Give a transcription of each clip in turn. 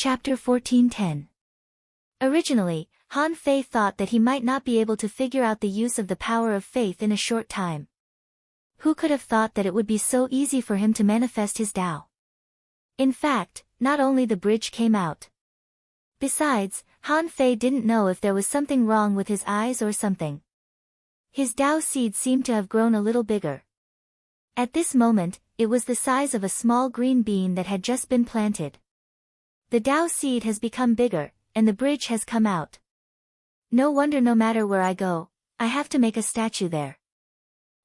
Chapter 1410. Originally, Han Fei thought that he might not be able to figure out the use of the power of faith in a short time. Who could have thought that it would be so easy for him to manifest his Tao? In fact, not only the bridge came out. Besides, Han Fei didn't know if there was something wrong with his eyes or something. His Tao seed seemed to have grown a little bigger. At this moment, it was the size of a small green bean that had just been planted. The Tao seed has become bigger, and the bridge has come out. No wonder no matter where I go, I have to make a statue there.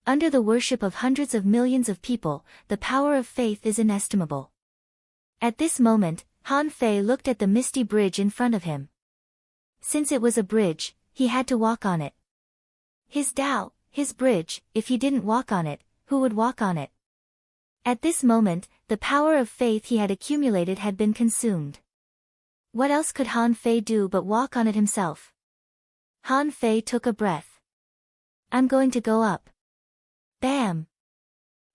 Under the worship of hundreds of millions of people, the power of faith is inestimable. At this moment, Han Fei looked at the misty bridge in front of him. Since it was a bridge, he had to walk on it. His Tao, his bridge, if he didn't walk on it, who would walk on it? At this moment, the power of faith he had accumulated had been consumed. What else could Han Fei do but walk on it himself? Han Fei took a breath. I'm going to go up. Bam!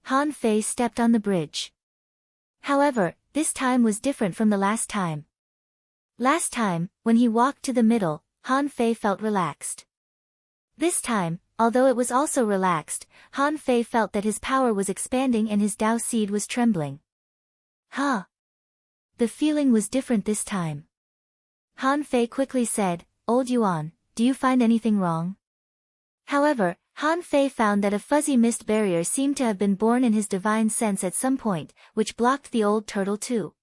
Han Fei stepped on the bridge. However, this time was different from the last time. Last time, when he walked to the middle, Han Fei felt relaxed. This time, although it was also relaxed, Han Fei felt that his power was expanding and his Tao seed was trembling. Huh! The feeling was different this time. Han Fei quickly said, "Old Yuan, do you find anything wrong?" However, Han Fei found that a fuzzy mist barrier seemed to have been born in his divine sense at some point, which blocked the old turtle too.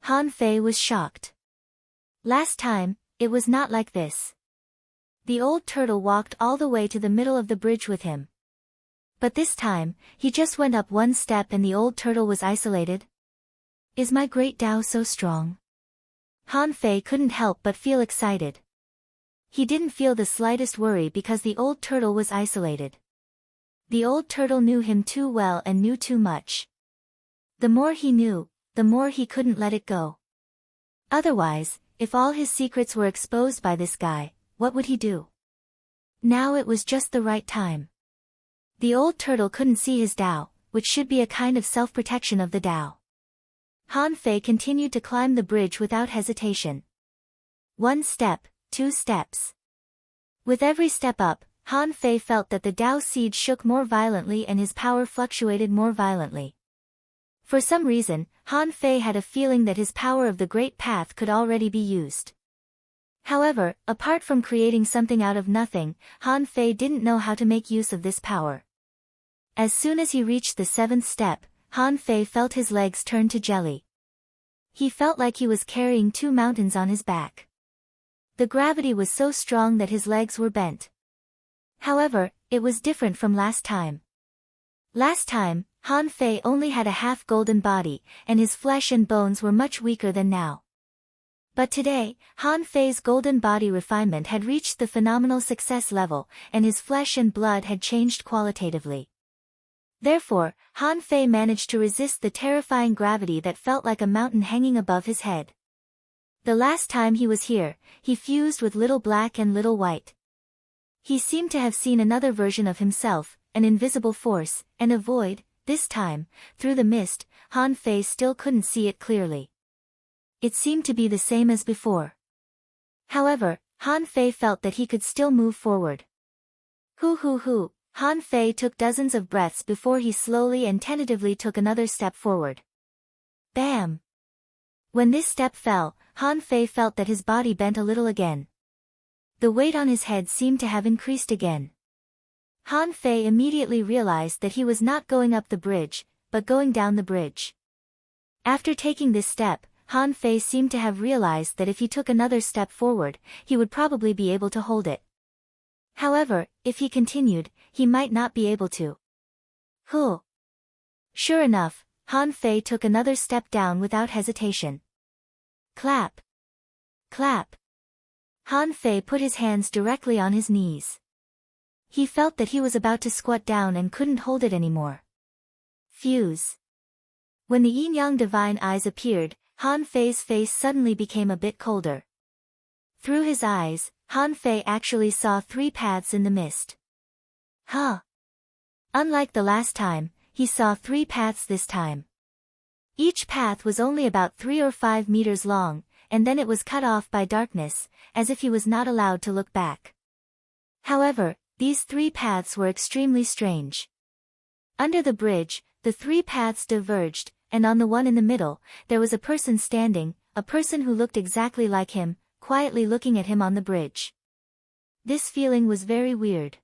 Han Fei was shocked. Last time, it was not like this. The old turtle walked all the way to the middle of the bridge with him. But this time, he just went up one step and the old turtle was isolated. Is my great Tao so strong? Han Fei couldn't help but feel excited. He didn't feel the slightest worry because the old turtle was isolated. The old turtle knew him too well and knew too much. The more he knew, the more he couldn't let it go. Otherwise, if all his secrets were exposed by this guy, what would he do? Now it was just the right time. The old turtle couldn't see his Tao, which should be a kind of self-protection of the Tao. Han Fei continued to climb the bridge without hesitation. 1 step, 2 steps. With every step up, Han Fei felt that the Tao seed shook more violently and his power fluctuated more violently. For some reason, Han Fei had a feeling that his power of the Great Path could already be used. However, apart from creating something out of nothing, Han Fei didn't know how to make use of this power. As soon as he reached the 7th step, Han Fei felt his legs turn to jelly. He felt like he was carrying 2 mountains on his back. The gravity was so strong that his legs were bent. However, it was different from last time. Last time, Han Fei only had a half golden body, and his flesh and bones were much weaker than now. But today, Han Fei's golden body refinement had reached the phenomenal success level, and his flesh and blood had changed qualitatively. Therefore, Han Fei managed to resist the terrifying gravity that felt like a mountain hanging above his head. The last time he was here, he fused with Little Black and Little White. He seemed to have seen another version of himself, an invisible force, and a void. This time, through the mist, Han Fei still couldn't see it clearly. It seemed to be the same as before. However, Han Fei felt that he could still move forward. Hoo. Han Fei took dozens of breaths before he slowly and tentatively took another step forward. Bam! When this step fell, Han Fei felt that his body bent a little again. The weight on his head seemed to have increased again. Han Fei immediately realized that he was not going up the bridge, but going down the bridge. After taking this step, Han Fei seemed to have realized that if he took another step forward, he would probably be able to hold it. However, if he continued, he might not be able to. Sure enough, Han Fei took another step down without hesitation. Clap. Clap. Han Fei put his hands directly on his knees. He felt that he was about to squat down and couldn't hold it anymore. Fuse. When the yin-yang divine eyes appeared, Han Fei's face suddenly became a bit colder. Through his eyes, Han Fei actually saw 3 paths in the mist. Unlike the last time, he saw 3 paths this time. Each path was only about 3 or 5 meters long, and then it was cut off by darkness, as if he was not allowed to look back. However, these 3 paths were extremely strange. Under the bridge, the 3 paths diverged, and on the one in the middle, there was a person standing, a person who looked exactly like him, quietly looking at him on the bridge. This feeling was very weird.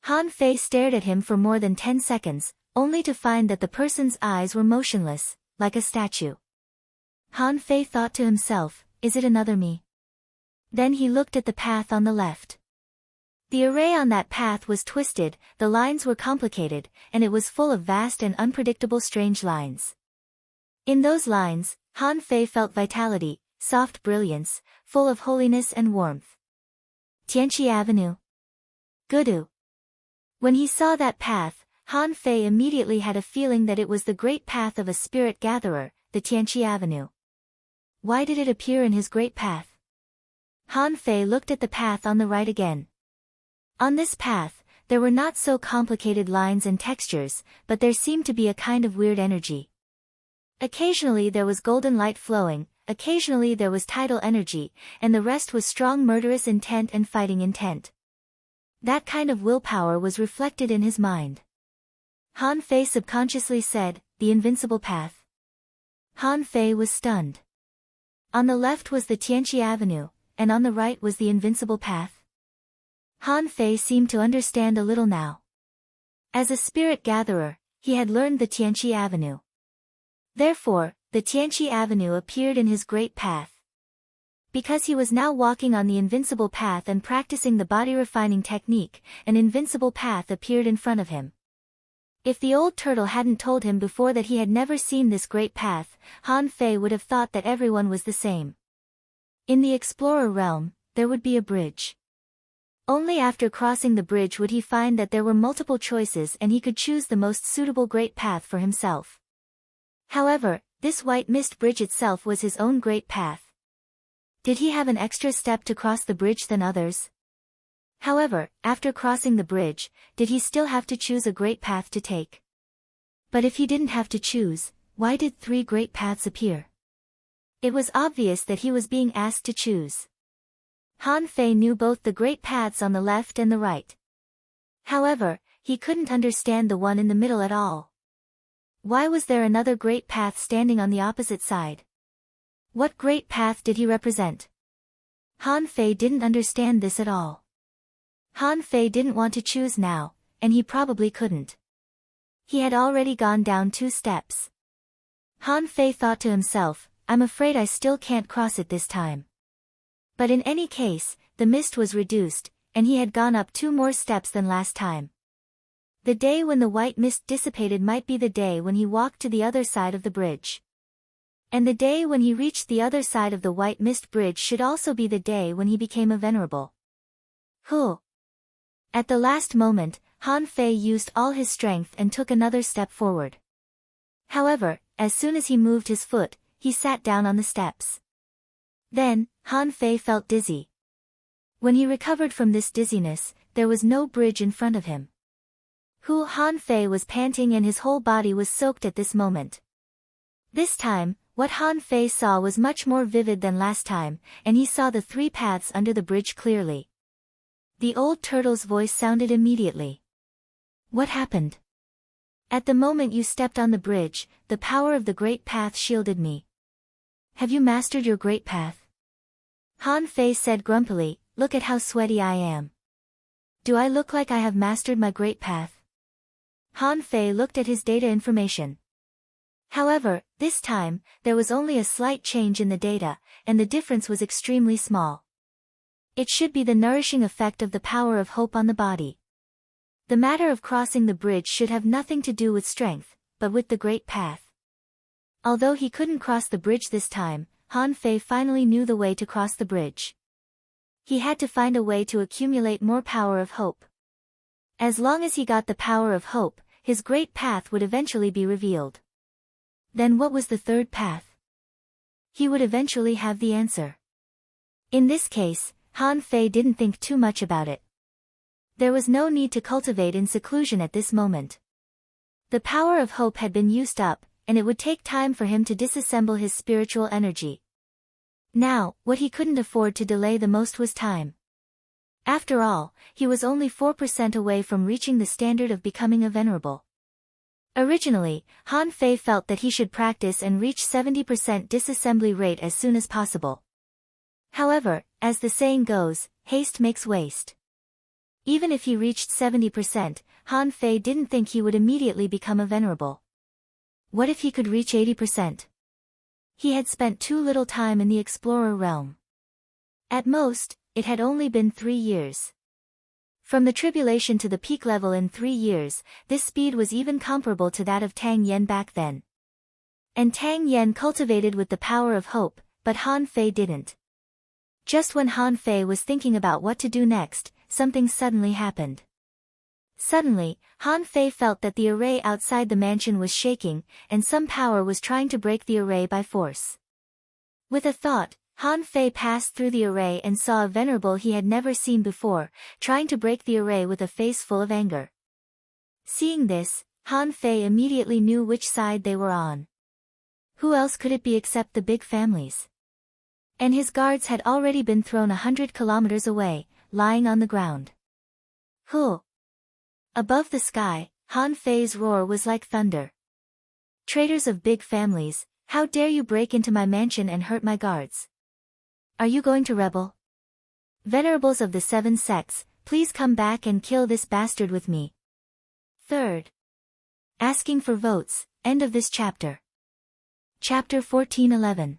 Han Fei stared at him for more than 10 seconds, only to find that the person's eyes were motionless, like a statue. Han Fei thought to himself, is it another me? Then he looked at the path on the left. The array on that path was twisted, the lines were complicated, and it was full of vast and unpredictable strange lines. In those lines, Han Fei felt vitality, soft brilliance, full of holiness and warmth. Tianqi Avenue. Gudu. When he saw that path, Han Fei immediately had a feeling that it was the great path of a spirit gatherer, the Tianqi Avenue. Why did it appear in his great path? Han Fei looked at the path on the right again. On this path, there were not so complicated lines and textures, but there seemed to be a kind of weird energy. Occasionally there was golden light flowing, occasionally there was tidal energy, and the rest was strong murderous intent and fighting intent. That kind of willpower was reflected in his mind. Han Fei subconsciously said, the invincible path. Han Fei was stunned. On the left was the Tianqi Avenue, and on the right was the invincible path. Han Fei seemed to understand a little now. As a spirit gatherer, he had learned the Tianqi Avenue. Therefore, the Tianqi Avenue appeared in his great path. Because he was now walking on the invincible path and practicing the body-refining technique, an invincible path appeared in front of him. If the old turtle hadn't told him before that he had never seen this great path, Han Fei would have thought that everyone was the same. In the explorer realm, there would be a bridge. Only after crossing the bridge would he find that there were multiple choices and he could choose the most suitable great path for himself. However, this white mist bridge itself was his own great path. Did he have an extra step to cross the bridge than others? However, after crossing the bridge, did he still have to choose a great path to take? But if he didn't have to choose, why did 3 great paths appear? It was obvious that he was being asked to choose. Han Fei knew both the great paths on the left and the right. However, he couldn't understand the one in the middle at all. Why was there another great path standing on the opposite side? What great path did he represent? Han Fei didn't understand this at all. Han Fei didn't want to choose now, and he probably couldn't. He had already gone down 2 steps. Han Fei thought to himself, I'm afraid I still can't cross it this time. But in any case, the mist was reduced, and he had gone up 2 more steps than last time. The day when the white mist dissipated might be the day when he walked to the other side of the bridge. And the day when he reached the other side of the white mist bridge should also be the day when he became a venerable. Huh. At the last moment, Han Fei used all his strength and took another step forward. However, as soon as he moved his foot, he sat down on the steps. Then, Han Fei felt dizzy. When he recovered from this dizziness, there was no bridge in front of him. Han Fei was panting and his whole body was soaked at this moment. This time, what Han Fei saw was much more vivid than last time, and he saw the 3 paths under the bridge clearly. The old turtle's voice sounded immediately. What happened? At the moment you stepped on the bridge, the power of the great path shielded me. Have you mastered your great path? Han Fei said grumpily, look at how sweaty I am. Do I look like I have mastered my great path? Han Fei looked at his data information. However, this time, there was only a slight change in the data, and the difference was extremely small. It should be the nourishing effect of the power of hope on the body. The matter of crossing the bridge should have nothing to do with strength, but with the great path. Although he couldn't cross the bridge this time, Han Fei finally knew the way to cross the bridge. He had to find a way to accumulate more power of hope. As long as he got the power of hope, his great path would eventually be revealed. Then what was the 3rd path? He would eventually have the answer. In this case, Han Fei didn't think too much about it. There was no need to cultivate in seclusion at this moment. The power of hope had been used up, and it would take time for him to disassemble his spiritual energy. Now, what he couldn't afford to delay the most was time. After all, he was only 4% away from reaching the standard of becoming a venerable. Originally, Han Fei felt that he should practice and reach 70% disassembly rate as soon as possible. However, as the saying goes, haste makes waste. Even if he reached 70%, Han Fei didn't think he would immediately become a venerable. What if he could reach 80%? He had spent too little time in the explorer realm. At most, it had only been 3 years. From the tribulation to the peak level in 3 years, this speed was even comparable to that of Tang Yen back then. And Tang Yen cultivated with the power of hope, but Han Fei didn't. Just when Han Fei was thinking about what to do next, something suddenly happened. Suddenly, Han Fei felt that the array outside the mansion was shaking, and some power was trying to break the array by force. With a thought, Han Fei passed through the array and saw a venerable he had never seen before, trying to break the array with a face full of anger. Seeing this, Han Fei immediately knew which side they were on. Who else could it be except the big families? And his guards had already been thrown 100 kilometers away, lying on the ground. Huh! Above the sky, Han Fei's roar was like thunder. Traitors of big families, how dare you break into my mansion and hurt my guards? Are you going to rebel? Venerables of the 7 sects, please come back and kill this bastard with me. Third. Asking for votes, end of this chapter. Chapter 14:11.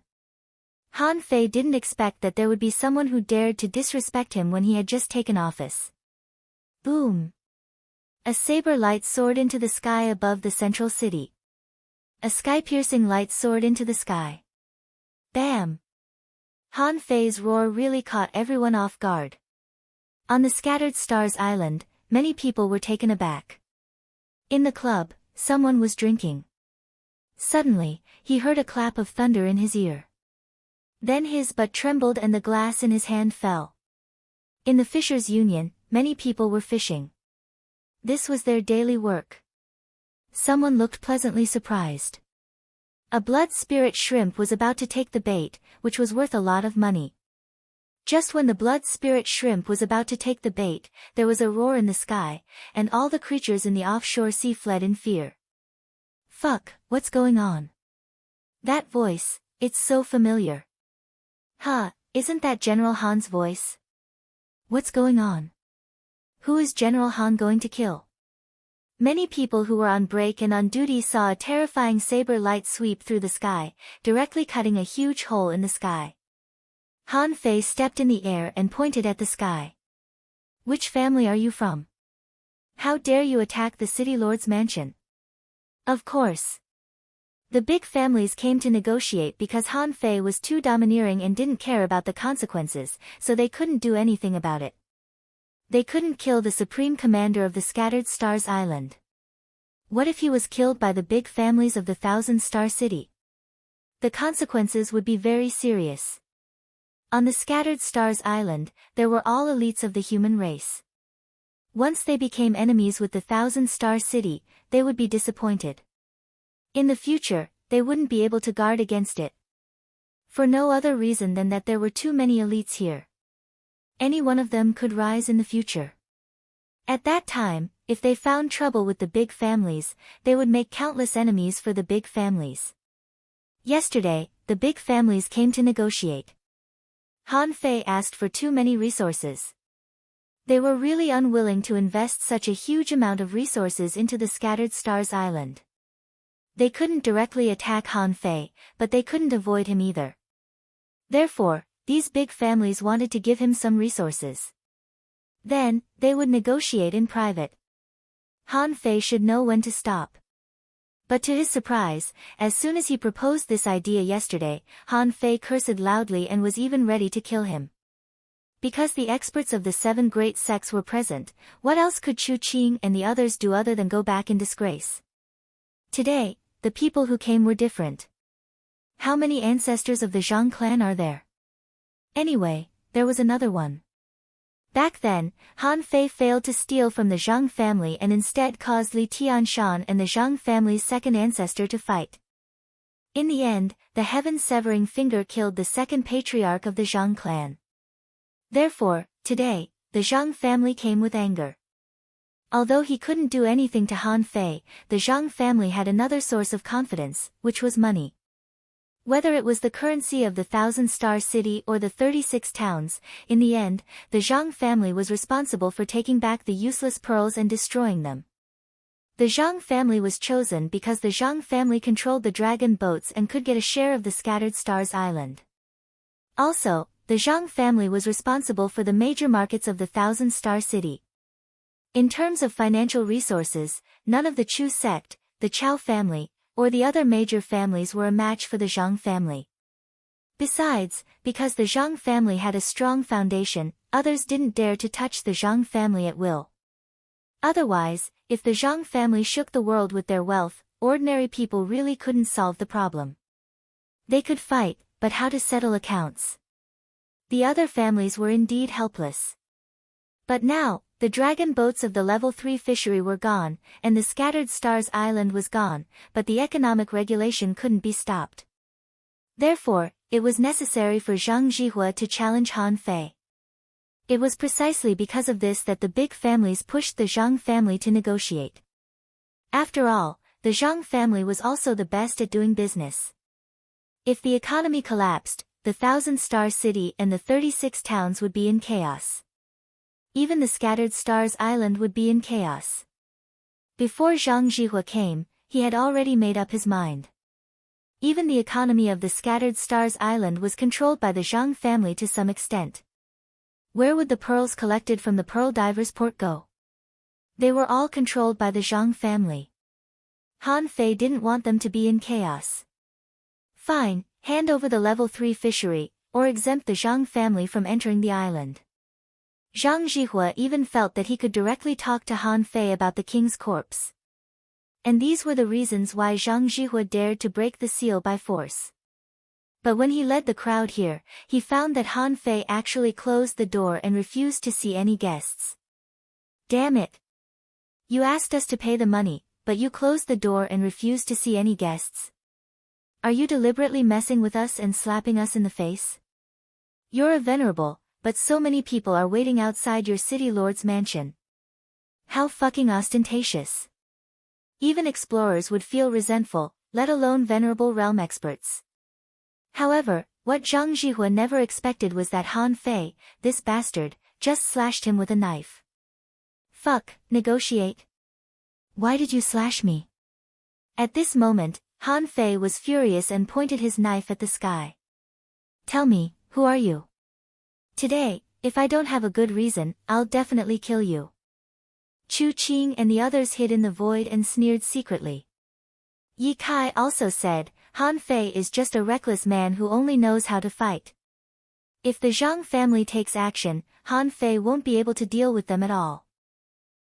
Han Fei didn't expect that there would be someone who dared to disrespect him when he had just taken office. Boom! A saber light soared into the sky above the central city. A sky-piercing light soared into the sky. Bam! Han Fei's roar really caught everyone off guard. On the Scattered Stars Island, many people were taken aback. In the club, someone was drinking. Suddenly, he heard a clap of thunder in his ear. Then his butt trembled and the glass in his hand fell. In the Fishers' Union, many people were fishing. This was their daily work. Someone looked pleasantly surprised. A blood spirit shrimp was about to take the bait, which was worth a lot of money. Just when the blood spirit shrimp was about to take the bait, there was a roar in the sky, and all the creatures in the offshore sea fled in fear. Fuck, what's going on? That voice, it's so familiar. Huh, isn't that General Han's voice? What's going on? Who is General Han going to kill? Many people who were on break and on duty saw a terrifying saber light sweep through the sky, directly cutting a huge hole in the sky. Han Fei stepped in the air and pointed at the sky. Which family are you from? How dare you attack the city lord's mansion? Of course. The big families came to negotiate because Han Fei was too domineering and didn't care about the consequences, so they couldn't do anything about it. They couldn't kill the supreme commander of the Scattered Stars Island. What if he was killed by the big families of the Thousand-Star City? The consequences would be very serious. On the Scattered Stars Island, there were all elites of the human race. Once they became enemies with the Thousand-Star City, they would be disappointed. In the future, they wouldn't be able to guard against it. For no other reason than that there were too many elites here. Any one of them could rise in the future. At that time, if they found trouble with the big families, they would make countless enemies for the big families. Yesterday, the big families came to negotiate. Han Fei asked for too many resources. They were really unwilling to invest such a huge amount of resources into the Scattered Stars Island. They couldn't directly attack Han Fei, but they couldn't avoid him either. Therefore, these big families wanted to give him some resources. Then, they would negotiate in private. Han Fei should know when to stop. But to his surprise, as soon as he proposed this idea yesterday, Han Fei cursed loudly and was even ready to kill him. Because the experts of the 7 great sects were present, what else could Chu Qing and the others do other than go back in disgrace? Today, the people who came were different. How many ancestors of the Zhang clan are there? Anyway, there was another one. Back then, Han Fei failed to steal from the Zhang family and instead caused Li Tianshan and the Zhang family's second ancestor to fight. In the end, the heaven-severing finger killed the second patriarch of the Zhang clan. Therefore, today, the Zhang family came with anger. Although he couldn't do anything to Han Fei, the Zhang family had another source of confidence, which was money. Whether it was the currency of the 1,000-star city or the 36 towns, in the end, the Zhang family was responsible for taking back the useless pearls and destroying them. The Zhang family was chosen because the Zhang family controlled the dragon boats and could get a share of the Scattered Stars Island. Also, the Zhang family was responsible for the major markets of the 1,000-star city. In terms of financial resources, none of the Chu sect, the Chao family, or the other major families were a match for the Zhang family. Besides, because the Zhang family had a strong foundation, others didn't dare to touch the Zhang family at will. Otherwise, if the Zhang family shook the world with their wealth, ordinary people really couldn't solve the problem. They could fight, but how to settle accounts? The other families were indeed helpless. But now, the dragon boats of the level 3 fishery were gone, and the Scattered Stars Island was gone, but the economic regulation couldn't be stopped. Therefore, it was necessary for Zhang Zhihua to challenge Han Fei. It was precisely because of this that the big families pushed the Zhang family to negotiate. After all, the Zhang family was also the best at doing business. If the economy collapsed, the 1,000-star city and the 36 towns would be in chaos. Even the Scattered Stars Island would be in chaos. Before Zhang Zhihua came, he had already made up his mind. Even the economy of the Scattered Stars Island was controlled by the Zhang family to some extent. Where would the pearls collected from the Pearl Divers Port go? They were all controlled by the Zhang family. Han Fei didn't want them to be in chaos. Fine, hand over the level 3 fishery, or exempt the Zhang family from entering the island. Zhang Zhihua even felt that he could directly talk to Han Fei about the king's corpse. And these were the reasons why Zhang Zhihua dared to break the seal by force. But when he led the crowd here, he found that Han Fei actually closed the door and refused to see any guests. Damn it! You asked us to pay the money, but you closed the door and refused to see any guests. Are you deliberately messing with us and slapping us in the face? You're a venerable, but so many people are waiting outside your city lord's mansion. How fucking ostentatious. Even explorers would feel resentful, let alone venerable realm experts. However, what Zhang Zhihua never expected was that Han Fei, this bastard, just slashed him with a knife. Fuck, negotiate. Why did you slash me? At this moment, Han Fei was furious and pointed his knife at the sky. Tell me, who are you? Today, if I don't have a good reason, I'll definitely kill you. Chu Qing and the others hid in the void and sneered secretly. Yi Kai also said, Han Fei is just a reckless man who only knows how to fight. If the Zhang family takes action, Han Fei won't be able to deal with them at all.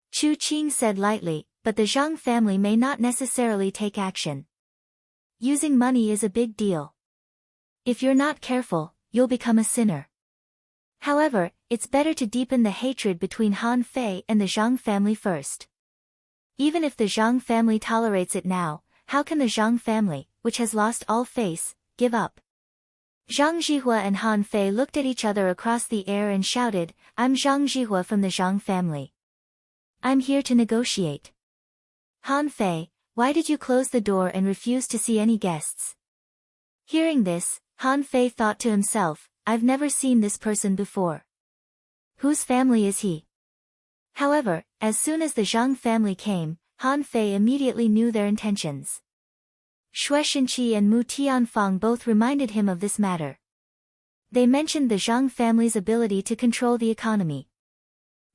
Chu Qing said lightly, but the Zhang family may not necessarily take action. Using money is a big deal. If you're not careful, you'll become a sinner. However, it's better to deepen the hatred between Han Fei and the Zhang family first. Even if the Zhang family tolerates it now, how can the Zhang family, which has lost all face, give up? Zhang Zhihua and Han Fei looked at each other across the air and shouted, I'm Zhang Zhihua from the Zhang family. I'm here to negotiate. Han Fei, why did you close the door and refuse to see any guests? Hearing this, Han Fei thought to himself, I've never seen this person before. Whose family is he? However, as soon as the Zhang family came, Han Fei immediately knew their intentions. Xue Shenqi and Mu Tianfang both reminded him of this matter. They mentioned the Zhang family's ability to control the economy.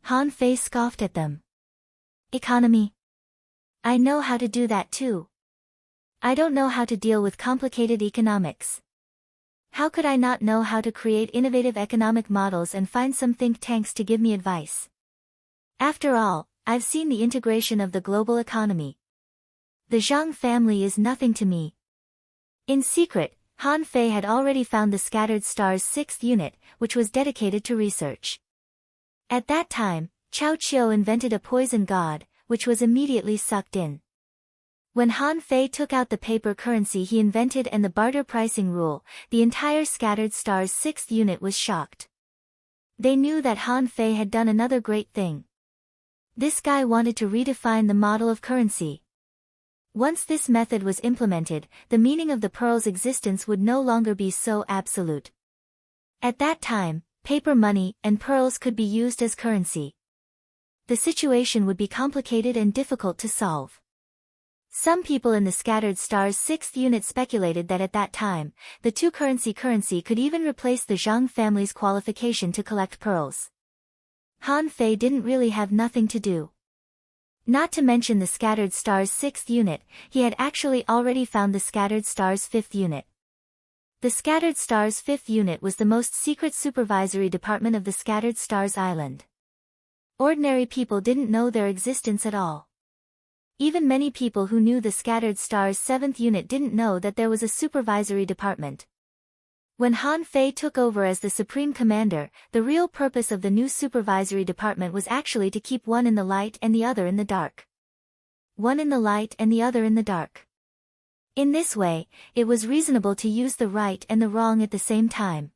Han Fei scoffed at them. Economy? I know how to do that too. I don't know how to deal with complicated economics. How could I not know how to create innovative economic models and find some think tanks to give me advice? After all, I've seen the integration of the global economy. The Zhang family is nothing to me. In secret, Han Fei had already found the Scattered Stars' 6th unit, which was dedicated to research. At that time, Chao Qiu invented a poison god, which was immediately sucked in. When Han Fei took out the paper currency he invented and the barter pricing rule, the entire Scattered Stars 6th unit was shocked. They knew that Han Fei had done another great thing. This guy wanted to redefine the model of currency. Once this method was implemented, the meaning of the pearl's existence would no longer be so absolute. At that time, paper money and pearls could be used as currency. The situation would be complicated and difficult to solve. Some people in the Scattered Stars 6th unit speculated that at that time, the two-currency could even replace the Zhang family's qualification to collect pearls. Han Fei didn't really have nothing to do. Not to mention the Scattered Stars 6th unit, he had actually already found the Scattered Stars 5th unit. The Scattered Stars 5th unit was the most secret supervisory department of the Scattered Stars Island. Ordinary people didn't know their existence at all. Even many people who knew the Scattered Stars 7th unit didn't know that there was a supervisory department. When Han Fei took over as the Supreme Commander, the real purpose of the new supervisory department was actually to keep one in the light and the other in the dark. One in the light and the other in the dark. In this way, it was reasonable to use the right and the wrong at the same time.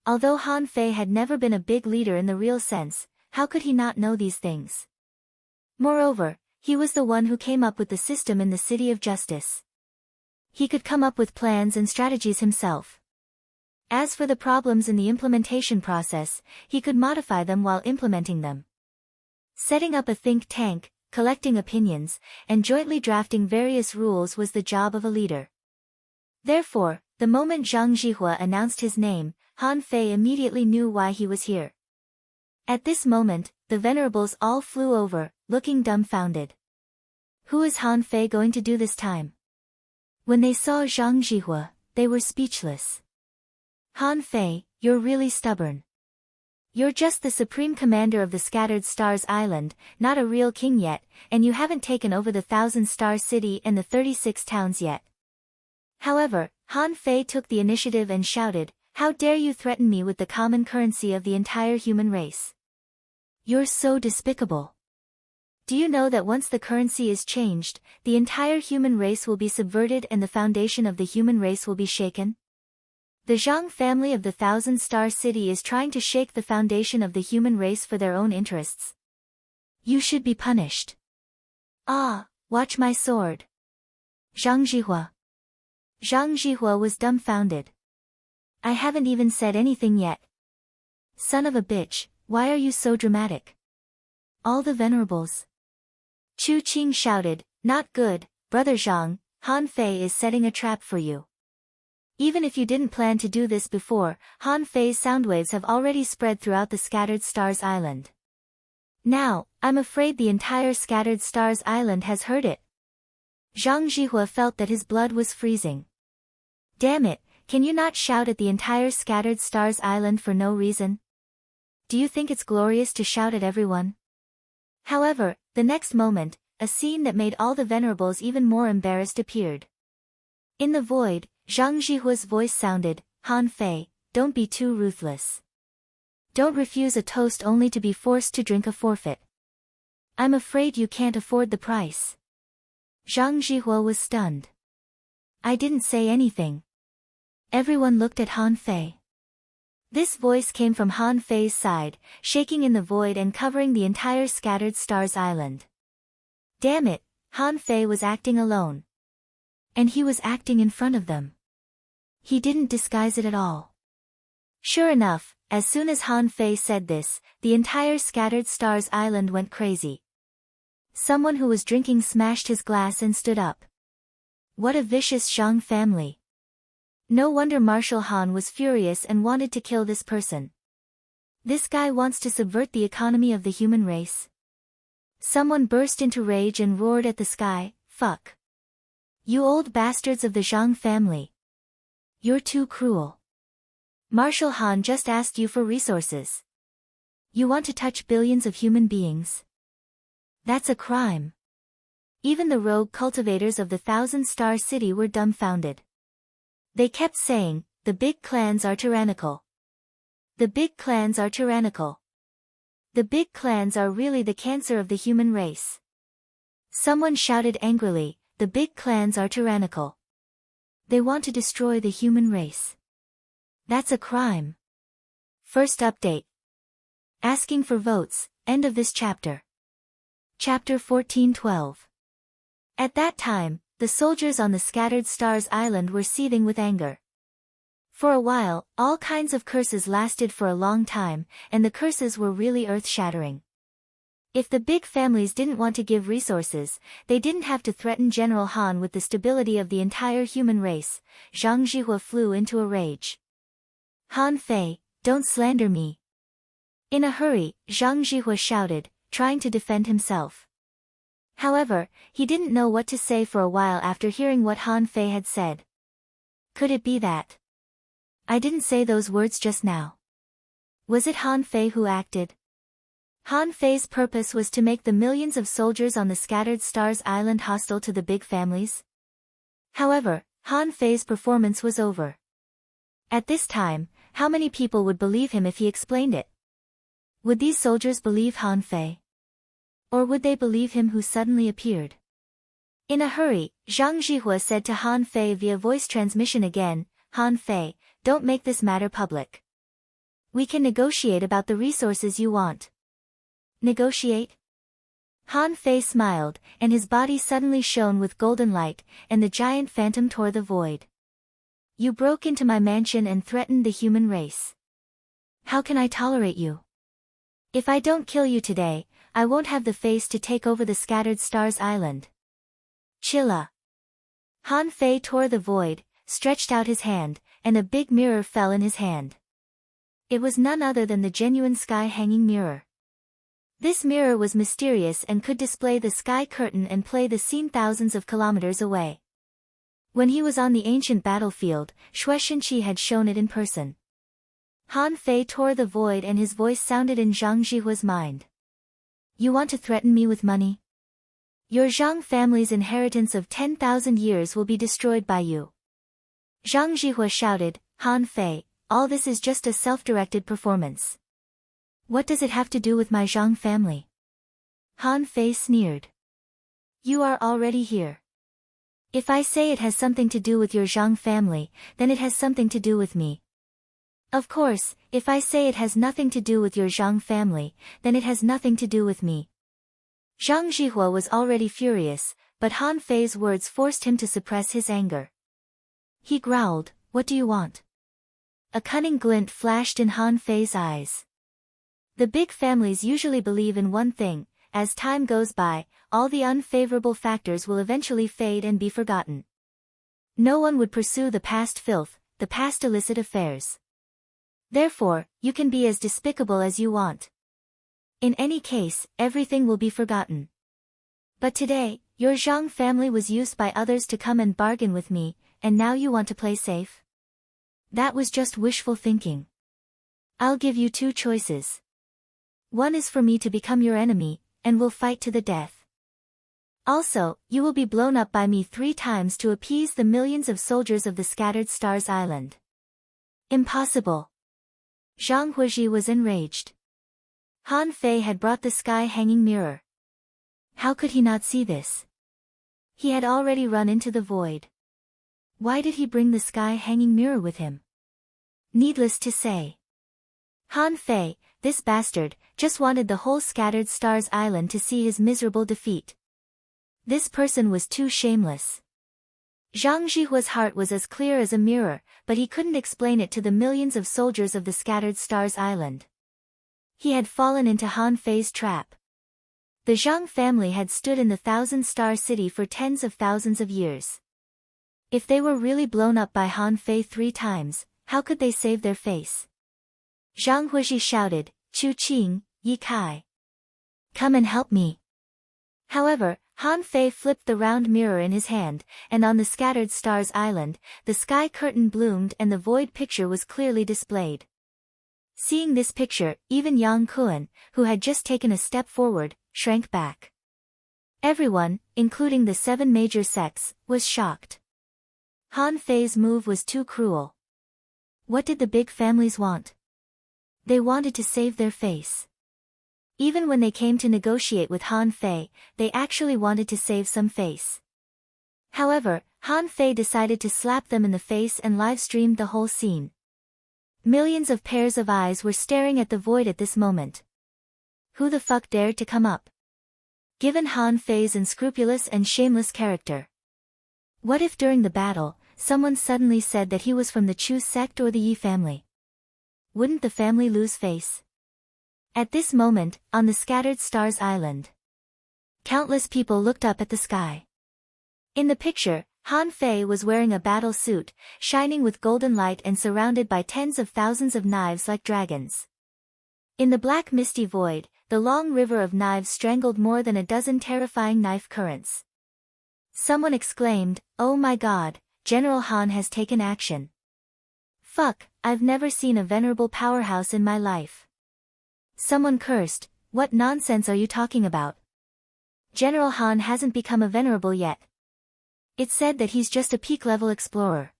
Although Han Fei had never been a big leader in the real sense, how could he not know these things? Moreover, he was the one who came up with the system in the City of Justice. He could come up with plans and strategies himself. As for the problems in the implementation process, he could modify them while implementing them. Setting up a think tank, collecting opinions, and jointly drafting various rules was the job of a leader. Therefore, the moment Zhang Zhihua announced his name, Han Fei immediately knew why he was here. At this moment, the venerables all flew over, looking dumbfounded. Who is Han Fei going to do this time? When they saw Zhang Zhihua, they were speechless. Han Fei, you're really stubborn. You're just the Supreme Commander of the Scattered Stars Island, not a real king yet, and you haven't taken over the 1,000-star city and the 36 towns yet. However, Han Fei took the initiative and shouted, "How dare you threaten me with the common currency of the entire human race? You're so despicable. Do you know that once the currency is changed, the entire human race will be subverted and the foundation of the human race will be shaken? The Zhang family of the 1,000-star city is trying to shake the foundation of the human race for their own interests. You should be punished. Ah, watch my sword." Zhang Zhihua was dumbfounded. "I haven't even said anything yet." "Son of a bitch, why are you so dramatic?" All the venerables. Chu Qing shouted, "Not good, Brother Zhang, Han Fei is setting a trap for you." Even if you didn't plan to do this before, Han Fei's soundwaves have already spread throughout the Scattered Stars Island. Now, I'm afraid the entire Scattered Stars Island has heard it. Zhang Zhihua felt that his blood was freezing. Damn it, can you not shout at the entire Scattered Stars Island for no reason? Do you think it's glorious to shout at everyone? However, the next moment, a scene that made all the venerables even more embarrassed appeared. In the void, Zhang Zhihua's voice sounded, "Han Fei, don't be too ruthless. Don't refuse a toast only to be forced to drink a forfeit. I'm afraid you can't afford the price." Zhang Zhihua was stunned. "I didn't say anything." Everyone looked at Han Fei. This voice came from Han Fei's side, shaking in the void and covering the entire Scattered Stars Island. Damn it, Han Fei was acting alone. And he was acting in front of them. He didn't disguise it at all. Sure enough, as soon as Han Fei said this, the entire Scattered Stars Island went crazy. Someone who was drinking smashed his glass and stood up. What a vicious Zhang family. No wonder Marshal Han was furious and wanted to kill this person. This guy wants to subvert the economy of the human race. Someone burst into rage and roared at the sky, "Fuck. You old bastards of the Zhang family. You're too cruel. Marshal Han just asked you for resources. You want to touch billions of human beings? That's a crime." Even the rogue cultivators of the 1,000-star city were dumbfounded. They kept saying, "The big clans are tyrannical. The big clans are tyrannical. The big clans are really the cancer of the human race." Someone shouted angrily, the big clans are tyrannical. They want to destroy the human race. That's a crime. First update. Asking for votes, end of this chapter. Chapter 14:12. At that time, the soldiers on the Scattered Stars Island were seething with anger. For a while, all kinds of curses lasted for a long time, and the curses were really earth-shattering. If the big families didn't want to give resources, they didn't have to threaten General Han with the stability of the entire human race. Zhang Zhihua flew into a rage. Han Fei, don't slander me. In a hurry, Zhang Zhihua shouted, trying to defend himself. However, he didn't know what to say for a while after hearing what Han Fei had said. Could it be that I didn't say those words just now? Was it Han Fei who acted? Han Fei's purpose was to make the millions of soldiers on the Scattered Stars Island hostile to the big families. However, Han Fei's performance was over. At this time, how many people would believe him if he explained it? Would these soldiers believe Han Fei? Or would they believe him who suddenly appeared? In a hurry, Zhang Zhihua said to Han Fei via voice transmission again, Han Fei, don't make this matter public. We can negotiate about the resources you want. Negotiate? Han Fei smiled, and his body suddenly shone with golden light, and the giant phantom tore the void. You broke into my mansion and threatened the human race. How can I tolerate you? If I don't kill you today, I won't have the face to take over the Scattered Stars Island. Chilla. Han Fei tore the void, stretched out his hand, and a big mirror fell in his hand. It was none other than the genuine sky-hanging mirror. This mirror was mysterious and could display the sky curtain and play the scene thousands of kilometers away. When he was on the ancient battlefield, Xue Shenqi had shown it in person. Han Fei tore the void and his voice sounded in Zhang Zhihua's mind. You want to threaten me with money? Your Zhang family's inheritance of 10,000 years will be destroyed by you. Zhang Zhihua shouted, Han Fei, all this is just a self-directed performance. What does it have to do with my Zhang family? Han Fei sneered. You are already here. If I say it has something to do with your Zhang family, then it has something to do with me. Of course, if I say it has nothing to do with your Zhang family, then it has nothing to do with me. Zhang Zhihua was already furious, but Han Fei's words forced him to suppress his anger. He growled, what do you want? A cunning glint flashed in Han Fei's eyes. The big families usually believe in one thing: as time goes by, all the unfavorable factors will eventually fade and be forgotten. No one would pursue the past filth, the past illicit affairs. Therefore, you can be as despicable as you want. In any case, everything will be forgotten. But today, your Zhang family was used by others to come and bargain with me, and now you want to play safe? That was just wishful thinking. I'll give you two choices. One is for me to become your enemy, and we'll fight to the death. Also, you will be blown up by me 3 times to appease the millions of soldiers of the Scattered Stars Island. Impossible. Zhang Huiji was enraged. Han Fei had brought the sky-hanging mirror. How could he not see this? He had already run into the void. Why did he bring the sky-hanging mirror with him? Needless to say, Han Fei, this bastard, just wanted the whole Scattered Stars Island to see his miserable defeat. This person was too shameless. Zhang Zhihua's heart was as clear as a mirror, but he couldn't explain it to the millions of soldiers of the Scattered Stars Island. He had fallen into Han Fei's trap. The Zhang family had stood in the Thousand-Star City for tens of thousands of years. If they were really blown up by Han Fei 3 times, how could they save their face? Zhang Huiji shouted, Chu Qing, Yi Kai. Come and help me. However, Han Fei flipped the round mirror in his hand, and on the Scattered Stars Island, the sky curtain bloomed and the void picture was clearly displayed. Seeing this picture, even Yang Kuan, who had just taken a step forward, shrank back. Everyone, including the 7 major sects, was shocked. Han Fei's move was too cruel. What did the big families want? They wanted to save their face. Even when they came to negotiate with Han Fei, they actually wanted to save some face. However, Han Fei decided to slap them in the face and live-streamed the whole scene. Millions of pairs of eyes were staring at the void at this moment. Who the fuck dared to come up? Given Han Fei's unscrupulous and shameless character. What if during the battle, someone suddenly said that he was from the Chu sect or the Yi family? Wouldn't the family lose face? At this moment, on the scattered stars island, countless people looked up at the sky. In the picture, Han Fei was wearing a battle suit, shining with golden light and surrounded by tens of thousands of knives like dragons. In the black misty void, the long river of knives strangled more than a dozen terrifying knife currents. Someone exclaimed, "Oh my god, General Han has taken action. Fuck, I've never seen a venerable powerhouse in my life." Someone cursed, "What nonsense are you talking about? General Han hasn't become a venerable yet. It's said that he's just a peak-level explorer.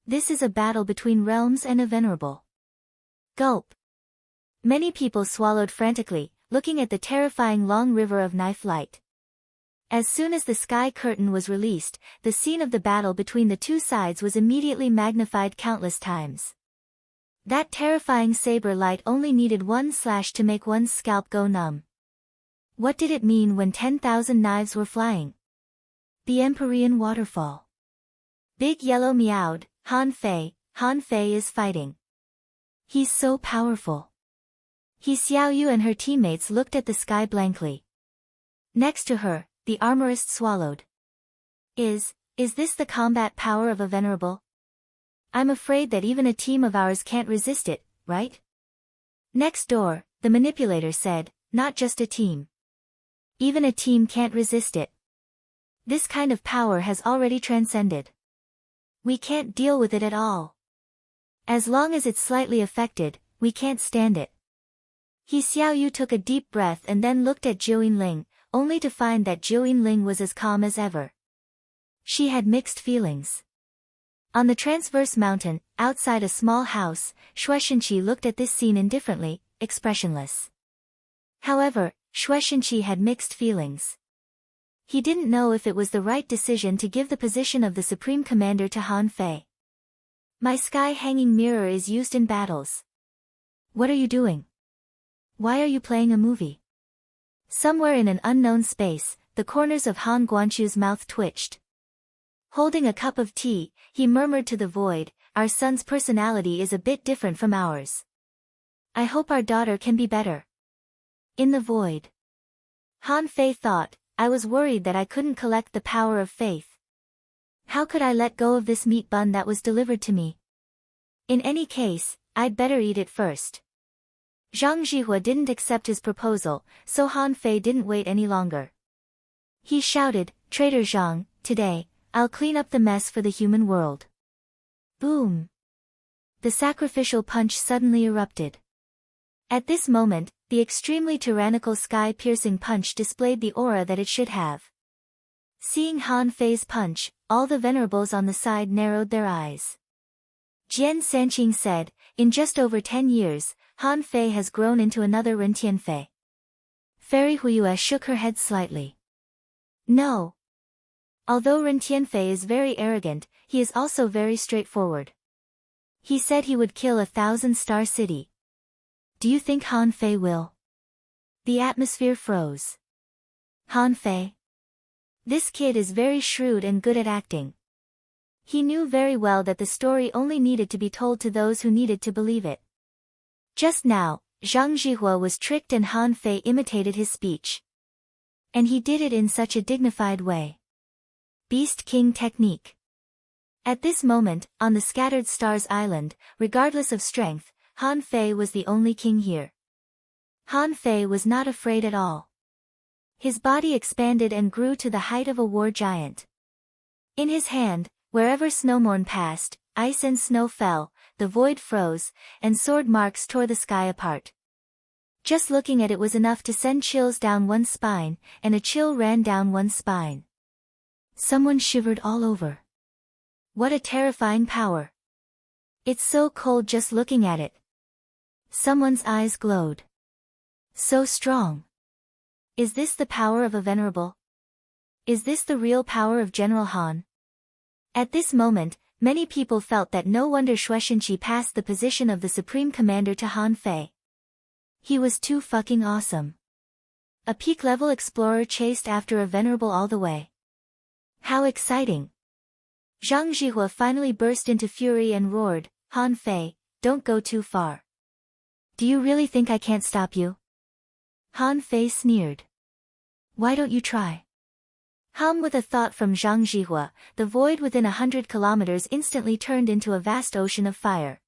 This is a battle between realms and a venerable." Gulp. Many people swallowed frantically, looking at the terrifying long river of knife light. As soon as the sky curtain was released, the scene of the battle between the two sides was immediately magnified countless times. That terrifying saber light only needed one slash to make one's scalp go numb. What did it mean when 10,000 knives were flying? The Empyrean waterfall. Big Yellow meowed, Han Fei is fighting. He's so powerful." He Xiaoyu and her teammates looked at the sky blankly. Next to her, the armorist swallowed. Is this the combat power of a venerable? I'm afraid that even a team of ours can't resist it, right? Next door, the manipulator said, "Not just a team. Even a team can't resist it. This kind of power has already transcended. We can't deal with it at all. As long as it's slightly affected, we can't stand it." He Xiaoyu took a deep breath and then looked at Zhou Yinling, only to find that Zhou Yinling was as calm as ever. She had mixed feelings. On the transverse mountain, outside a small house, Shueishenqi looked at this scene indifferently, expressionless. However, Shueishenqi had mixed feelings. He didn't know if it was the right decision to give the position of the Supreme Commander to Han Fei. "My sky-hanging mirror is used in battles. What are you doing? Why are you playing a movie?" Somewhere in an unknown space, the corners of Han Guanchu's mouth twitched. Holding a cup of tea, he murmured to the void, "Our son's personality is a bit different from ours. I hope our daughter can be better." In the void, Han Fei thought, "I was worried that I couldn't collect the power of faith. How could I let go of this meat bun that was delivered to me? In any case, I'd better eat it first." Zhang Zhihua didn't accept his proposal, so Han Fei didn't wait any longer. He shouted, "Traitor Zhang, today, I'll clean up the mess for the human world." Boom! The sacrificial punch suddenly erupted. At this moment, the extremely tyrannical sky-piercing punch displayed the aura that it should have. Seeing Han Fei's punch, all the venerables on the side narrowed their eyes. Jian Sanqing said, "In just over 10 years, Han Fei has grown into another Ren Tianfei." Fairy Huiyue shook her head slightly. "No. Although Ren Tianfei is very arrogant, he is also very straightforward. He said he would kill 1,000-star city. Do you think Han Fei will?" The atmosphere froze. Han Fei? This kid is very shrewd and good at acting. He knew very well that the story only needed to be told to those who needed to believe it. Just now, Zhang Zhihua was tricked and Han Fei imitated his speech. And he did it in such a dignified way. Beast King technique. At this moment, on the scattered stars island, regardless of strength, Han Fei was the only king here. Han Fei was not afraid at all. His body expanded and grew to the height of a war giant. In his hand, wherever Snowmorn passed, ice and snow fell, the void froze, and sword marks tore the sky apart. Just looking at it was enough to send chills down one's spine, and a chill ran down one's spine. Someone shivered all over. What a terrifying power. It's so cold just looking at it. Someone's eyes glowed. So strong. Is this the power of a venerable? Is this the real power of General Han? At this moment, many people felt that no wonder Shueishenqi passed the position of the Supreme Commander to Han Fei. He was too fucking awesome. A peak-level explorer chased after a venerable all the way. How exciting! Zhang Zhihua finally burst into fury and roared, Han Fei, don't go too far. Do you really think I can't stop you? Han Fei sneered. Why don't you try? With a thought from Zhang Zhihua, the void within 100 kilometers instantly turned into a vast ocean of fire.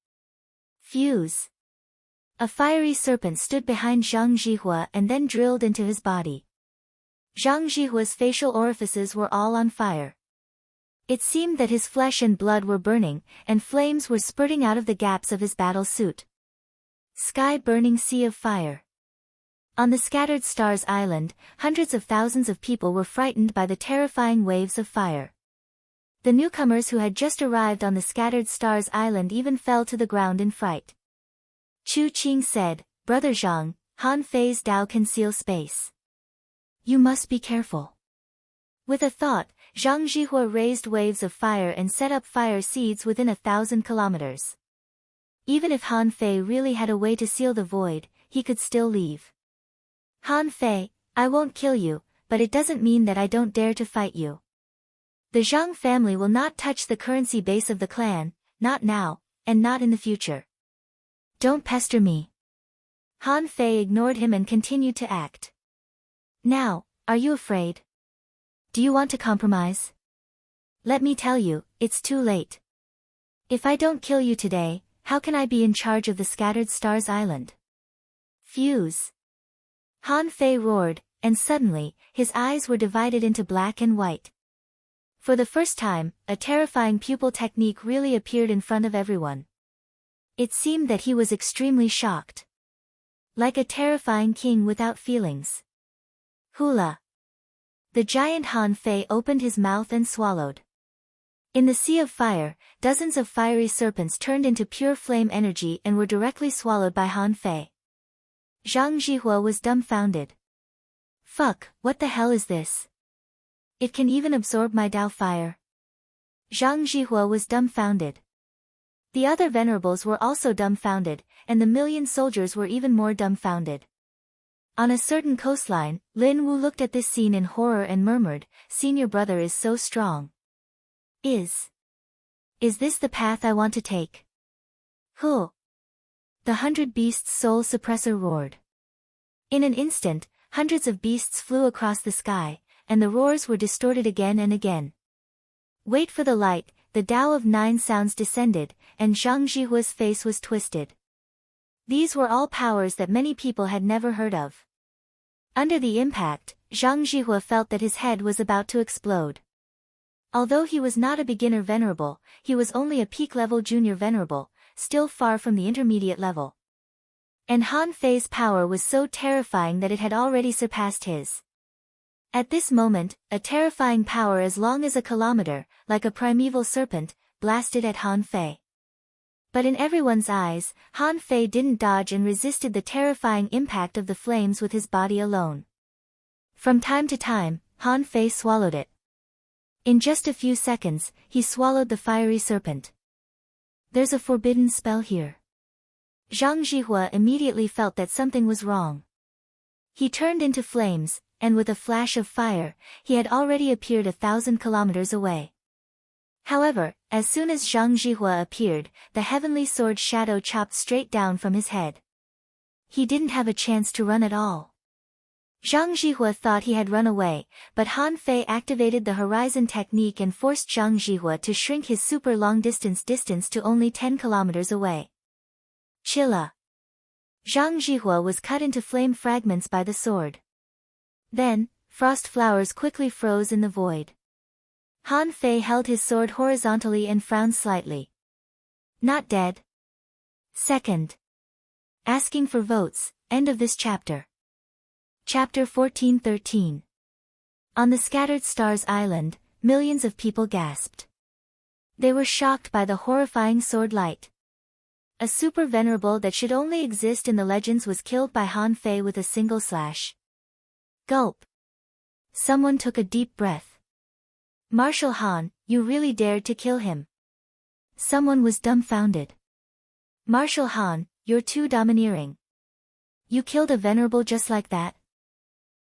Fuse. A fiery serpent stood behind Zhang Zhihua and then drilled into his body. Zhang Zhihua's facial orifices were all on fire. It seemed that his flesh and blood were burning, and flames were spurting out of the gaps of his battle suit. Sky-burning sea of fire. On the Scattered Stars Island, hundreds of thousands of people were frightened by the terrifying waves of fire. The newcomers who had just arrived on the Scattered Stars Island even fell to the ground in fright. Chu Qing said, Brother Zhang, Han Fei's Dao can seal space. You must be careful. With a thought, Zhang Zhihua raised waves of fire and set up fire seeds within 1,000 kilometers. Even if Han Fei really had a way to seal the void, he could still leave. Han Fei, I won't kill you, but it doesn't mean that I don't dare to fight you. The Zhang family will not touch the currency base of the clan, not now, and not in the future. Don't pester me. Han Fei ignored him and continued to act. Now, are you afraid? Do you want to compromise? Let me tell you, it's too late. If I don't kill you today, how can I be in charge of the Scattered Stars Island? Fuse. Han Fei roared, and suddenly, his eyes were divided into black and white. For the first time, a terrifying pupil technique really appeared in front of everyone. It seemed that he was extremely shocked. Like a terrifying king without feelings. Hula. The giant Han Fei opened his mouth and swallowed. In the sea of fire, dozens of fiery serpents turned into pure flame energy and were directly swallowed by Han Fei. Zhang Zhihua was dumbfounded. Fuck, what the hell is this? It can even absorb my Dao fire. Zhang Zhihua was dumbfounded. The other venerables were also dumbfounded, and the million soldiers were even more dumbfounded. On a certain coastline, Lin Wu looked at this scene in horror and murmured, Senior brother is so strong. Is this the path I want to take? Huh. The 100 Beasts Soul Suppressor roared. In an instant, hundreds of beasts flew across the sky, and the roars were distorted again and again. Wait for the light, the Tao of 9 sounds descended, and Zhang Zhihua's face was twisted. These were all powers that many people had never heard of. Under the impact, Zhang Zhihua felt that his head was about to explode. Although he was not a beginner venerable, he was only a peak-level junior venerable, still far from the intermediate level. And Han Fei's power was so terrifying that it had already surpassed his. At this moment, a terrifying power as long as a kilometer, like a primeval serpent, blasted at Han Fei. But in everyone's eyes, Han Fei didn't dodge and resisted the terrifying impact of the flames with his body alone. From time to time, Han Fei swallowed it. In just a few seconds, he swallowed the fiery serpent. There's a forbidden spell here. Zhang Zhihua immediately felt that something was wrong. He turned into flames, and with a flash of fire, he had already appeared 1,000 kilometers away. However, as soon as Zhang Zhihua appeared, the heavenly sword shadow chopped straight down from his head. He didn't have a chance to run at all. Zhang Zhihua thought he had run away, but Han Fei activated the horizon technique and forced Zhang Zhihua to shrink his super long distance to only 10 kilometers away. Chilla. Zhang Zhihua was cut into flame fragments by the sword. Then, frost flowers quickly froze in the void. Han Fei held his sword horizontally and frowned slightly. Not dead. Second. Asking for votes, end of this chapter. Chapter 14-13. On the Scattered Stars Island, millions of people gasped. They were shocked by the horrifying sword light. A super venerable that should only exist in the legends was killed by Han Fei with a single slash. Gulp. Someone took a deep breath. Marshal Han, you really dared to kill him. Someone was dumbfounded. Marshal Han, you're too domineering. You killed a venerable just like that?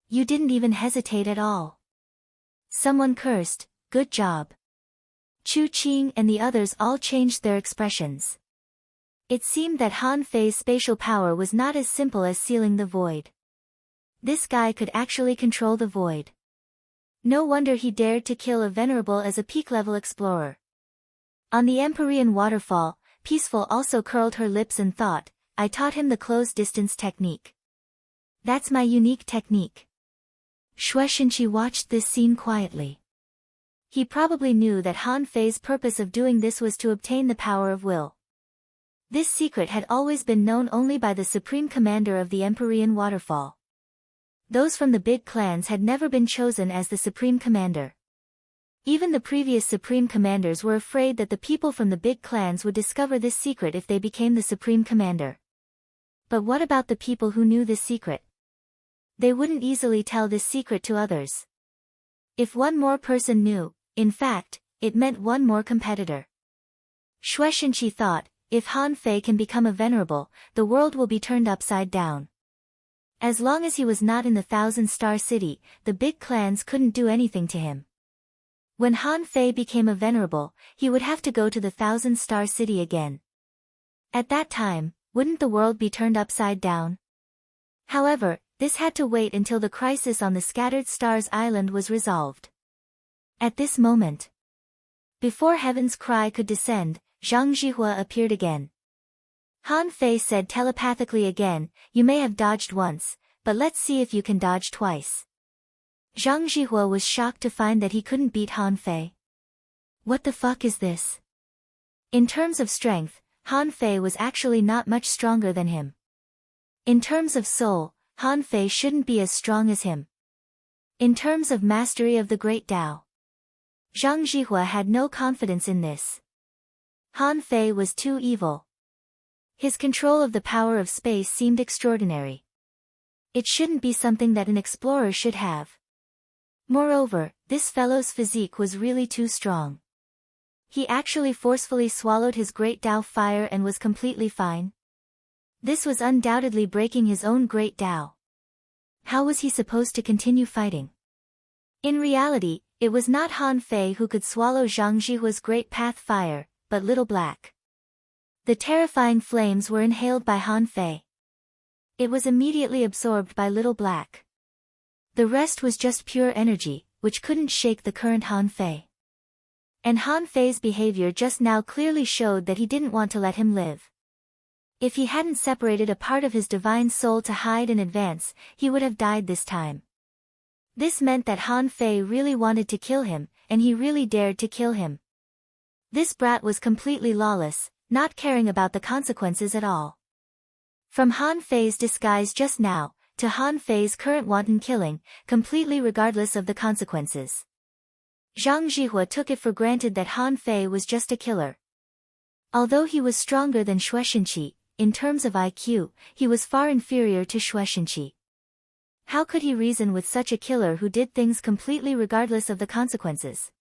You didn't even hesitate at all. Someone cursed, good job. Chu Qing and the others all changed their expressions. It seemed that Han Fei's spatial power was not as simple as sealing the void. This guy could actually control the void. No wonder he dared to kill a venerable as a peak-level explorer. On the Empyrean waterfall, Peaceful also curled her lips and thought, I taught him the close distance technique. That's my unique technique. Shueishenqi watched this scene quietly. He probably knew that Han Fei's purpose of doing this was to obtain the power of will. This secret had always been known only by the supreme commander of the Empyrean waterfall. Those from the big clans had never been chosen as the supreme commander. Even the previous supreme commanders were afraid that the people from the big clans would discover this secret if they became the supreme commander. But what about the people who knew this secret? They wouldn't easily tell this secret to others. If one more person knew, in fact, it meant one more competitor. Shueishenqi thought, if Han Fei can become a venerable, the world will be turned upside down. As long as he was not in the Thousand-Star City, the big clans couldn't do anything to him. When Han Fei became a venerable, he would have to go to the Thousand-Star City again. At that time, wouldn't the world be turned upside down? However, this had to wait until the crisis on the Scattered Stars Island was resolved. At this moment, before Heaven's cry could descend, Zhang Zhihua appeared again. Han Fei said telepathically again, you may have dodged once, but let's see if you can dodge twice. Zhang Zhihua was shocked to find that he couldn't beat Han Fei. What the fuck is this? In terms of strength, Han Fei was actually not much stronger than him. In terms of soul, Han Fei shouldn't be as strong as him. In terms of mastery of the Great Tao, Zhang Zhihua had no confidence in this. Han Fei was too evil. His control of the power of space seemed extraordinary. It shouldn't be something that an explorer should have. Moreover, this fellow's physique was really too strong. He actually forcefully swallowed his Great Tao fire and was completely fine. This was undoubtedly breaking his own Great Tao. How was he supposed to continue fighting? In reality, it was not Han Fei who could swallow Zhang Zhihua's Great Path fire, but Little Black. The terrifying flames were inhaled by Han Fei. It was immediately absorbed by Little Black. The rest was just pure energy, which couldn't shake the current Han Fei. And Han Fei's behavior just now clearly showed that he didn't want to let him live. If he hadn't separated a part of his divine soul to hide and advance, he would have died this time. This meant that Han Fei really wanted to kill him, and he really dared to kill him. This brat was completely lawless, not caring about the consequences at all. From Han Fei's disguise just now, to Han Fei's current wanton killing, completely regardless of the consequences. Zhang Zhihua took it for granted that Han Fei was just a killer. Although he was stronger than Shueishenqi, in terms of IQ, he was far inferior to Shueishenqi. How could he reason with such a killer who did things completely regardless of the consequences?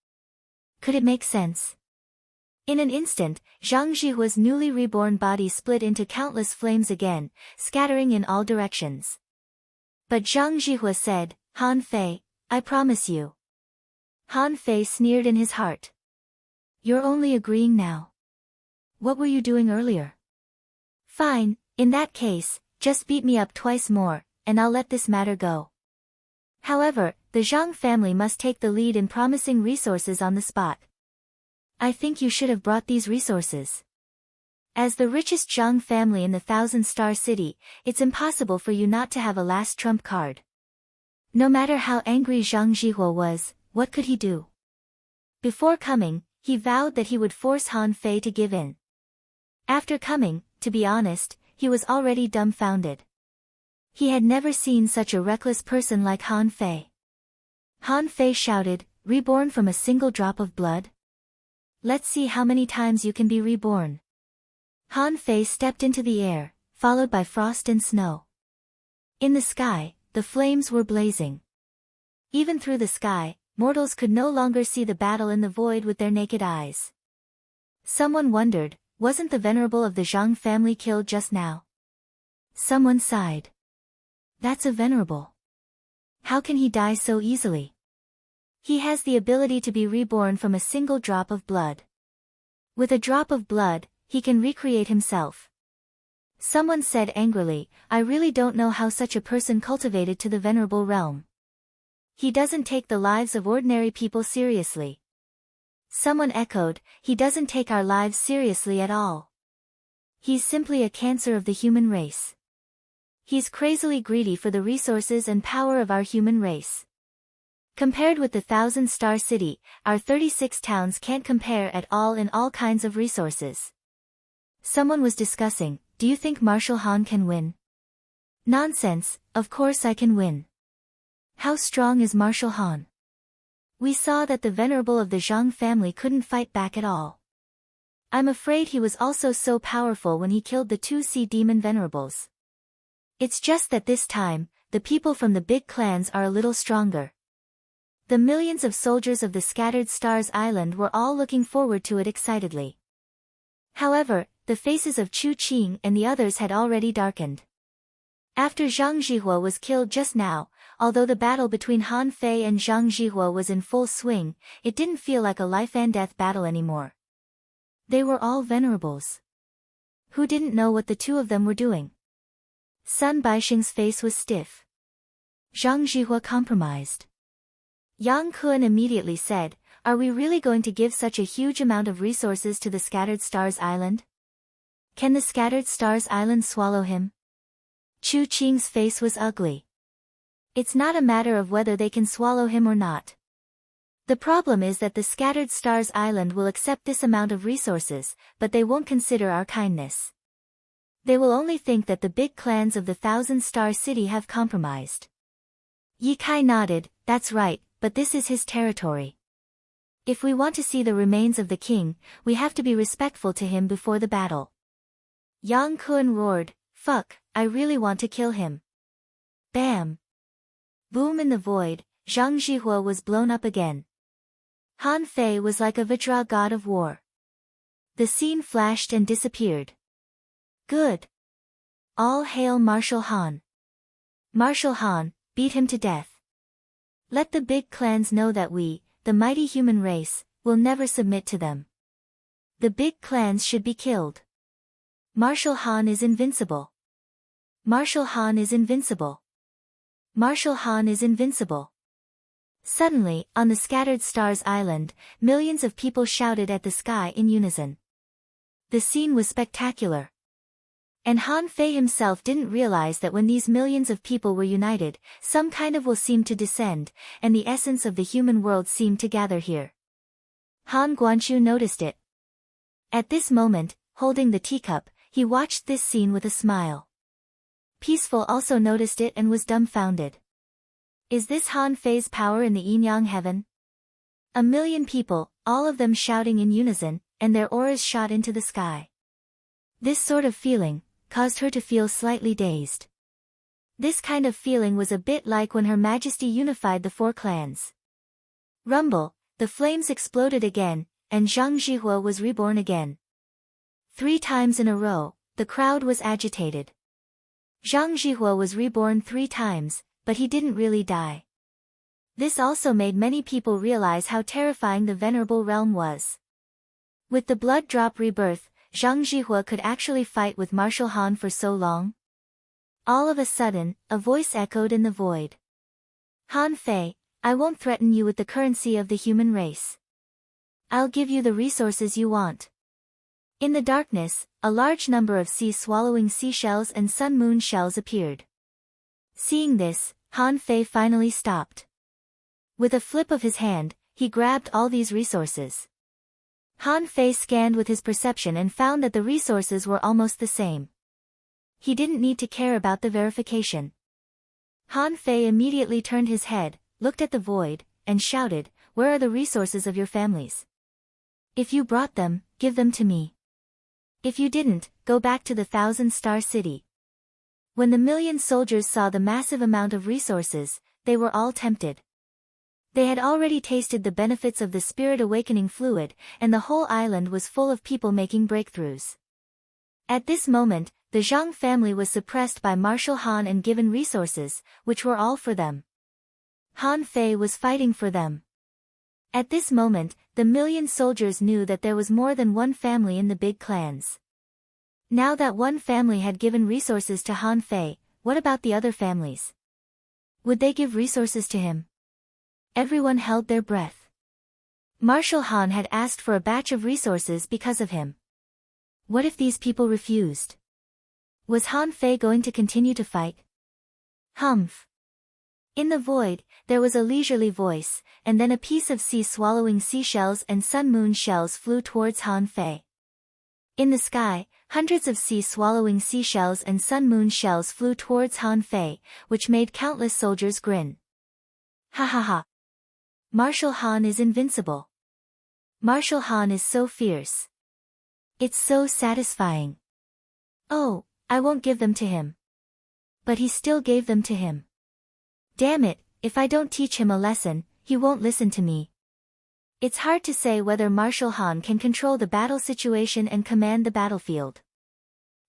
Could it make sense? In an instant, Zhang Zhihua's newly reborn body split into countless flames again, scattering in all directions. But Zhang Zhihua said, Han Fei, I promise you. Han Fei sneered in his heart. You're only agreeing now. What were you doing earlier? Fine, in that case, just beat me up twice more, and I'll let this matter go. However, the Zhang family must take the lead in promising resources on the spot. I think you should have brought these resources. As the richest Zhang family in the Thousand-Star City, it's impossible for you not to have a last trump card. No matter how angry Zhang Zhihua was, what could he do? Before coming, he vowed that he would force Han Fei to give in. After coming, to be honest, he was already dumbfounded. He had never seen such a reckless person like Han Fei. Han Fei shouted, reborn from a single drop of blood? Let's see how many times you can be reborn. Han Fei stepped into the air, followed by frost and snow. In the sky, the flames were blazing. Even through the sky, mortals could no longer see the battle in the void with their naked eyes. Someone wondered, wasn't the venerable of the Zhang family killed just now? Someone sighed. That's a venerable. How can he die so easily? He has the ability to be reborn from a single drop of blood. With a drop of blood, he can recreate himself. Someone said angrily, I really don't know how such a person cultivated to the venerable realm. He doesn't take the lives of ordinary people seriously. Someone echoed, he doesn't take our lives seriously at all. He's simply a cancer of the human race. He's crazily greedy for the resources and power of our human race. Compared with the 1,000-star city, our 36 towns can't compare at all in all kinds of resources. Someone was discussing, do you think Marshal Han can win? Nonsense, of course I can win. How strong is Marshal Han? We saw that the venerable of the Zhang family couldn't fight back at all. I'm afraid he was also so powerful when he killed the 2 sea demon venerables. It's just that this time, the people from the big clans are a little stronger. The millions of soldiers of the Scattered Stars Island were all looking forward to it excitedly. However, the faces of Chu Qing and the others had already darkened. After Zhang Zhihua was killed just now, although the battle between Han Fei and Zhang Zhihua was in full swing, it didn't feel like a life-and-death battle anymore. They were all venerables. Who didn't know what the two of them were doing? Sun Baixing's face was stiff. Zhang Zhihua compromised. Yang Kun immediately said, are we really going to give such a huge amount of resources to the Scattered Stars Island? Can the Scattered Stars Island swallow him? Chu Qing's face was ugly. It's not a matter of whether they can swallow him or not. The problem is that the Scattered Stars Island will accept this amount of resources, but they won't consider our kindness. They will only think that the big clans of the 1,000-star city have compromised. Ye Kai nodded, that's right, but this is his territory. If we want to see the remains of the king, we have to be respectful to him before the battle. Yang Kun roared, fuck, I really want to kill him. Bam! Boom in the void, Zhang Zhihua was blown up again. Han Fei was like a Vajra god of war. The scene flashed and disappeared. Good. All hail Marshal Han. Marshal Han, beat him to death. Let the big clans know that we, the mighty human race, will never submit to them. The big clans should be killed. Marshal Han is invincible. Marshal Han is invincible. Marshal Han is invincible. Suddenly, on the Scattered Stars Island, millions of people shouted at the sky in unison. The scene was spectacular. And Han Fei himself didn't realize that when these millions of people were united, some kind of will seemed to descend, and the essence of the human world seemed to gather here. Han Guanchu noticed it. At this moment, holding the teacup, he watched this scene with a smile. Peaceful also noticed it and was dumbfounded. Is this Han Fei's power in the Yin-Yang heaven? A million people, all of them shouting in unison, and their auras shot into the sky. This sort of feeling caused her to feel slightly dazed. This kind of feeling was a bit like when Her Majesty unified the 4 clans. Rumble, the flames exploded again, and Zhang Zhihua was reborn again. 3 times in a row, the crowd was agitated. Zhang Zhihua was reborn 3 times, but he didn't really die. This also made many people realize how terrifying the venerable realm was. With the blood drop rebirth, Zhang Zhihua could actually fight with Marshal Han for so long? All of a sudden, a voice echoed in the void. Han Fei, I won't threaten you with the currency of the human race. I'll give you the resources you want. In the darkness, a large number of sea-swallowing seashells and sun-moon shells appeared. Seeing this, Han Fei finally stopped. With a flip of his hand, he grabbed all these resources. Han Fei scanned with his perception and found that the resources were almost the same. He didn't need to care about the verification. Han Fei immediately turned his head, looked at the void, and shouted, where are the resources of your families? If you brought them, give them to me. If you didn't, go back to the 1,000-star city. When the million soldiers saw the massive amount of resources, they were all tempted. They had already tasted the benefits of the spirit awakening fluid, and the whole island was full of people making breakthroughs. At this moment, the Zhang family was suppressed by Marshal Han and given resources, which were all for them. Han Fei was fighting for them. At this moment, the million soldiers knew that there was more than one family in the big clans. Now that one family had given resources to Han Fei, what about the other families? Would they give resources to him? Everyone held their breath. Marshal Han had asked for a batch of resources because of him. What if these people refused? Was Han Fei going to continue to fight? Humph. In the void, there was a leisurely voice, and then a piece of sea swallowing seashells and sun-moon shells flew towards Han Fei. In the sky, hundreds of sea swallowing seashells and sun-moon shells flew towards Han Fei, which made countless soldiers grin. Ha ha ha. Marshal Han is invincible. Marshal Han is so fierce. It's so satisfying. Oh, I won't give them to him. But he still gave them to him. Damn it, if I don't teach him a lesson, he won't listen to me. It's hard to say whether Marshal Han can control the battle situation and command the battlefield.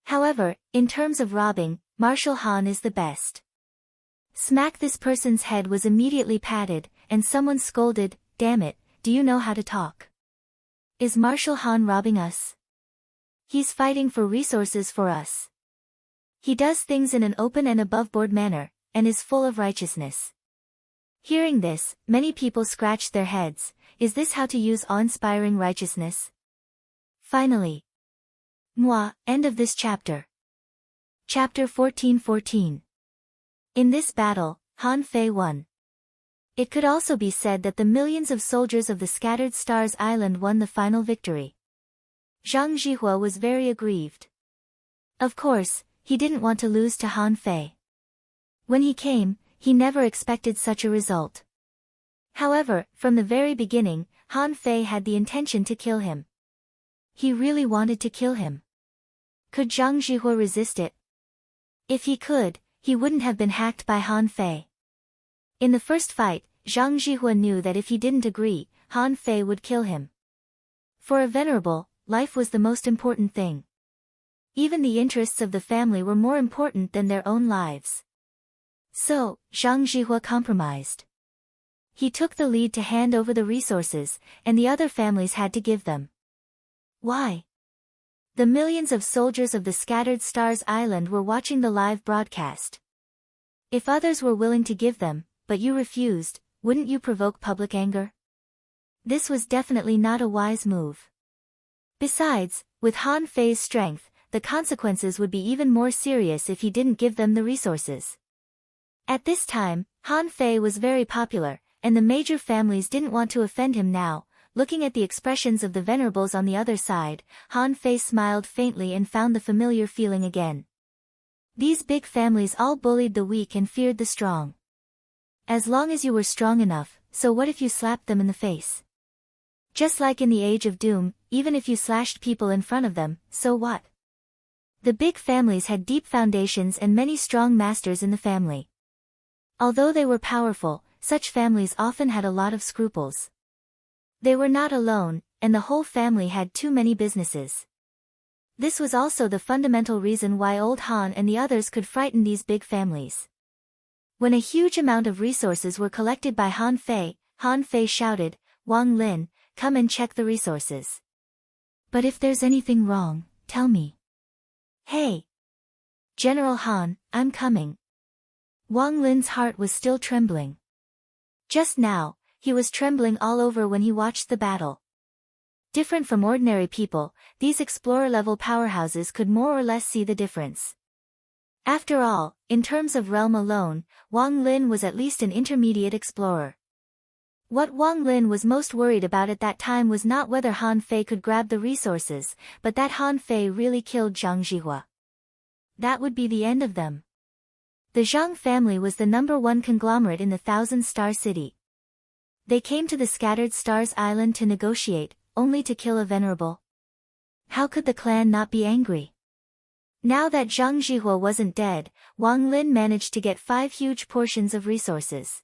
However, in terms of robbing, Marshal Han is the best. Smack, this person's head was immediately patted, and someone scolded, damn it, do you know how to talk? Is Marshal Han robbing us? He's fighting for resources for us. He does things in an open and above-board manner, and is full of righteousness. Hearing this, many people scratched their heads. Is this how to use awe-inspiring righteousness? Finally. End of this chapter. Chapter 14:14. In this battle, Han Fei won. It could also be said that the millions of soldiers of the Scattered Stars Island won the final victory. Zhang Zhihua was very aggrieved. Of course, he didn't want to lose to Han Fei. When he came, he never expected such a result. However, from the very beginning, Han Fei had the intention to kill him. He really wanted to kill him. Could Zhang Zhihua resist it? If he could, he wouldn't have been hacked by Han Fei. In the first fight, Zhang Zhihua knew that if he didn't agree, Han Fei would kill him. For a venerable, life was the most important thing. Even the interests of the family were more important than their own lives. So, Zhang Zhihua compromised. He took the lead to hand over the resources, and the other families had to give them. Why? The millions of soldiers of the Scattered Stars Island were watching the live broadcast. If others were willing to give them, but you refused, wouldn't you provoke public anger? This was definitely not a wise move. Besides, with Han Fei's strength, the consequences would be even more serious if he didn't give them the resources. At this time, Han Fei was very popular, and the major families didn't want to offend him now. Looking at the expressions of the venerables on the other side, Han Fei smiled faintly and found the familiar feeling again. These big families all bullied the weak and feared the strong. As long as you were strong enough, so what if you slapped them in the face? Just like in the Age of Doom, even if you slashed people in front of them, so what? The big families had deep foundations and many strong masters in the family. Although they were powerful, such families often had a lot of scruples. They were not alone, and the whole family had too many businesses. This was also the fundamental reason why old Han and the others could frighten these big families. When a huge amount of resources were collected by Han Fei shouted, Wang Lin, come and check the resources. But if there's anything wrong, tell me. Hey! General Han, I'm coming. Wang Lin's heart was still trembling. Just now, he was trembling all over when he watched the battle. Different from ordinary people, these explorer-level powerhouses could more or less see the difference. After all, in terms of realm alone, Wang Lin was at least an intermediate explorer. What Wang Lin was most worried about at that time was not whether Han Fei could grab the resources, but that Han Fei really killed Zhang Zhihua. That would be the end of them. The Zhang family was the #1 conglomerate in the Thousand-Star City. They came to the Scattered Stars Island to negotiate, only to kill a venerable. How could the clan not be angry? Now that Zhang Zhihua wasn't dead, Wang Lin managed to get 5 huge portions of resources.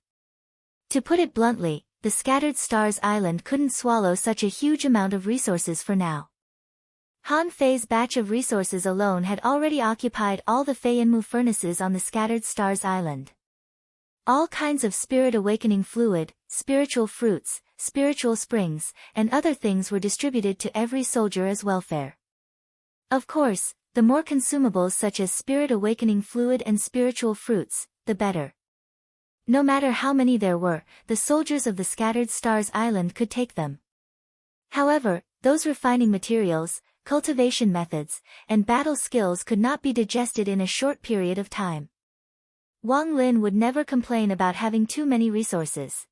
To put it bluntly, the Scattered Stars Island couldn't swallow such a huge amount of resources for now. Han Fei's batch of resources alone had already occupied all the Feiyanmu furnaces on the Scattered Stars Island. All kinds of spirit awakening fluid, spiritual fruits, spiritual springs, and other things were distributed to every soldier as welfare. Of course, the more consumables such as spirit awakening fluid and spiritual fruits, the better. No matter how many there were, the soldiers of the Scattered Stars Island could take them. However, those refining materials, cultivation methods, and battle skills could not be digested in a short period of time. Wang Lin would never complain about having too many resources.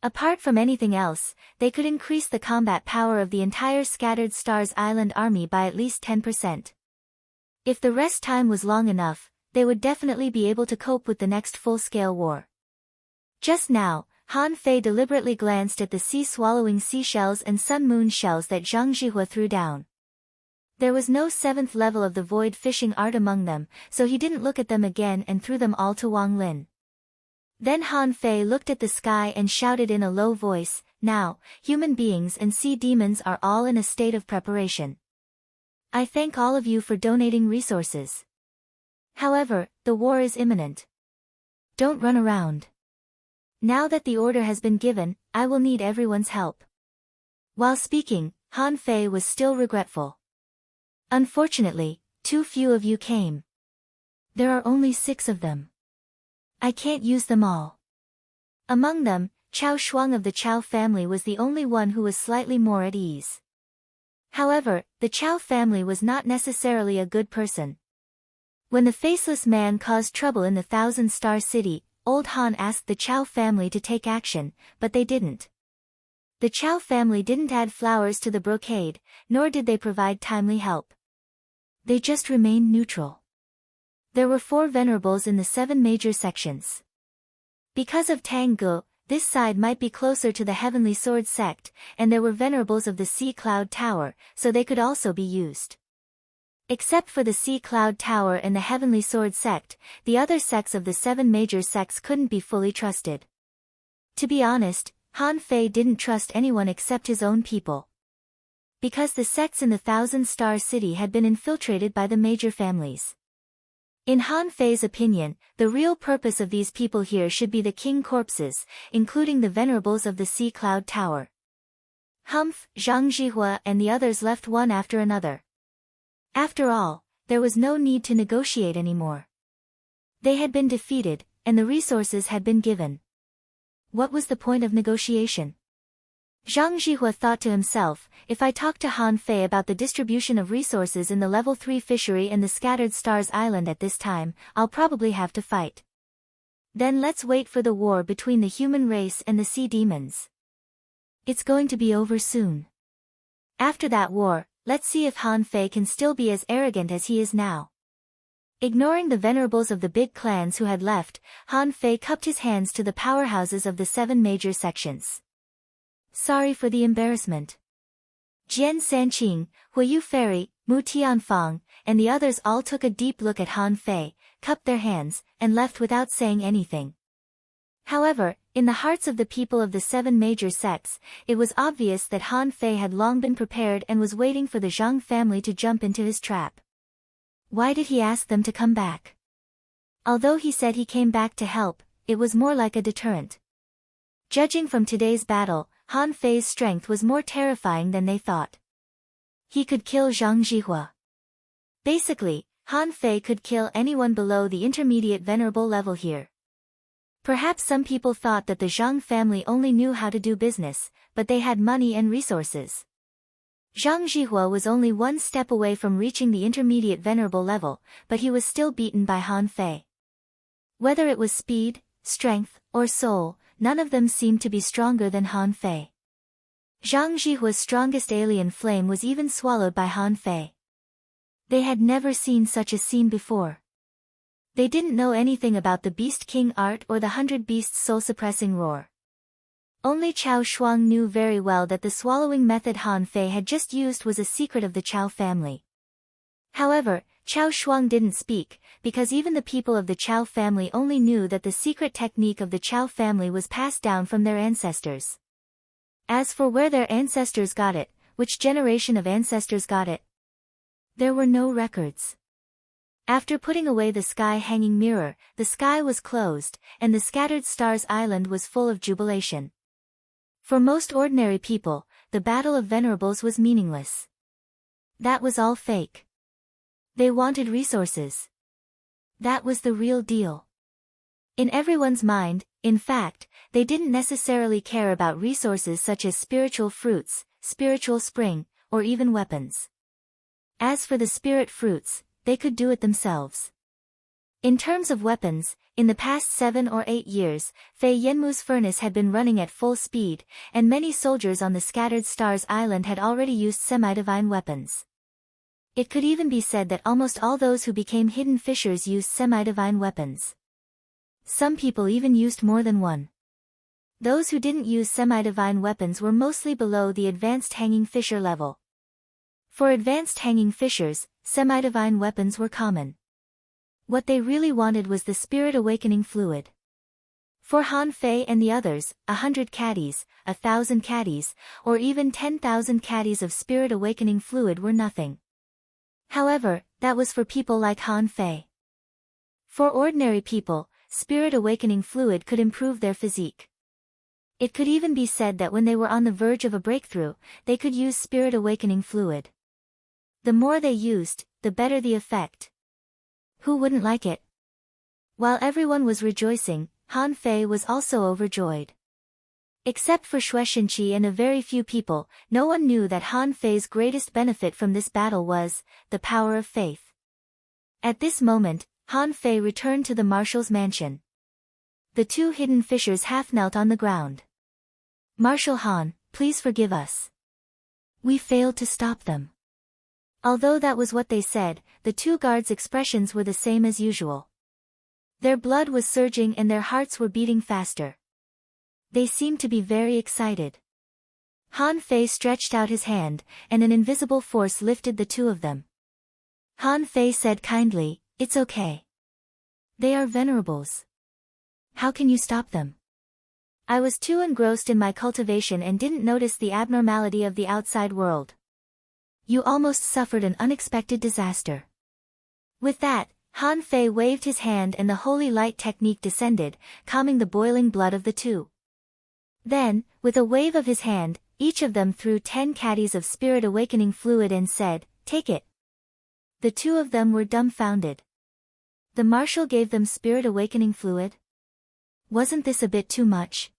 Apart from anything else, they could increase the combat power of the entire Scattered Stars Island army by at least 10%. If the rest time was long enough, they would definitely be able to cope with the next full-scale war. Just now, Han Fei deliberately glanced at the sea-swallowing seashells and sun-moon shells that Zhang Zhihua threw down. There was no 7th level of the void fishing art among them, so he didn't look at them again and threw them all to Wang Lin. Then Han Fei looked at the sky and shouted in a low voice, "Now, human beings and sea demons are all in a state of preparation. I thank all of you for donating resources. However, the war is imminent. Don't run around. Now that the order has been given, I will need everyone's help." While speaking, Han Fei was still regretful. "Unfortunately, too few of you came. There are only 6 of them. I can't use them all." Among them, Chao Shuang of the Chao family was the only one who was slightly more at ease. However, the Chao family was not necessarily a good person. When the faceless man caused trouble in the Thousand Star City, old Han asked the Chao family to take action, but they didn't. The Chao family didn't add flowers to the brocade, nor did they provide timely help. They just remained neutral. There were 4 venerables in the 7 major sections. Because of Tang Ge, this side might be closer to the Heavenly Sword sect, and there were venerables of the Sea Cloud Tower, so they could also be used. Except for the Sea Cloud Tower and the Heavenly Sword sect, the other sects of the 7 major sects couldn't be fully trusted. To be honest, Han Fei didn't trust anyone except his own people. Because the sects in the Thousand Star City had been infiltrated by the major families. In Han Fei's opinion, the real purpose of these people here should be the king corpses, including the venerables of the Sea Cloud Tower. Humph, Zhang Zhihua and the others left one after another. After all, there was no need to negotiate anymore. They had been defeated, and the resources had been given. What was the point of negotiation? Zhang Zhihua thought to himself, if I talk to Han Fei about the distribution of resources in the Level 3 fishery and the Scattered Stars Island at this time, I'll probably have to fight. Then let's wait for the war between the human race and the sea demons. It's going to be over soon. After that war, let's see if Han Fei can still be as arrogant as he is now. Ignoring the venerables of the big clans who had left, Han Fei cupped his hands to the powerhouses of the 7 major sections. Sorry for the embarrassment. Jian Sanqing, Huiyu Fairy, Mu Tianfang, and the others all took a deep look at Han Fei, cupped their hands, and left without saying anything. However, in the hearts of the people of the 7 major sects, it was obvious that Han Fei had long been prepared and was waiting for the Zhang family to jump into his trap. Why did he ask them to come back? Although he said he came back to help, it was more like a deterrent. Judging from today's battle, Han Fei's strength was more terrifying than they thought. He could kill Zhang Zhihua. Basically, Han Fei could kill anyone below the intermediate venerable level here. Perhaps some people thought that the Zhang family only knew how to do business, but they had money and resources. Zhang Zhihua was only 1 step away from reaching the intermediate venerable level, but he was still beaten by Han Fei. Whether it was speed, strength, or soul, none of them seemed to be stronger than Han Fei. Zhang Zhihua's strongest alien flame was even swallowed by Han Fei. They had never seen such a scene before. They didn't know anything about the Beast King art or the 100 Beasts soul-suppressing roar. Only Chao Shuang knew very well that the swallowing method Han Fei had just used was a secret of the Chao family. However, Chao Shuang didn't speak, because even the people of the Chao family only knew that the secret technique of the Chao family was passed down from their ancestors. As for where their ancestors got it, which generation of ancestors got it, there were no records. After putting away the sky-hanging mirror, the sky was closed, and the scattered stars island was full of jubilation. For most ordinary people, the Battle of Venerables was meaningless. That was all fake. They wanted resources. That was the real deal. In everyone's mind, in fact, they didn't necessarily care about resources such as spiritual fruits, spiritual spring, or even weapons. As for the spirit fruits, they could do it themselves. In terms of weapons, in the past 7 or 8 years, Fei Yanmu's furnace had been running at full speed, and many soldiers on the Scattered Stars Island had already used semi-divine weapons. It could even be said that almost all those who became hidden fishers used semi-divine weapons. Some people even used more than one. Those who didn't use semi-divine weapons were mostly below the advanced hanging fisher level. For advanced hanging fishers, semi-divine weapons were common. What they really wanted was the spirit awakening fluid. For Han Fei and the others, 100 caddies, 1,000 caddies, or even 10,000 caddies of spirit awakening fluid were nothing. However, that was for people like Han Fei. For ordinary people, spirit awakening fluid could improve their physique. It could even be said that when they were on the verge of a breakthrough, they could use spirit awakening fluid. The more they used, the better the effect. Who wouldn't like it? While everyone was rejoicing, Han Fei was also overjoyed. Except for Xue Xinqi and a very few people, no one knew that Han Fei's greatest benefit from this battle was the power of faith. At this moment, Han Fei returned to the marshal's mansion. The 2 hidden fishers half knelt on the ground. "Marshal Han, please forgive us. We failed to stop them." Although that was what they said, the 2 guards' expressions were the same as usual. Their blood was surging and their hearts were beating faster. They seemed to be very excited. Han Fei stretched out his hand, and an invisible force lifted the 2 of them. Han Fei said kindly, "It's okay. They are venerables. How can you stop them? I was too engrossed in my cultivation and didn't notice the abnormality of the outside world. You almost suffered an unexpected disaster." With that, Han Fei waved his hand and the holy light technique descended, calming the boiling blood of the 2. Then, with a wave of his hand, each of them threw 10 caddies of spirit awakening fluid and said, "Take it." The 2 of them were dumbfounded. The marshal gave them spirit awakening fluid? Wasn't this a bit too much?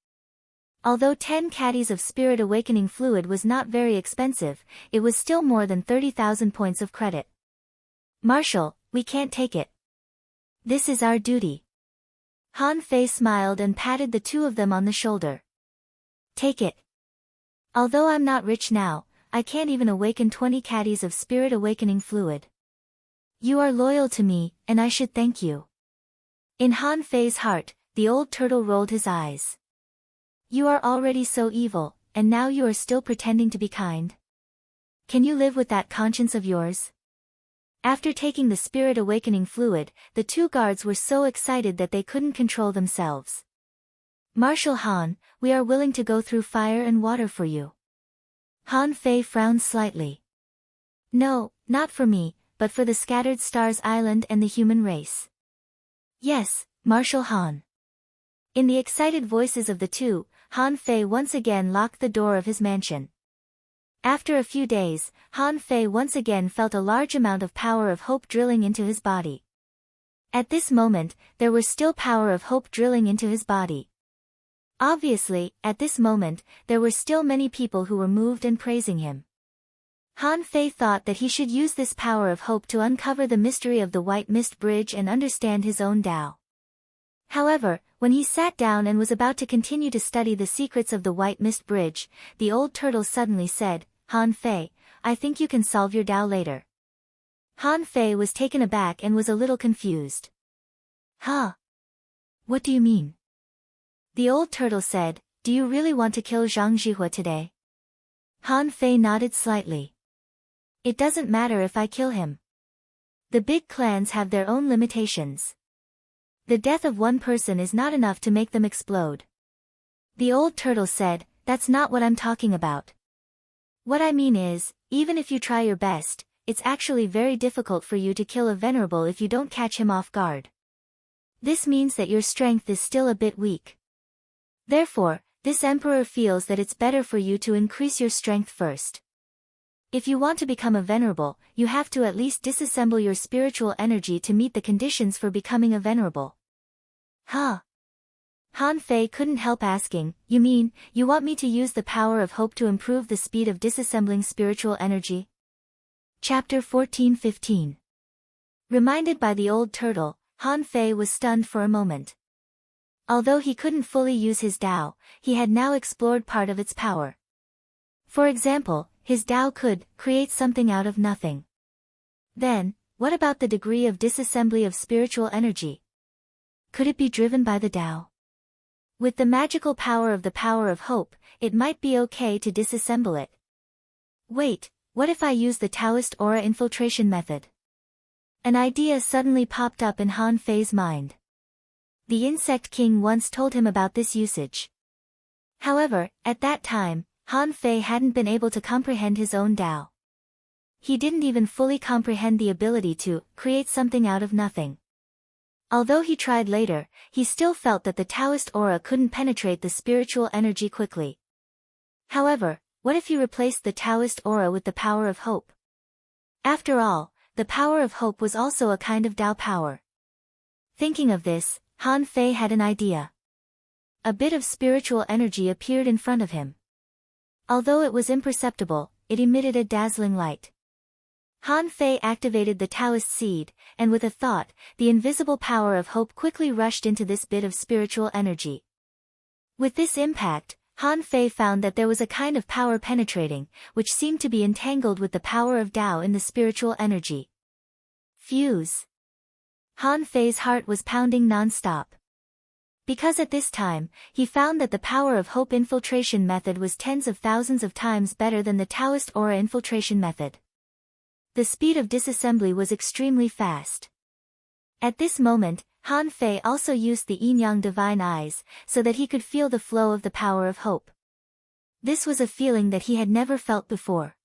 Although 10 caddies of spirit awakening fluid was not very expensive, it was still more than 30,000 points of credit. "Marshal, we can't take it. This is our duty." Han Fei smiled and patted the 2 of them on the shoulder. "Take it. Although I'm not rich now, I can't even awaken 20 caddies of spirit awakening fluid. You are loyal to me, and I should thank you." In Han Fei's heart, the old turtle rolled his eyes. "You are already so evil, and now you are still pretending to be kind? Can you live with that conscience of yours?" After taking the spirit awakening fluid, the 2 guards were so excited that they couldn't control themselves. "Marshal Han, we are willing to go through fire and water for you." Han Fei frowned slightly. "No, not for me, but for the Scattered Stars Island and the human race." "Yes, Marshal Han." In the excited voices of the 2, Han Fei once again locked the door of his mansion. After a few days, Han Fei once again felt a large amount of power of hope drilling into his body. At this moment, there was still power of hope drilling into his body. Obviously, at this moment, there were still many people who were moved and praising him. Han Fei thought that he should use this power of hope to uncover the mystery of the White Mist Bridge and understand his own Tao. However, when he sat down and was about to continue to study the secrets of the White Mist Bridge, the old turtle suddenly said, "Han Fei, I think you can solve your Tao later." Han Fei was taken aback and was a little confused. "Huh? What do you mean?" The old turtle said, "Do you really want to kill Zhang Zhihua today?" Han Fei nodded slightly. "It doesn't matter if I kill him. The big clans have their own limitations. The death of one person is not enough to make them explode. The old turtle said, "That's not what I'm talking about. What I mean is, even if you try your best, it's actually very difficult for you to kill a venerable if you don't catch him off guard. This means that your strength is still a bit weak. Therefore, this emperor feels that it's better for you to increase your strength first. If you want to become a venerable, you have to at least disassemble your spiritual energy to meet the conditions for becoming a venerable." Huh? Han Fei couldn't help asking, "You mean, you want me to use the power of hope to improve the speed of disassembling spiritual energy?" Chapter 14:15. Reminded by the old turtle, Han Fei was stunned for a moment. Although he couldn't fully use his Tao, he had now explored part of its power. For example, his Tao could create something out of nothing. Then, what about the degree of disassembly of spiritual energy? Could it be driven by the Tao? With the magical power of hope, it might be okay to disassemble it. Wait, what if I use the Taoist aura infiltration method? An idea suddenly popped up in Han Fei's mind. The insect king once told him about this usage. However, at that time, Han Fei hadn't been able to comprehend his own Tao. He didn't even fully comprehend the ability to create something out of nothing. Although he tried later, he still felt that the Taoist aura couldn't penetrate the spiritual energy quickly. However, what if he replaced the Taoist aura with the power of hope? After all, the power of hope was also a kind of Tao power. Thinking of this, Han Fei had an idea. A bit of spiritual energy appeared in front of him. Although it was imperceptible, it emitted a dazzling light. Han Fei activated the Taoist seed, and with a thought, the invisible power of hope quickly rushed into this bit of spiritual energy. With this impact, Han Fei found that there was a kind of power penetrating, which seemed to be entangled with the power of Tao in the spiritual energy. Fuse. Han Fei's heart was pounding non-stop. Because at this time, he found that the power of hope infiltration method was tens of thousands of times better than the Taoist aura infiltration method. The speed of disassembly was extremely fast. At this moment, Han Fei also used the yin-yang divine eyes, so that he could feel the flow of the power of hope. This was a feeling that he had never felt before.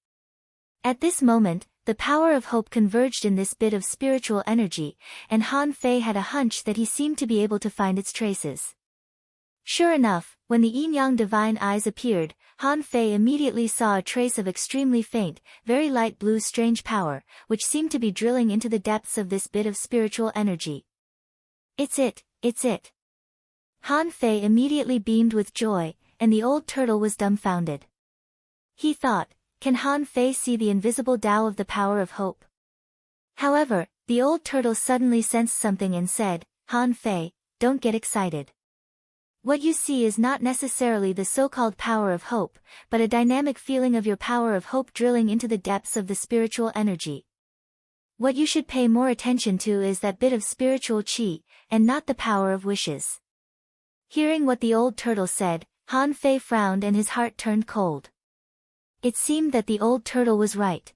At this moment, the power of hope converged in this bit of spiritual energy, and Han Fei had a hunch that he seemed to be able to find its traces. Sure enough, when the yin-yang divine eyes appeared, Han Fei immediately saw a trace of extremely faint, very light blue strange power, which seemed to be drilling into the depths of this bit of spiritual energy. It's it. Han Fei immediately beamed with joy, and the old turtle was dumbfounded. He thought, can Han Fei see the invisible Tao of the power of hope? However, the old turtle suddenly sensed something and said, Han Fei, don't get excited. What you see is not necessarily the so-called power of hope, but a dynamic feeling of your power of hope drilling into the depths of the spiritual energy. What you should pay more attention to is that bit of spiritual qi, and not the power of wishes. Hearing what the old turtle said, Han Fei frowned and his heart turned cold. It seemed that the old turtle was right.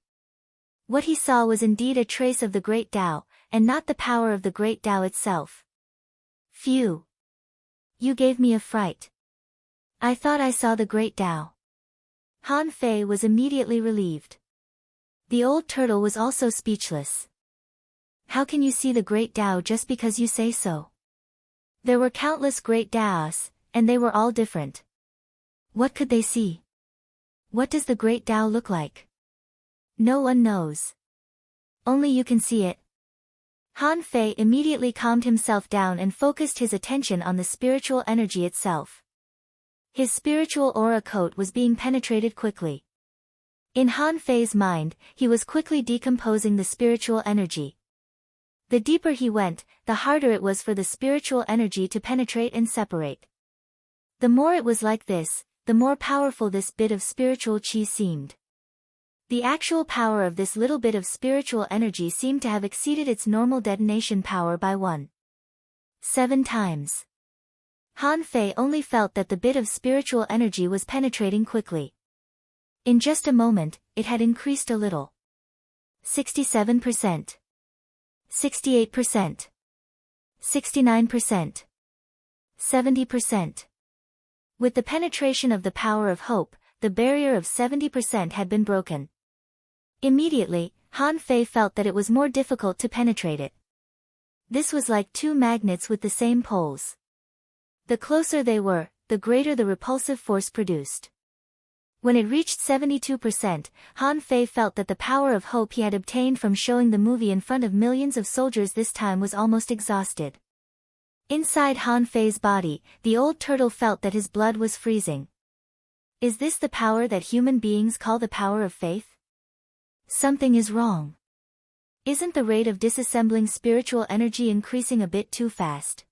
What he saw was indeed a trace of the great Tao, and not the power of the great Tao itself. Phew! You gave me a fright. I thought I saw the great Tao. Han Fei was immediately relieved. The old turtle was also speechless. How can you see the great Tao just because you say so? There were countless great Taos, and they were all different. What could they see? What does the great Tao look like? No one knows. Only you can see it. Han Fei immediately calmed himself down and focused his attention on the spiritual energy itself. His spiritual aura coat was being penetrated quickly. In Han Fei's mind, he was quickly decomposing the spiritual energy. The deeper he went, the harder it was for the spiritual energy to penetrate and separate. The more it was like this, the more powerful this bit of spiritual qi seemed. The actual power of this little bit of spiritual energy seemed to have exceeded its normal detonation power by 1.7 times. Han Fei only felt that the bit of spiritual energy was penetrating quickly. In just a moment, it had increased a little. 67%. 68%. 69%. 70%. With the penetration of the power of hope, the barrier of 70% had been broken. Immediately, Han Fei felt that it was more difficult to penetrate it. This was like two magnets with the same poles. The closer they were, the greater the repulsive force produced. When it reached 72%, Han Fei felt that the power of hope he had obtained from showing the movie in front of millions of soldiers this time was almost exhausted. Inside Han Fei's body, the old turtle felt that his blood was freezing. Is this the power that human beings call the power of faith? Something is wrong. Isn't the rate of disassembling spiritual energy increasing a bit too fast?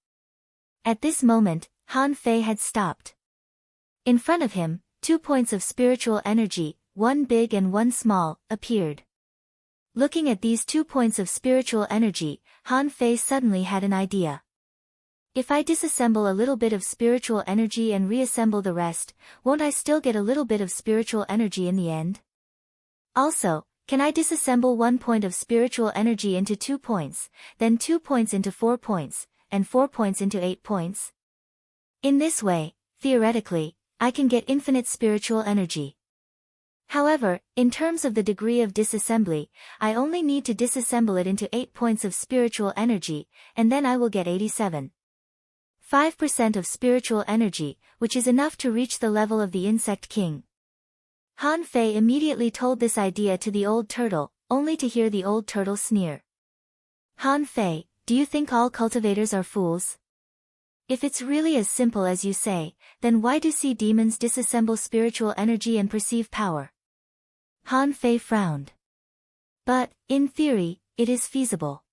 At this moment, Han Fei had stopped. In front of him, 2 points of spiritual energy, one big and one small, appeared. Looking at these 2 points of spiritual energy, Han Fei suddenly had an idea. If I disassemble a little bit of spiritual energy and reassemble the rest, won't I still get a little bit of spiritual energy in the end? Also, can I disassemble 1 point of spiritual energy into 2 points, then 2 points into 4 points, and 4 points into 8 points? In this way, theoretically, I can get infinite spiritual energy. However, in terms of the degree of disassembly, I only need to disassemble it into 8 points of spiritual energy, and then I will get 87.5% of spiritual energy, which is enough to reach the level of the insect king. Han Fei immediately told this idea to the old turtle, only to hear the old turtle sneer. Han Fei, do you think all cultivators are fools? If it's really as simple as you say, then why do sea demons disassemble spiritual energy and perceive power? Han Fei frowned. But, in theory, it is feasible.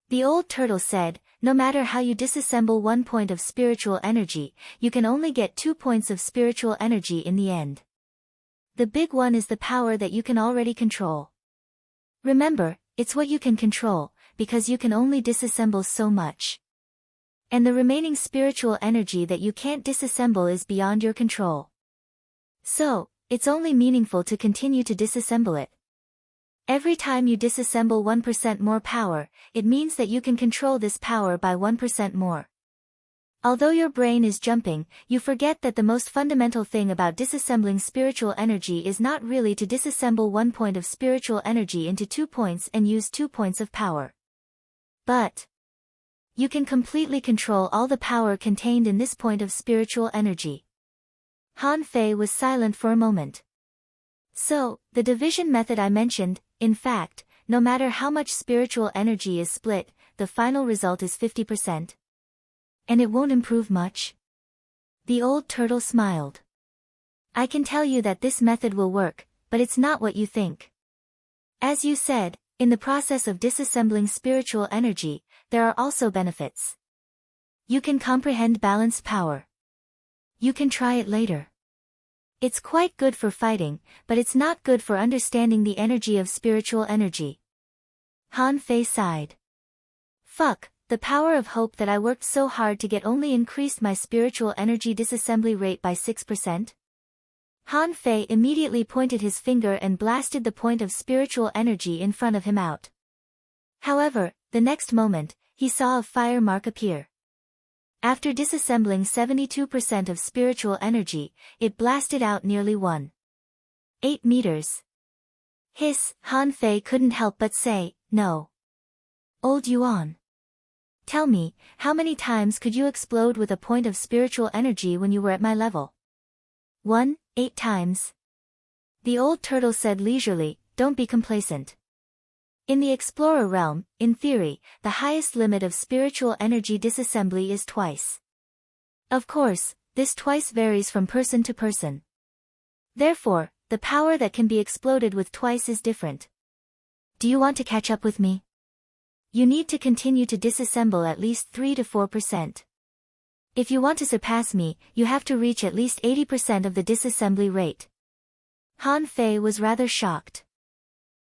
The old turtle said, no matter how you disassemble 1 point of spiritual energy, you can only get 2 points of spiritual energy in the end. The big one is the power that you can already control. Remember, it's what you can control, because you can only disassemble so much. And the remaining spiritual energy that you can't disassemble is beyond your control. So, it's only meaningful to continue to disassemble it. Every time you disassemble 1% more power, it means that you can control this power by 1% more. Although your brain is jumping, you forget that the most fundamental thing about disassembling spiritual energy is not really to disassemble 1 point of spiritual energy into 2 points and use 2 points of power. But you can completely control all the power contained in this point of spiritual energy. Han Fei was silent for a moment. So, the division method I mentioned, in fact, no matter how much spiritual energy is split, the final result is 50%. And it won't improve much? The old turtle smiled. I can tell you that this method will work, but it's not what you think. As you said, in the process of disassembling spiritual energy, there are also benefits. You can comprehend balanced power. You can try it later. It's quite good for fighting, but it's not good for understanding the energy of spiritual energy. Han Fei sighed. Fuck. The power of hope that I worked so hard to get only increased my spiritual energy disassembly rate by 6%? Han Fei immediately pointed his finger and blasted the point of spiritual energy in front of him out. However, the next moment, he saw a fire mark appear. After disassembling 72% of spiritual energy, it blasted out nearly 1.8 meters. Hiss, Han Fei couldn't help but say, no. Old Yuan. Tell me, how many times could you explode with a point of spiritual energy when you were at my level? 8 times. The old turtle said leisurely, don't be complacent. In the explorer realm, in theory, the highest limit of spiritual energy disassembly is twice. Of course, this twice varies from person to person. Therefore, the power that can be exploded with twice is different. Do you want to catch up with me? You need to continue to disassemble at least 3 to 4%. If you want to surpass me, you have to reach at least 80% of the disassembly rate. Han Fei was rather shocked.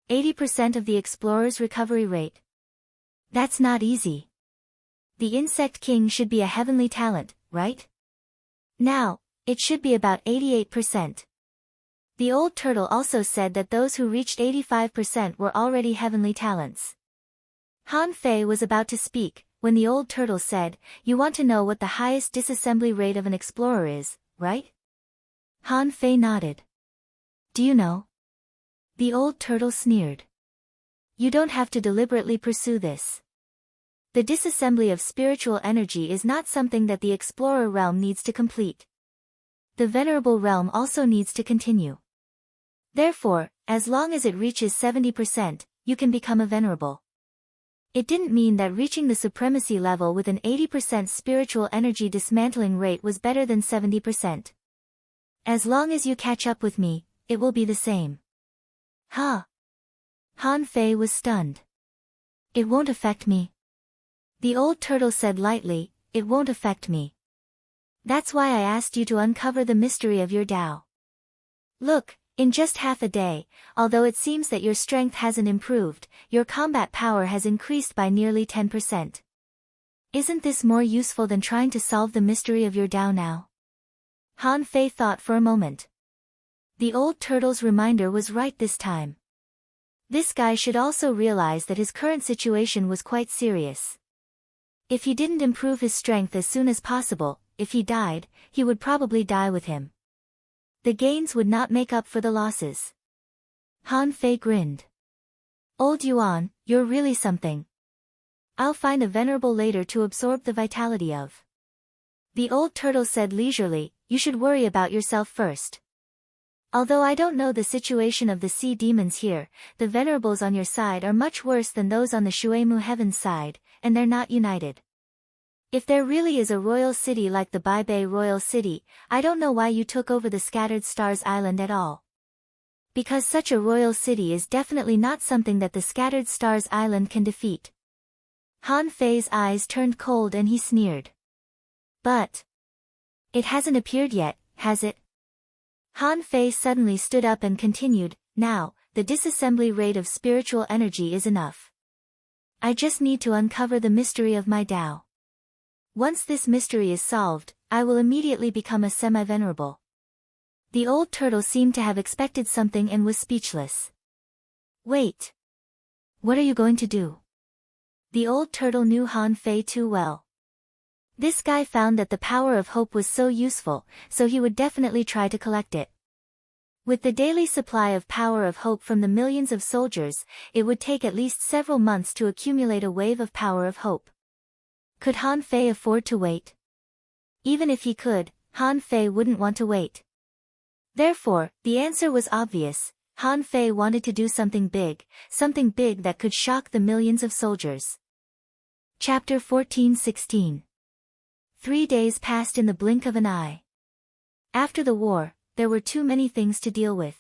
80% of the explorer's recovery rate. That's not easy. The insect king should be a heavenly talent, right? Now, it should be about 88%. The old turtle also said that those who reached 85% were already heavenly talents. Han Fei was about to speak, when the old turtle said, "You want to know what the highest disassembly rate of an explorer is, right?" Han Fei nodded. "Do you know?" The old turtle sneered. "You don't have to deliberately pursue this. The disassembly of spiritual energy is not something that the explorer realm needs to complete. The venerable realm also needs to continue. Therefore, as long as it reaches 70%, you can become a venerable." It didn't mean that reaching the supremacy level with an 80% spiritual energy dismantling rate was better than 70%. As long as you catch up with me, it will be the same. Huh? Han Fei was stunned. "It won't affect me." The old turtle said lightly, "It won't affect me. That's why I asked you to uncover the mystery of your Tao. Look, in just half a day, although it seems that your strength hasn't improved, your combat power has increased by nearly 10%. Isn't this more useful than trying to solve the mystery of your Tao now?" Han Fei thought for a moment. The old turtle's reminder was right this time. This guy should also realize that his current situation was quite serious. If he didn't improve his strength as soon as possible, if he died, he would probably die with him. The gains would not make up for the losses. Han Fei grinned. "Old Yuan, you're really something. I'll find a venerable later to absorb the vitality of." The old turtle said leisurely, "You should worry about yourself first. Although I don't know the situation of the sea demons here, the venerables on your side are much worse than those on the Shuemu Heaven's side, and they're not united. If there really is a royal city like the Baibei Royal City, I don't know why you took over the Scattered Stars Island at all. Because such a royal city is definitely not something that the Scattered Stars Island can defeat." Han Fei's eyes turned cold and he sneered. "But it hasn't appeared yet, has it?" Han Fei suddenly stood up and continued, "Now, the disassembly rate of spiritual energy is enough. I just need to uncover the mystery of my Tao. Once this mystery is solved, I will immediately become a semi-venerable." The old turtle seemed to have expected something and was speechless. "Wait. What are you going to do?" The old turtle knew Han Fei too well. This guy found that the power of hope was so useful, so he would definitely try to collect it. With the daily supply of power of hope from the millions of soldiers, it would take at least several months to accumulate a wave of power of hope. Could Han Fei afford to wait? Even if he could, Han Fei wouldn't want to wait. Therefore, the answer was obvious. Han Fei wanted to do something big that could shock the millions of soldiers. Chapter 14-16. 3 days passed in the blink of an eye. After the war, there were too many things to deal with.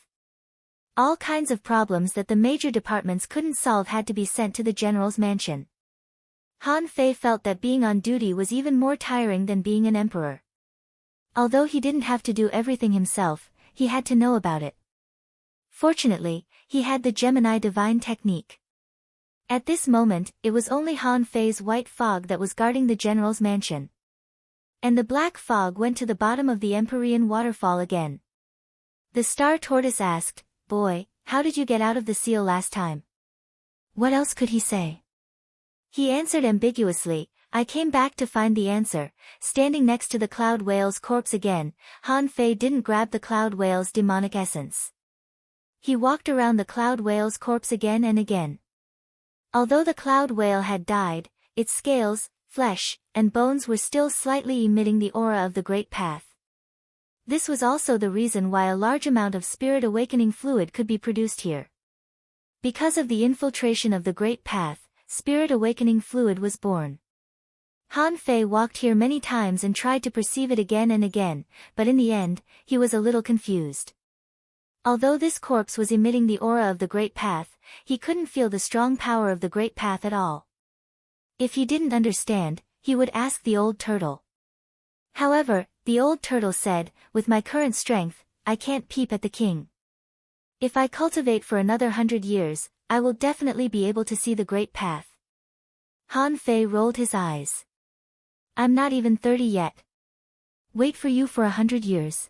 All kinds of problems that the major departments couldn't solve had to be sent to the general's mansion. Han Fei felt that being on duty was even more tiring than being an emperor. Although he didn't have to do everything himself, he had to know about it. Fortunately, he had the Gemini divine technique. At this moment, it was only Han Fei's white fog that was guarding the general's mansion. And the black fog went to the bottom of the Empyrean waterfall again. The star tortoise asked, "Boy, how did you get out of the seal last time?" What else could he say? He answered ambiguously, "I came back to find the answer." Standing next to the cloud whale's corpse again, Han Fei didn't grab the cloud whale's demonic essence. He walked around the cloud whale's corpse again and again. Although the cloud whale had died, its scales, flesh, and bones were still slightly emitting the aura of the Great Path. This was also the reason why a large amount of spirit awakening fluid could be produced here. Because of the infiltration of the Great Path, spirit awakening fluid was born. Han Fei walked here many times and tried to perceive it again and again, but in the end, he was a little confused. Although this corpse was emitting the aura of the Great Path, he couldn't feel the strong power of the Great Path at all. If he didn't understand, he would ask the old turtle. However, the old turtle said, "With my current strength, I can't peep at the king. If I cultivate for another 100 years, I will definitely be able to see the Great Path." Han Fei rolled his eyes. "I'm not even 30 yet. Wait for you for 100 years.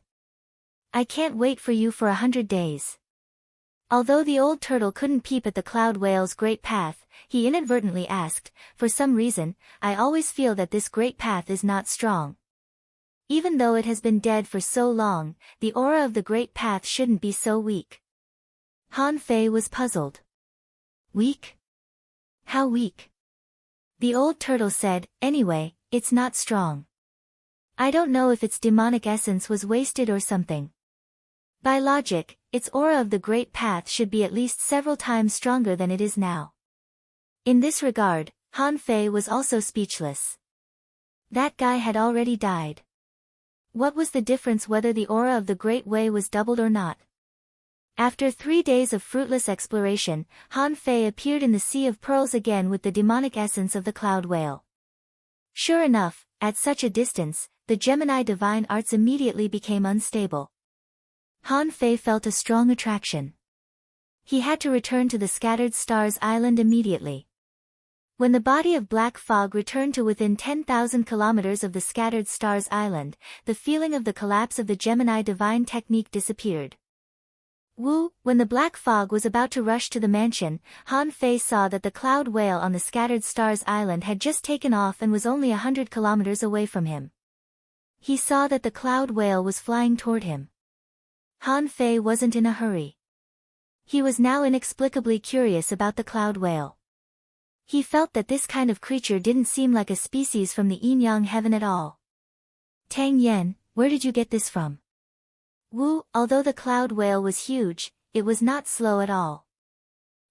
I can't wait for you for 100 days. Although the old turtle couldn't peep at the cloud whale's great path, he inadvertently asked, "For some reason, I always feel that this great path is not strong. Even though it has been dead for so long, the aura of the great path shouldn't be so weak." Han Fei was puzzled. Weak? How weak? The old turtle said, "Anyway, it's not strong. I don't know if its demonic essence was wasted or something. By logic, its aura of the great path should be at least several times stronger than it is now." In this regard, Han Fei was also speechless. That guy had already died. What was the difference whether the aura of the Great Way was doubled or not? After 3 days of fruitless exploration, Han Fei appeared in the Sea of Pearls again with the demonic essence of the cloud whale. Sure enough, at such a distance, the Gemini divine arts immediately became unstable. Han Fei felt a strong attraction. He had to return to the Scattered Stars Island immediately. When the body of black fog returned to within 10,000 kilometers of the Scattered Stars Island, the feeling of the collapse of the Gemini divine technique disappeared. When the black fog was about to rush to the mansion, Han Fei saw that the cloud whale on the Scattered Stars Island had just taken off and was only 100 kilometers away from him. He saw that the cloud whale was flying toward him. Han Fei wasn't in a hurry. He was now inexplicably curious about the cloud whale. He felt that this kind of creature didn't seem like a species from the yin-yang heaven at all. "Tang Yen, where did you get this from?" Although the cloud whale was huge, it was not slow at all.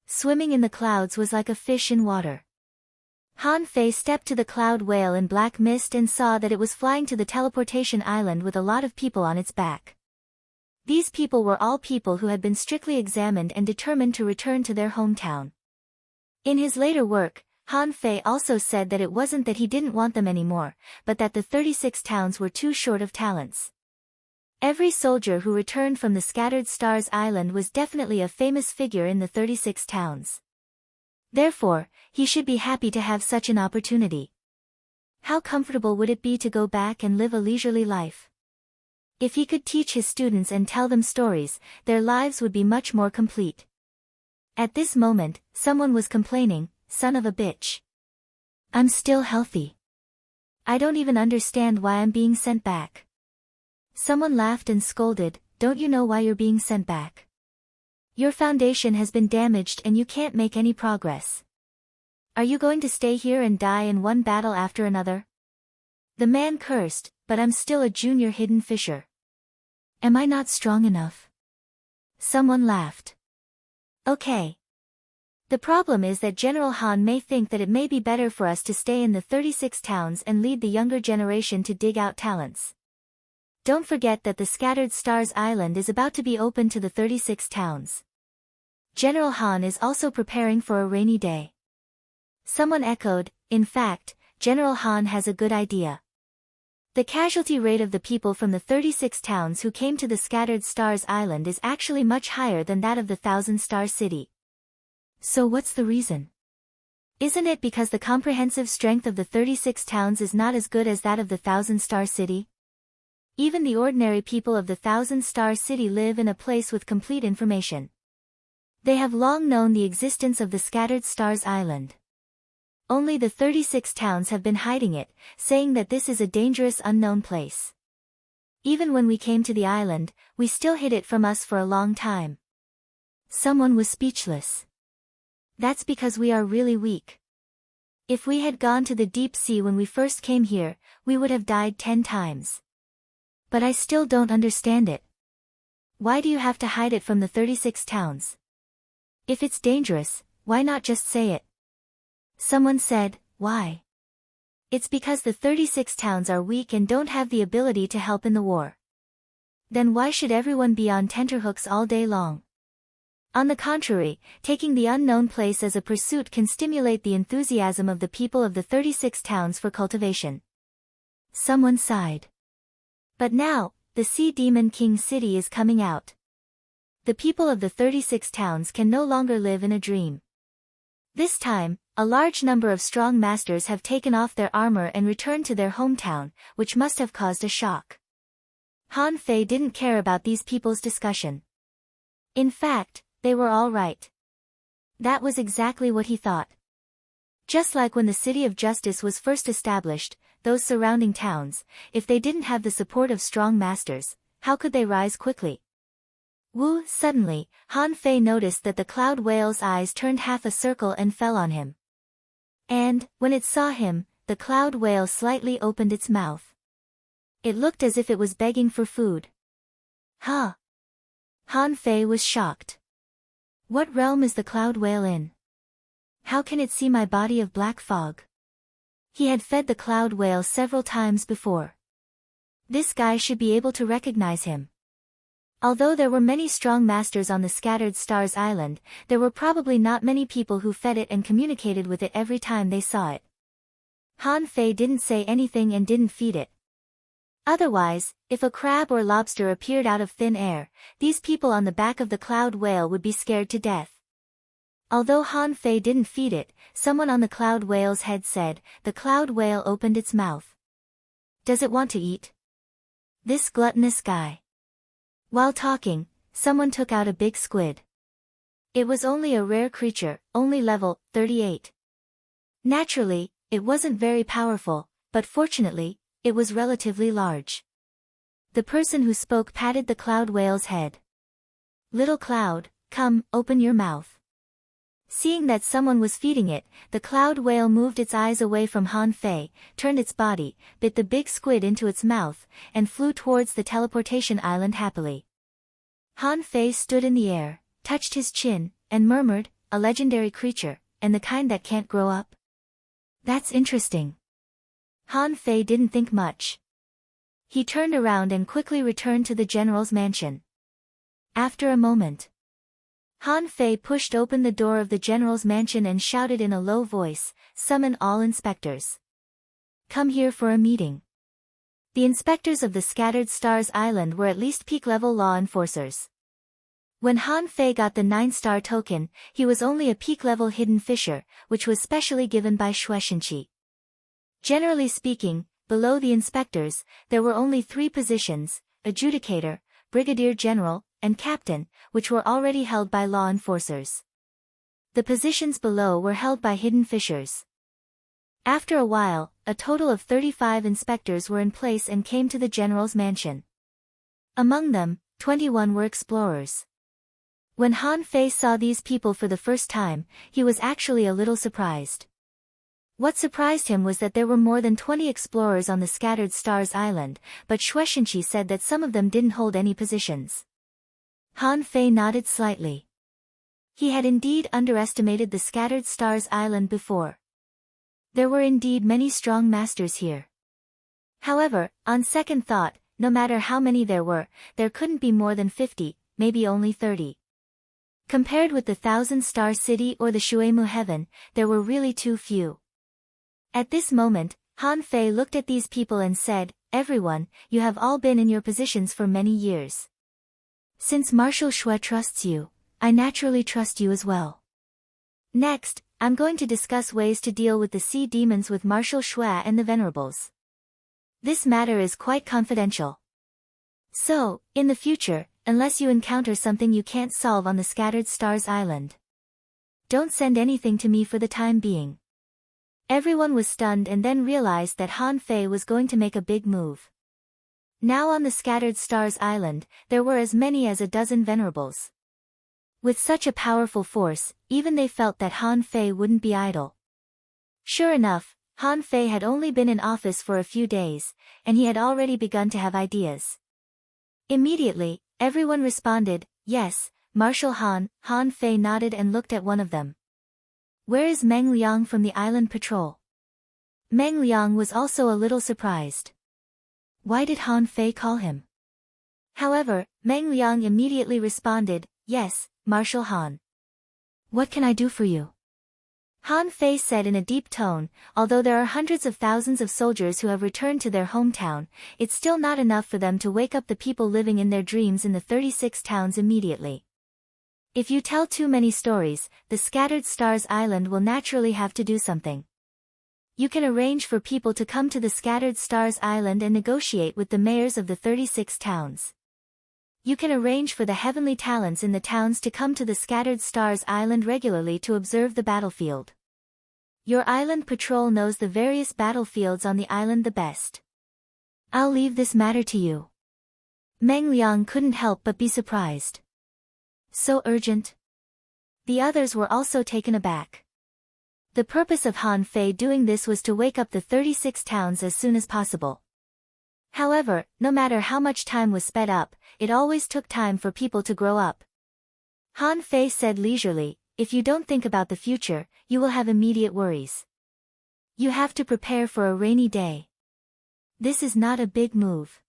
Swimming in the clouds was like a fish in water. Han Fei stepped to the cloud whale in black mist and saw that it was flying to the teleportation island with a lot of people on its back. These people were all people who had been strictly examined and determined to return to their hometown. In his later work, Han Fei also said that it wasn't that he didn't want them anymore, but that the 36 towns were too short of talents. Every soldier who returned from the Scattered Stars Island was definitely a famous figure in the 36 towns. Therefore, he should be happy to have such an opportunity. How comfortable would it be to go back and live a leisurely life? If he could teach his students and tell them stories, their lives would be much more complete. At this moment, someone was complaining, "Son of a bitch. I'm still healthy. I don't even understand why I'm being sent back." Someone laughed and scolded, "Don't you know why you're being sent back? Your foundation has been damaged and you can't make any progress. Are you going to stay here and die in one battle after another?" The man cursed, "But I'm still a junior hidden fisher. Am I not strong enough?" Someone laughed. "Okay. The problem is that General Han may think that it may be better for us to stay in the 36 towns and lead the younger generation to dig out talents. Don't forget that the Scattered Stars Island is about to be open to the 36 towns. General Han is also preparing for a rainy day." Someone echoed, "In fact, General Han has a good idea. The casualty rate of the people from the 36 towns who came to the Scattered Stars Island is actually much higher than that of the Thousand Star City." "So what's the reason? Isn't it because the comprehensive strength of the 36 towns is not as good as that of the Thousand Star City? Even the ordinary people of the Thousand Star City live in a place with complete information. They have long known the existence of the Scattered Stars Island. Only the 36 towns have been hiding it, saying that this is a dangerous unknown place. Even when we came to the island, we still hid it from us for a long time." Someone was speechless. "That's because we are really weak. If we had gone to the deep sea when we first came here, we would have died 10 times. But I still don't understand it. Why do you have to hide it from the 36 towns? If it's dangerous, why not just say it?" Someone said, "Why? It's because the 36 towns are weak and don't have the ability to help in the war. Then why should everyone be on tenterhooks all day long? On the contrary, taking the unknown place as a pursuit can stimulate the enthusiasm of the people of the 36 towns for cultivation." Someone sighed. "But now, the Sea Demon King City is coming out. The people of the 36 towns can no longer live in a dream. This time, a large number of strong masters have taken off their armor and returned to their hometown, which must have caused a shock." Han Fei didn't care about these people's discussion. In fact, they were all right. That was exactly what he thought. Just like when the City of Justice was first established, those surrounding towns, if they didn't have the support of strong masters, how could they rise quickly? Suddenly, Han Fei noticed that the cloud whale's eyes turned half a circle and fell on him. And, when it saw him, the cloud whale slightly opened its mouth. It looked as if it was begging for food. Huh? Han Fei was shocked. What realm is the cloud whale in? How can it see my body of black fog? He had fed the cloud whale several times before. This guy should be able to recognize him. Although there were many strong masters on the Scattered Stars Island, there were probably not many people who fed it and communicated with it every time they saw it. Han Fei didn't say anything and didn't feed it. Otherwise, if a crab or lobster appeared out of thin air, these people on the back of the cloud whale would be scared to death. Although Han Fei didn't feed it, someone on the cloud whale's head said, the cloud whale opened its mouth. Does it want to eat? This gluttonous guy. While talking, someone took out a big squid. It was only a rare creature, only level 38. Naturally, it wasn't very powerful, but fortunately, it was relatively large. The person who spoke patted the cloud whale's head. Little cloud, come, open your mouth. Seeing that someone was feeding it, the cloud whale moved its eyes away from Han Fei, turned its body, bit the big squid into its mouth, and flew towards the teleportation island happily. Han Fei stood in the air, touched his chin, and murmured, a legendary creature, and the kind that can't grow up? That's interesting. Han Fei didn't think much. He turned around and quickly returned to the general's mansion. After a moment, Han Fei pushed open the door of the general's mansion and shouted in a low voice, summon all inspectors. Come here for a meeting. The inspectors of the Scattered Stars Island were at least peak-level law enforcers. When Han Fei got the 9-star token, he was only a peak-level hidden fisher, which was specially given by Shueishenqi. Generally speaking, below the inspectors, there were only 3 positions, adjudicator, brigadier general, and captain, which were already held by law enforcers. The positions below were held by hidden fishers. After a while, a total of 35 inspectors were in place and came to the general's mansion. Among them, 21 were explorers. When Han Fei saw these people for the first time, he was actually a little surprised. What surprised him was that there were more than 20 explorers on the Scattered Stars Island, but Shueishenqi said that some of them didn't hold any positions. Han Fei nodded slightly. He had indeed underestimated the Scattered Stars Island before. There were indeed many strong masters here. However, on second thought, no matter how many there were, there couldn't be more than 50, maybe only 30. Compared with the 1,000-star city or the Shuemu heaven, there were really too few. At this moment, Han Fei looked at these people and said, everyone, you have all been in your positions for many years. Since Marshal Shui trusts you, I naturally trust you as well. Next, I'm going to discuss ways to deal with the sea demons with Marshal Shui and the Venerables. This matter is quite confidential. So, in the future, unless you encounter something you can't solve on the Scattered Stars Island, don't send anything to me for the time being. Everyone was stunned and then realized that Han Fei was going to make a big move. Now on the Scattered Stars Island, there were as many as a dozen Venerables. With such a powerful force, even they felt that Han Fei wouldn't be idle. Sure enough, Han Fei had only been in office for a few days, and he had already begun to have ideas. Immediately, everyone responded, yes, Marshal Han. Han Fei nodded and looked at one of them. Where is Meng Liang from the island patrol? Meng Liang was also a little surprised. Why did Han Fei call him? However, Meng Liang immediately responded, yes, Marshal Han. What can I do for you? Han Fei said in a deep tone, although there are hundreds of thousands of soldiers who have returned to their hometown, it's still not enough for them to wake up the people living in their dreams in the 36 towns immediately. If you tell too many stories, the Scattered Stars Island will naturally have to do something. You can arrange for people to come to the Scattered Stars Island and negotiate with the mayors of the 36 towns. You can arrange for the heavenly talents in the towns to come to the Scattered Stars Island regularly to observe the battlefield. Your island patrol knows the various battlefields on the island the best. I'll leave this matter to you. Meng Liang couldn't help but be surprised. So urgent? The others were also taken aback. The purpose of Han Fei doing this was to wake up the 36 towns as soon as possible. However, no matter how much time was sped up, it always took time for people to grow up. Han Fei said leisurely, if you don't think about the future, you will have immediate worries. You have to prepare for a rainy day. This is not a big move.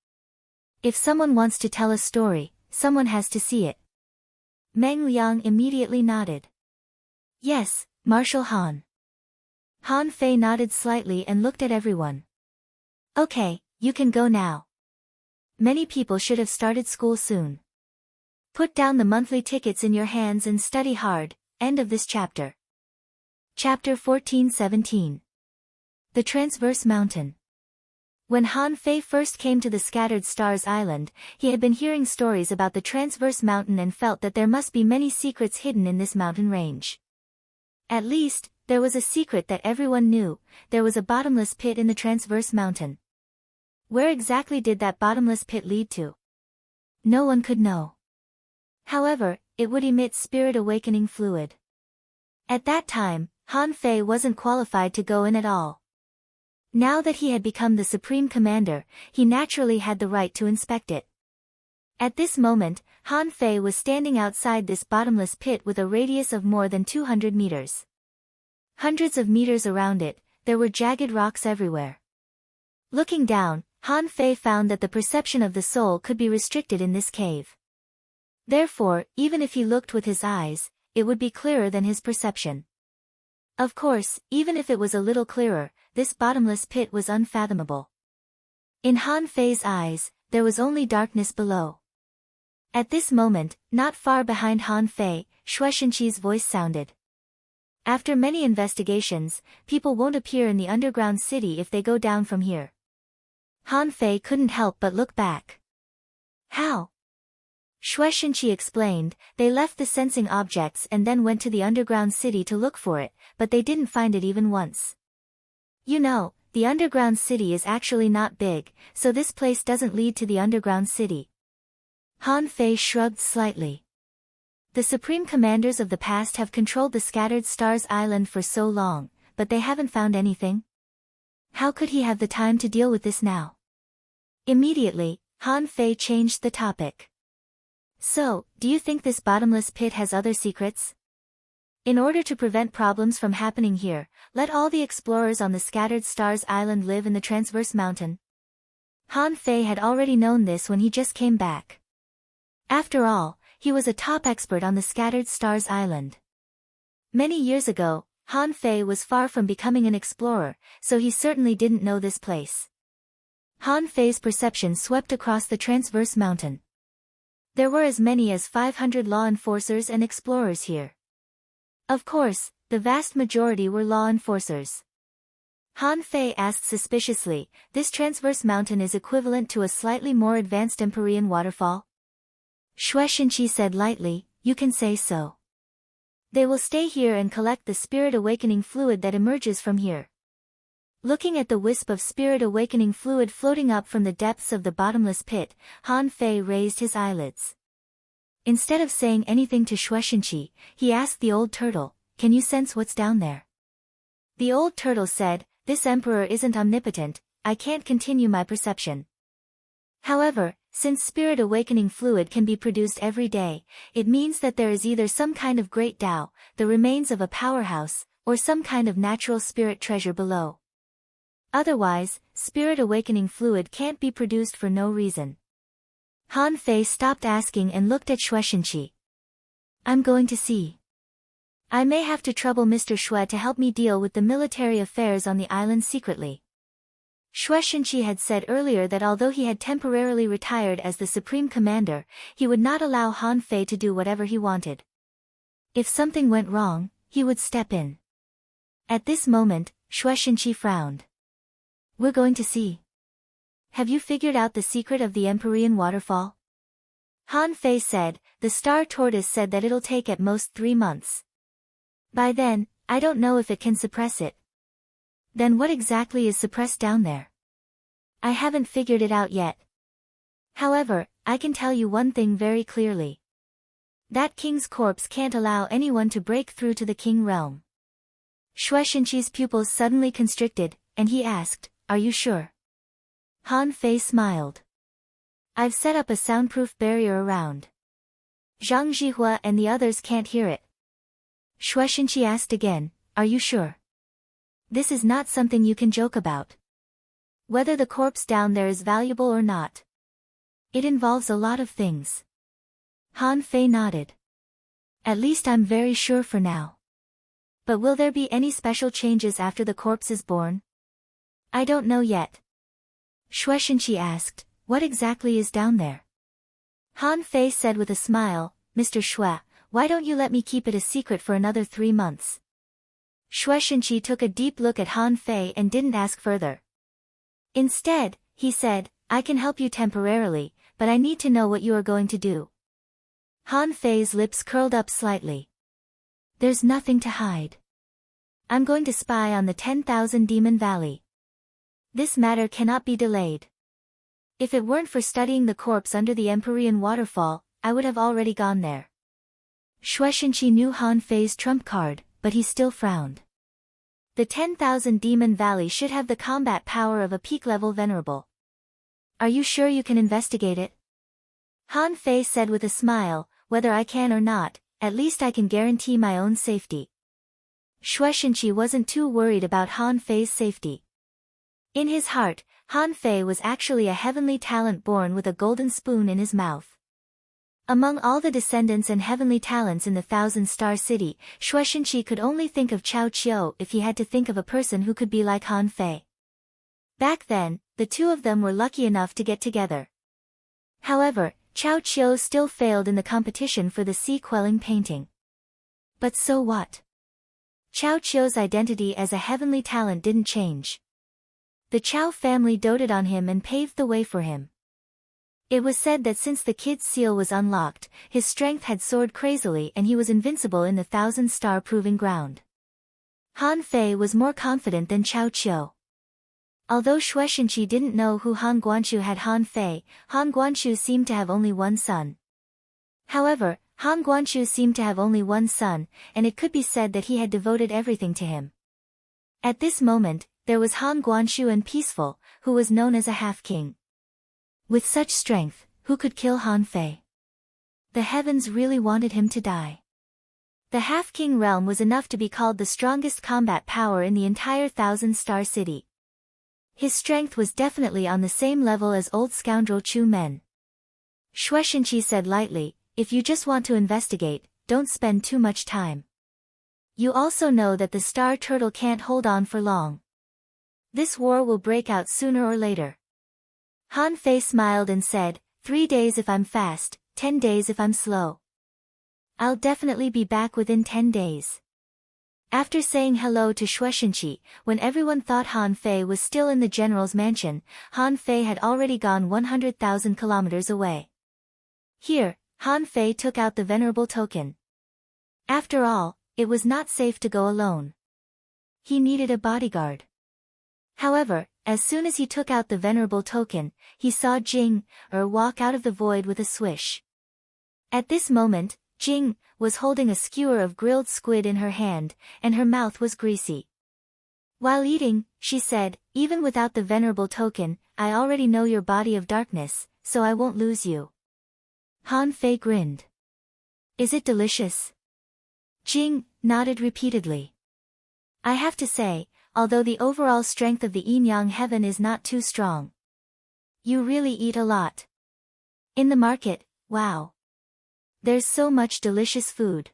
If someone wants to tell a story, someone has to see it. Meng Liang immediately nodded. Yes, Marshal Han. Han Fei nodded slightly and looked at everyone. Okay, you can go now. Many people should have started school soon. Put down the monthly tickets in your hands and study hard. End of this chapter. Chapter 14-17. The Transverse Mountain. When Han Fei first came to the Scattered Stars Island, he had been hearing stories about the Transverse Mountain and felt that there must be many secrets hidden in this mountain range. At least, there was a secret that everyone knew: there was a bottomless pit in the Transverse Mountain. Where exactly did that bottomless pit lead to? No one could know. However, it would emit spirit awakening fluid. At that time, Han Fei wasn't qualified to go in at all. Now that he had become the Supreme Commander, he naturally had the right to inspect it. At this moment, Han Fei was standing outside this bottomless pit with a radius of more than 200 meters. Hundreds of meters around it, there were jagged rocks everywhere. Looking down, Han Fei found that the perception of the soul could be restricted in this cave. Therefore, even if he looked with his eyes, it would be clearer than his perception. Of course, even if it was a little clearer, this bottomless pit was unfathomable. In Han Fei's eyes, there was only darkness below. At this moment, not far behind Han Fei, Shueishenqi's voice sounded. After many investigations, people won't appear in the underground city if they go down from here. Han Fei couldn't help but look back. How? Shueishenqi explained, they left the sensing objects and then went to the underground city to look for it, but they didn't find it even once. You know, the underground city is actually not big, so this place doesn't lead to the underground city. Han Fei shrugged slightly. The Supreme Commanders of the past have controlled the Scattered Stars Island for so long, but they haven't found anything. How could he have the time to deal with this now? Immediately, Han Fei changed the topic. So, do you think this bottomless pit has other secrets? In order to prevent problems from happening here, let all the explorers on the Scattered Stars Island live in the Transverse Mountain. Han Fei had already known this when he just came back. After all, he was a top expert on the Scattered Stars Island. Many years ago, Han Fei was far from becoming an explorer, so he certainly didn't know this place. Han Fei's perception swept across the Transverse Mountain. There were as many as 500 law enforcers and explorers here. Of course, the vast majority were law enforcers. Han Fei asked suspiciously, this Transverse Mountain is equivalent to a slightly more advanced Empyrean waterfall? Shueishenqi said lightly, you can say so. They will stay here and collect the spirit awakening fluid that emerges from here. Looking at the wisp of spirit awakening fluid floating up from the depths of the bottomless pit, Han Fei raised his eyelids. Instead of saying anything to Shueishenqi, he asked the old turtle, can you sense what's down there? The old turtle said, this emperor isn't omnipotent, I can't continue my perception. However, since spirit awakening fluid can be produced every day, it means that there is either some kind of great Tao, the remains of a powerhouse, or some kind of natural spirit treasure below. Otherwise, spirit awakening fluid can't be produced for no reason. Han Fei stopped asking and looked at Shueishenqi. I'm going to see. I may have to trouble Mr. Shui to help me deal with the military affairs on the island secretly. Shueishenqi had said earlier that although he had temporarily retired as the Supreme Commander, he would not allow Han Fei to do whatever he wanted. If something went wrong, he would step in. At this moment, Shueishenqi frowned. We're going to see. Have you figured out the secret of the Empyrean waterfall? Han Fei said, the star tortoise said that it'll take at most 3 months. By then, I don't know if it can suppress it. Then what exactly is suppressed down there? I haven't figured it out yet. However, I can tell you one thing very clearly. That king's corpse can't allow anyone to break through to the king realm. Shueishenqi's pupils suddenly constricted, and he asked, are you sure? Han Fei smiled. I've set up a soundproof barrier around. Zhang Zhihua and the others can't hear it. Shueishenqi asked again, are you sure? This is not something you can joke about. Whether the corpse down there is valuable or not. It involves a lot of things. Han Fei nodded. At least I'm very sure for now. But will there be any special changes after the corpse is born? I don't know yet. Shueishenqi asked, what exactly is down there? Han Fei said with a smile, Mr. Shui, why don't you let me keep it a secret for another 3 months? Shueishenqi took a deep look at Han Fei and didn't ask further. Instead, he said, I can help you temporarily, but I need to know what you are going to do. Han Fei's lips curled up slightly. There's nothing to hide. I'm going to spy on the 10,000 Demon Valley. This matter cannot be delayed. If it weren't for studying the corpse under the Empyrean waterfall, I would have already gone there. Shueishenqi knew Han Fei's trump card, but he still frowned. The 10,000 Demon Valley should have the combat power of a peak-level venerable. Are you sure you can investigate it? Han Fei said with a smile, whether I can or not, at least I can guarantee my own safety. Shueishenqi wasn't too worried about Han Fei's safety. In his heart, Han Fei was actually a heavenly talent born with a golden spoon in his mouth. Among all the descendants and heavenly talents in the Thousand-Star City, Shueishenqi could only think of Chao Qiu if he had to think of a person who could be like Han Fei. Back then, the two of them were lucky enough to get together. However, Chao Qiu still failed in the competition for the sea-quelling painting. But so what? Chao Qiu's identity as a heavenly talent didn't change. The Chao family doted on him and paved the way for him. It was said that since the kid's seal was unlocked, his strength had soared crazily and he was invincible in the Thousand-Star Proving Ground. Han Fei was more confident than Chao Qiu. Although Shueishenqi didn't know who Han Guanqiu had Han Guanqiu seemed to have only one son. However, Han Guanqiu seemed to have only one son, and it could be said that he had devoted everything to him. At this moment, there was Han Guanqiu and Peaceful, who was known as a half-king. With such strength, who could kill Han Fei? The heavens really wanted him to die. The half-king realm was enough to be called the strongest combat power in the entire Thousand-Star City. His strength was definitely on the same level as old scoundrel Chu Men. Shueishenqi said lightly, if you just want to investigate, don't spend too much time. You also know that the star turtle can't hold on for long. This war will break out sooner or later. Han Fei smiled and said, 3 days if I'm fast, 10 days if I'm slow. I'll definitely be back within 10 days. After saying hello to Shueishenqi, when everyone thought Han Fei was still in the general's mansion, Han Fei had already gone 100,000 kilometers away. Here, Han Fei took out the venerable token. After all, it was not safe to go alone. He needed a bodyguard. However, as soon as he took out the venerable token, he saw Jing walk out of the void with a swish. At this moment, Jing was holding a skewer of grilled squid in her hand, and her mouth was greasy. While eating, she said, even without the venerable token, I already know your body of darkness, so I won't lose you. Han Fei grinned. Is it delicious? Jing nodded repeatedly. I have to say, although the overall strength of the yin-yang heaven is not too strong. You really eat a lot. In the market, wow. There's so much delicious food.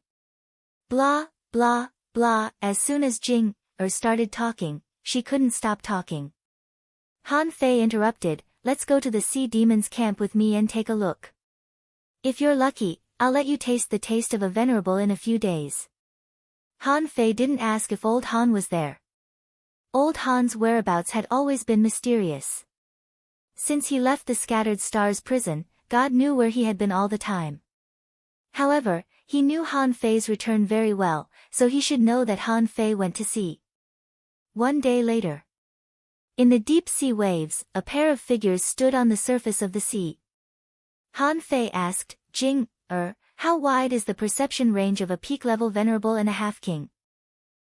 Blah, blah, blah. As soon as Jing started talking, she couldn't stop talking. Han Fei interrupted, let's go to the sea demon's camp with me and take a look. If you're lucky, I'll let you taste the taste of a venerable in a few days. Han Fei didn't ask if old Han was there. Old Han's whereabouts had always been mysterious. Since he left the Scattered Stars prison, God knew where he had been all the time. However, he knew Han Fei's return very well, so he should know that Han Fei went to sea. One day later. In the deep sea waves, a pair of figures stood on the surface of the sea. Han Fei asked, Jing, how wide is the perception range of a peak-level venerable and a half-king?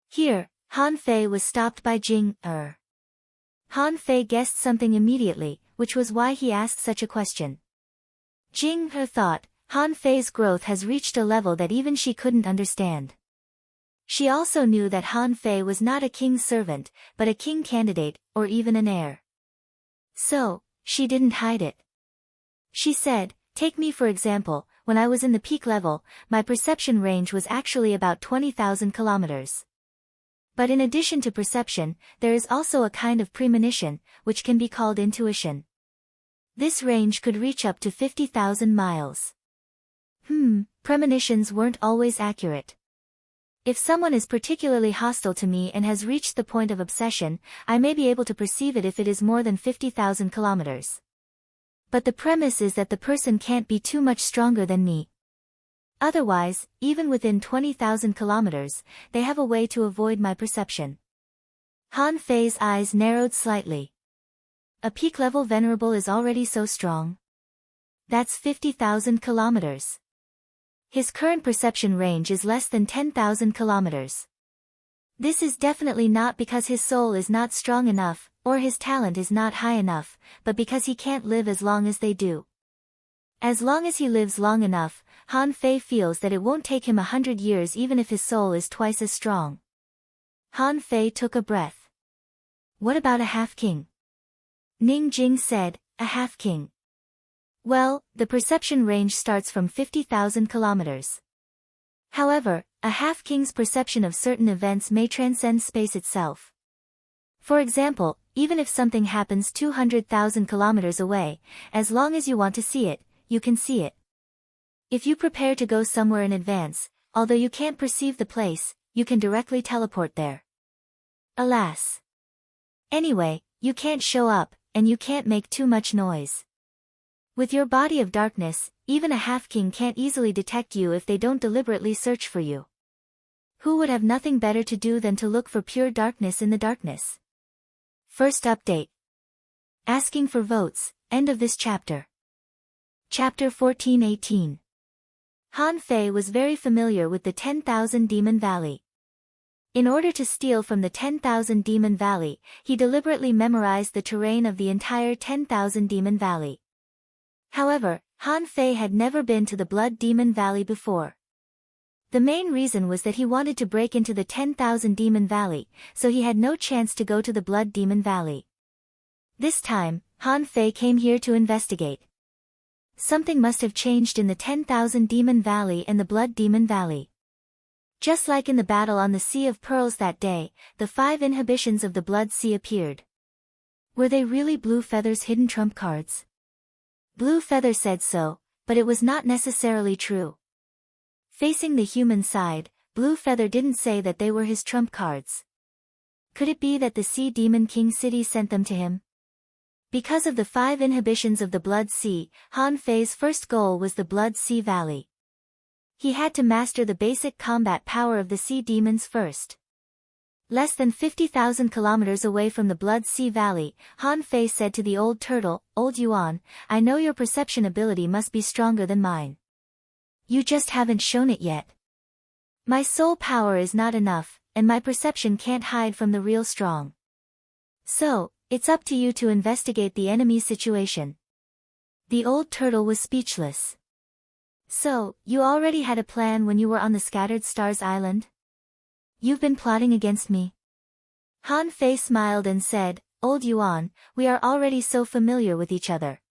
Here, Han Fei was stopped by Jing, Han Fei guessed something immediately, which was why he asked such a question. Jing thought, Han Fei's growth has reached a level that even she couldn't understand. She also knew that Han Fei was not a king's servant, but a king candidate, or even an heir. So, she didn't hide it. She said, take me for example, when I was in the peak level, my perception range was actually about 20,000 kilometers. But in addition to perception, there is also a kind of premonition, which can be called intuition. This range could reach up to 50,000 miles. Premonitions weren't always accurate. If someone is particularly hostile to me and has reached the point of obsession, I may be able to perceive it if it is more than 50,000 kilometers. But the premise is that the person can't be too much stronger than me. Otherwise, even within 20,000 kilometers, they have a way to avoid my perception. Han Fei's eyes narrowed slightly. A peak-level venerable is already so strong. That's 50,000 kilometers. His current perception range is less than 10,000 kilometers. This is definitely not because his soul is not strong enough, or his talent is not high enough, but because he can't live as long as they do. As long as he lives long enough, Han Fei feels that it won't take him 100 years even if his soul is twice as strong. Han Fei took a breath. What about a half-king? Ning Jing said, a half-king. Well, the perception range starts from 50,000 kilometers. However, a half-king's perception of certain events may transcend space itself. For example, even if something happens 200,000 kilometers away, as long as you want to see it, you can see it. If you prepare to go somewhere in advance, although you can't perceive the place, you can directly teleport there. Alas. Anyway, you can't show up, and you can't make too much noise. With your body of darkness, even a half-king can't easily detect you if they don't deliberately search for you. Who would have nothing better to do than to look for pure darkness in the darkness? First update. Asking for votes, end of this chapter. Chapter 14:18. Han Fei was very familiar with the 10,000 Demon Valley. In order to steal from the 10,000 Demon Valley, he deliberately memorized the terrain of the entire 10,000 Demon Valley. However, Han Fei had never been to the Blood Demon Valley before. The main reason was that he wanted to break into the 10,000 Demon Valley, so he had no chance to go to the Blood Demon Valley. This time, Han Fei came here to investigate. Something must have changed in the 10,000 Demon Valley and the Blood Demon Valley. Just like in the battle on the Sea of Pearls that day, the 5 inhibitions of the Blood Sea appeared. Were they really Blue Feather's hidden trump cards? Blue Feather said so, but it was not necessarily true. Facing the human side, Blue Feather didn't say that they were his trump cards. Could it be that the Sea Demon King City sent them to him? Because of the 5 inhibitions of the Blood Sea, Han Fei's first goal was the Blood Sea Valley. He had to master the basic combat power of the sea demons first. Less than 50,000 kilometers away from the Blood Sea Valley, Han Fei said to the old turtle, Old Yuan, I know your perception ability must be stronger than mine. You just haven't shown it yet. My soul power is not enough, and my perception can't hide from the real strong. So, it's up to you to investigate the enemy situation. The old turtle was speechless. So, you already had a plan when you were on the Scattered Stars Island? You've been plotting against me? Han Fei smiled and said, Old Yuan, we are already so familiar with each other.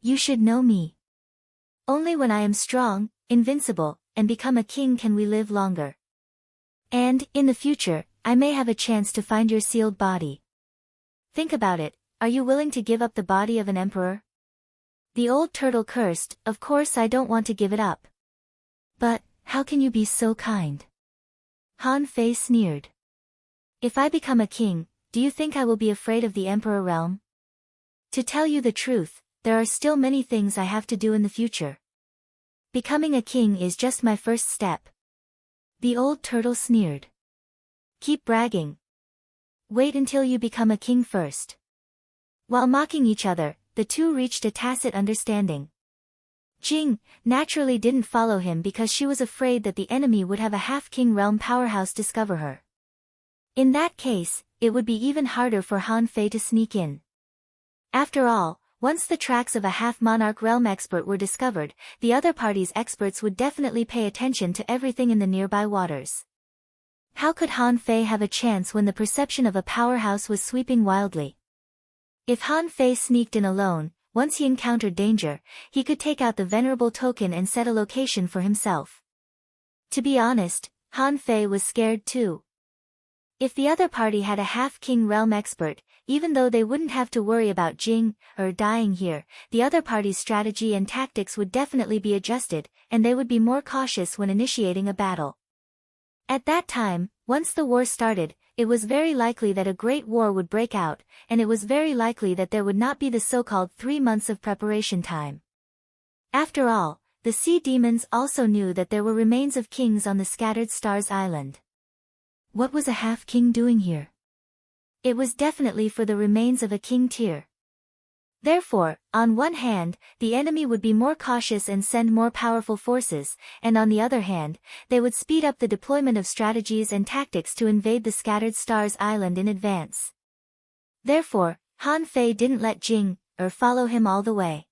You should know me. Only when I am strong, invincible, and become a king can we live longer. And, in the future, I may have a chance to find your sealed body. Think about it, are you willing to give up the body of an emperor? The old turtle cursed, Of course I don't want to give it up. But, how can you be so kind? Han Fei sneered. If I become a king, do you think I will be afraid of the emperor realm? To tell you the truth, there are still many things I have to do in the future. Becoming a king is just my first step. The old turtle sneered. Keep bragging. Wait until you become a king first. While mocking each other, the two reached a tacit understanding. Jing naturally didn't follow him because she was afraid that the enemy would have a half-king realm powerhouse discover her. In that case, it would be even harder for Han Fei to sneak in. After all, once the tracks of a half-monarch realm expert were discovered, the other party's experts would definitely pay attention to everything in the nearby waters. How could Han Fei have a chance when the perception of a powerhouse was sweeping wildly? If Han Fei sneaked in alone, once he encountered danger, he could take out the venerable token and set a location for himself. To be honest, Han Fei was scared too. If the other party had a half-king realm expert, even though they wouldn't have to worry about Jing or dying here, the other party's strategy and tactics would definitely be adjusted, and they would be more cautious when initiating a battle. At that time, once the war started, it was very likely that a great war would break out, and it was very likely that there would not be the so-called 3 months of preparation time. After all, the sea demons also knew that there were remains of kings on the Scattered Stars Island. What was a half-king doing here? It was definitely for the remains of a king tier. Therefore, on one hand, the enemy would be more cautious and send more powerful forces, and on the other hand, they would speed up the deployment of strategies and tactics to invade the Scattered Stars Island in advance. Therefore, Han Fei didn't let Jing follow him all the way.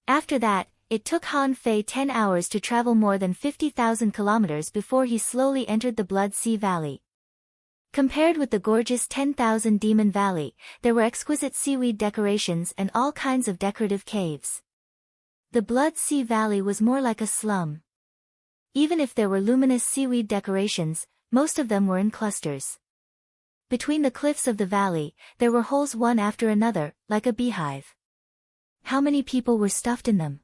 After that, it took Han Fei 10 hours to travel more than 50,000 kilometers before he slowly entered the Blood Sea Valley. Compared with the gorgeous 10,000 Demon Valley, there were exquisite seaweed decorations and all kinds of decorative caves. The Blood Sea Valley was more like a slum. Even if there were luminous seaweed decorations, most of them were in clusters. Between the cliffs of the valley, there were holes one after another, like a beehive. How many people were stuffed in them?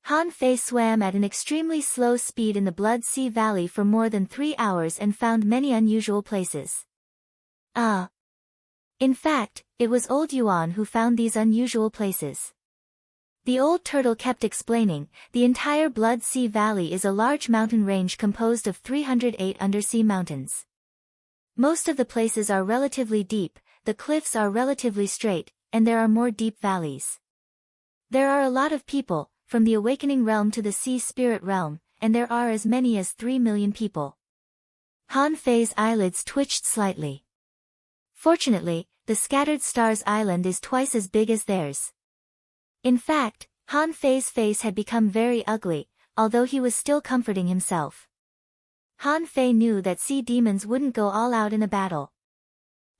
Han Fei swam at an extremely slow speed in the Blood Sea Valley for more than 3 hours and found many unusual places. In fact, it was old Yuan who found these unusual places. The old turtle kept explaining, the entire Blood Sea Valley is a large mountain range composed of 308 undersea mountains. Most of the places are relatively deep, the cliffs are relatively straight, and there are more deep valleys. There are a lot of people, from the Awakening Realm to the Sea Spirit Realm, and there are as many as 3 million people. Han Fei's eyelids twitched slightly. Fortunately, the Scattered Stars Island is twice as big as theirs. In fact, Han Fei's face had become very ugly, although he was still comforting himself. Han Fei knew that sea demons wouldn't go all out in a battle.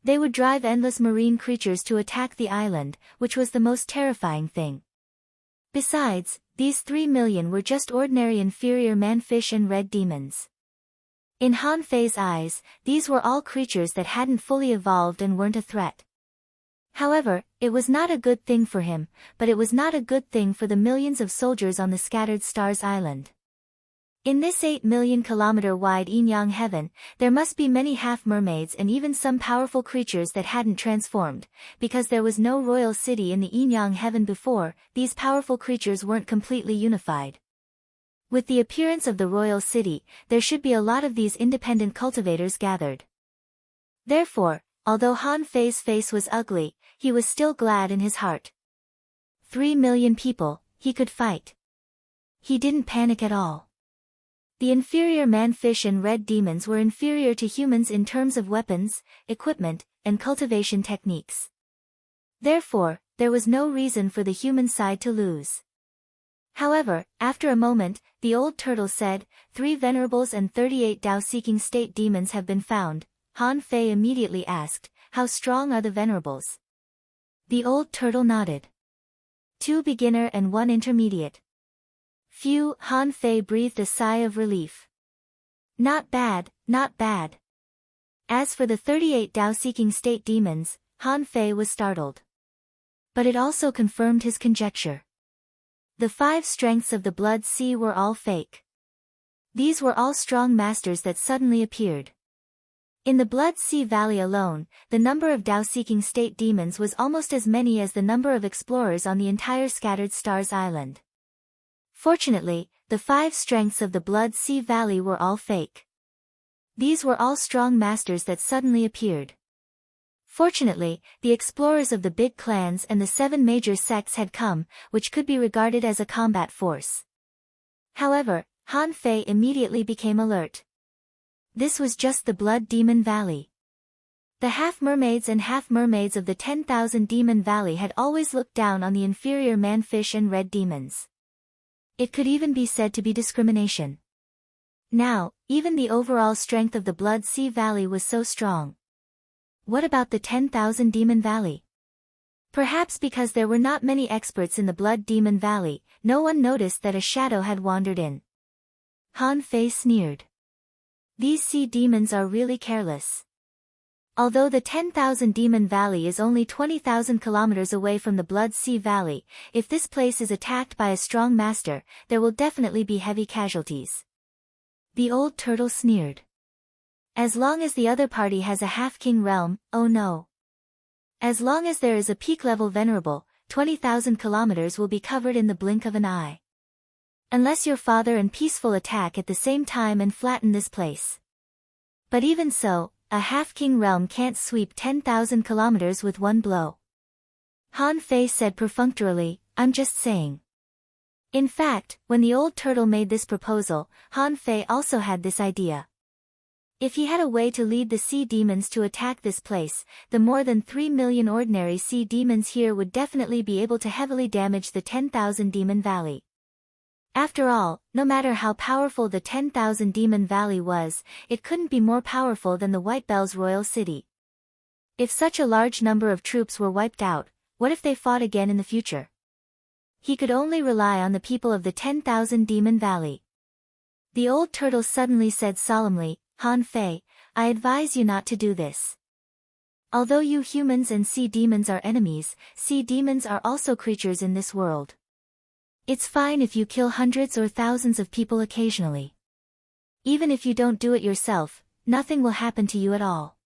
They would drive endless marine creatures to attack the island, which was the most terrifying thing. Besides, these 3 million were just ordinary inferior man-fish and red demons. In Han Fei's eyes, these were all creatures that hadn't fully evolved and weren't a threat. However, it was not a good thing for him, but it was not a good thing for the millions of soldiers on the Scattered Stars Island. In this 8 million kilometer wide yin-yang heaven, there must be many half-mermaids and even some powerful creatures that hadn't transformed. Because there was no royal city in the yin-yang heaven before, these powerful creatures weren't completely unified. With the appearance of the royal city, there should be a lot of these independent cultivators gathered. Therefore, although Han Fei's face was ugly, he was still glad in his heart. 3 million people, he could fight. He didn't panic at all. The inferior man-fish and red demons were inferior to humans in terms of weapons, equipment, and cultivation techniques. Therefore, there was no reason for the human side to lose. However, after a moment, the old turtle said, 3 venerables and 38 Tao-seeking state demons have been found. Han Fei immediately asked, how strong are the venerables? The old turtle nodded. 2 beginner and 1 intermediate. Phew, Han Fei breathed a sigh of relief. Not bad, not bad. As for the 38 Tao-seeking state demons, Han Fei was startled. But it also confirmed his conjecture. The 5 strengths of the Blood Sea were all fake. These were all strong masters that suddenly appeared. In the Blood Sea Valley alone, the number of Tao-seeking state demons was almost as many as the number of explorers on the entire Scattered Stars Island. Fortunately, the 5 strengths of the Blood Sea Valley were all fake. These were all strong masters that suddenly appeared. Fortunately, the explorers of the big clans and the 7 major sects had come, which could be regarded as a combat force. However, Han Fei immediately became alert. This was just the Blood Demon Valley. The half-mermaids and half-mermaids of the 10,000 Demon Valley had always looked down on the inferior man-fish and red demons. It could even be said to be discrimination. Now, even the overall strength of the Blood Sea Valley was so strong. What about the 10,000 Demon Valley? Perhaps because there were not many experts in the Blood Demon Valley, no one noticed that a shadow had wandered in. Han Fei sneered. These sea demons are really careless. Although the 10,000 Demon Valley is only 20,000 kilometers away from the Blood Sea Valley, if this place is attacked by a strong master, there will definitely be heavy casualties. The old turtle sneered. As long as the other party has a half-king realm, oh no. As long as there is a peak-level venerable, 20,000 kilometers will be covered in the blink of an eye. Unless your father and peaceful attack at the same time and flatten this place. But even so, a half-king realm can't sweep 10,000 kilometers with one blow. Han Fei said perfunctorily, I'm just saying. In fact, when the old turtle made this proposal, Han Fei also had this idea. If he had a way to lead the sea demons to attack this place, the more than 3 million ordinary sea demons here would definitely be able to heavily damage the 10,000 Demon Valley. After all, no matter how powerful the 10,000 Demon Valley was, it couldn't be more powerful than the White Bell's royal city. If such a large number of troops were wiped out, what if they fought again in the future? He could only rely on the people of the 10,000 Demon Valley. The old turtle suddenly said solemnly, Han Fei, I advise you not to do this. Although you humans and sea demons are enemies, sea demons are also creatures in this world. It's fine if you kill hundreds or thousands of people occasionally. Even if you don't do it yourself, nothing will happen to you at all.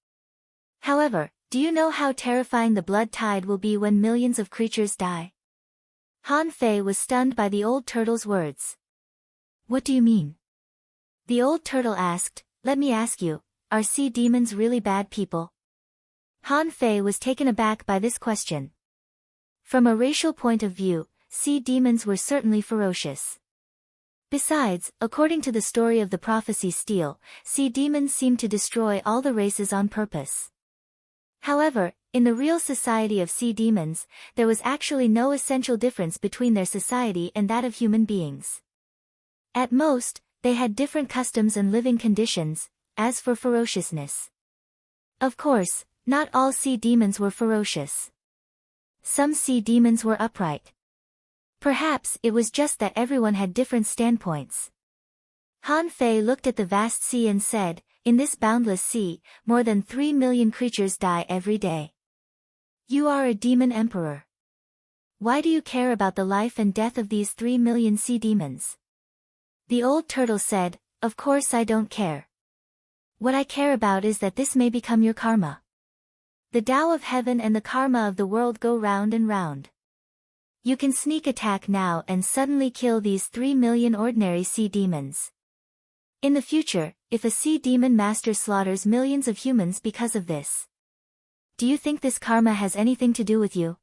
However, do you know how terrifying the blood tide will be when millions of creatures die? Han Fei was stunned by the old turtle's words. What do you mean? The old turtle asked, let me ask you, are sea demons really bad people? Han Fei was taken aback by this question. From a racial point of view, sea demons were certainly ferocious. Besides, according to the story of the prophecy Steel, sea demons seemed to destroy all the races on purpose. However, in the real society of sea demons, there was actually no essential difference between their society and that of human beings. At most, they had different customs and living conditions. As for ferociousness, of course, not all sea demons were ferocious. Some sea demons were upright. Perhaps it was just that everyone had different standpoints. Han Fei looked at the vast sea and said, in this boundless sea, more than 3 million creatures die every day. You are a demon emperor. Why do you care about the life and death of these 3 million sea demons? The old turtle said, of course I don't care. What I care about is that this may become your karma. The Tao of heaven and the karma of the world go round and round. You can sneak attack now and suddenly kill these 3 million ordinary sea demons. In the future, if a sea demon master slaughters millions of humans because of this, do you think this karma has anything to do with you?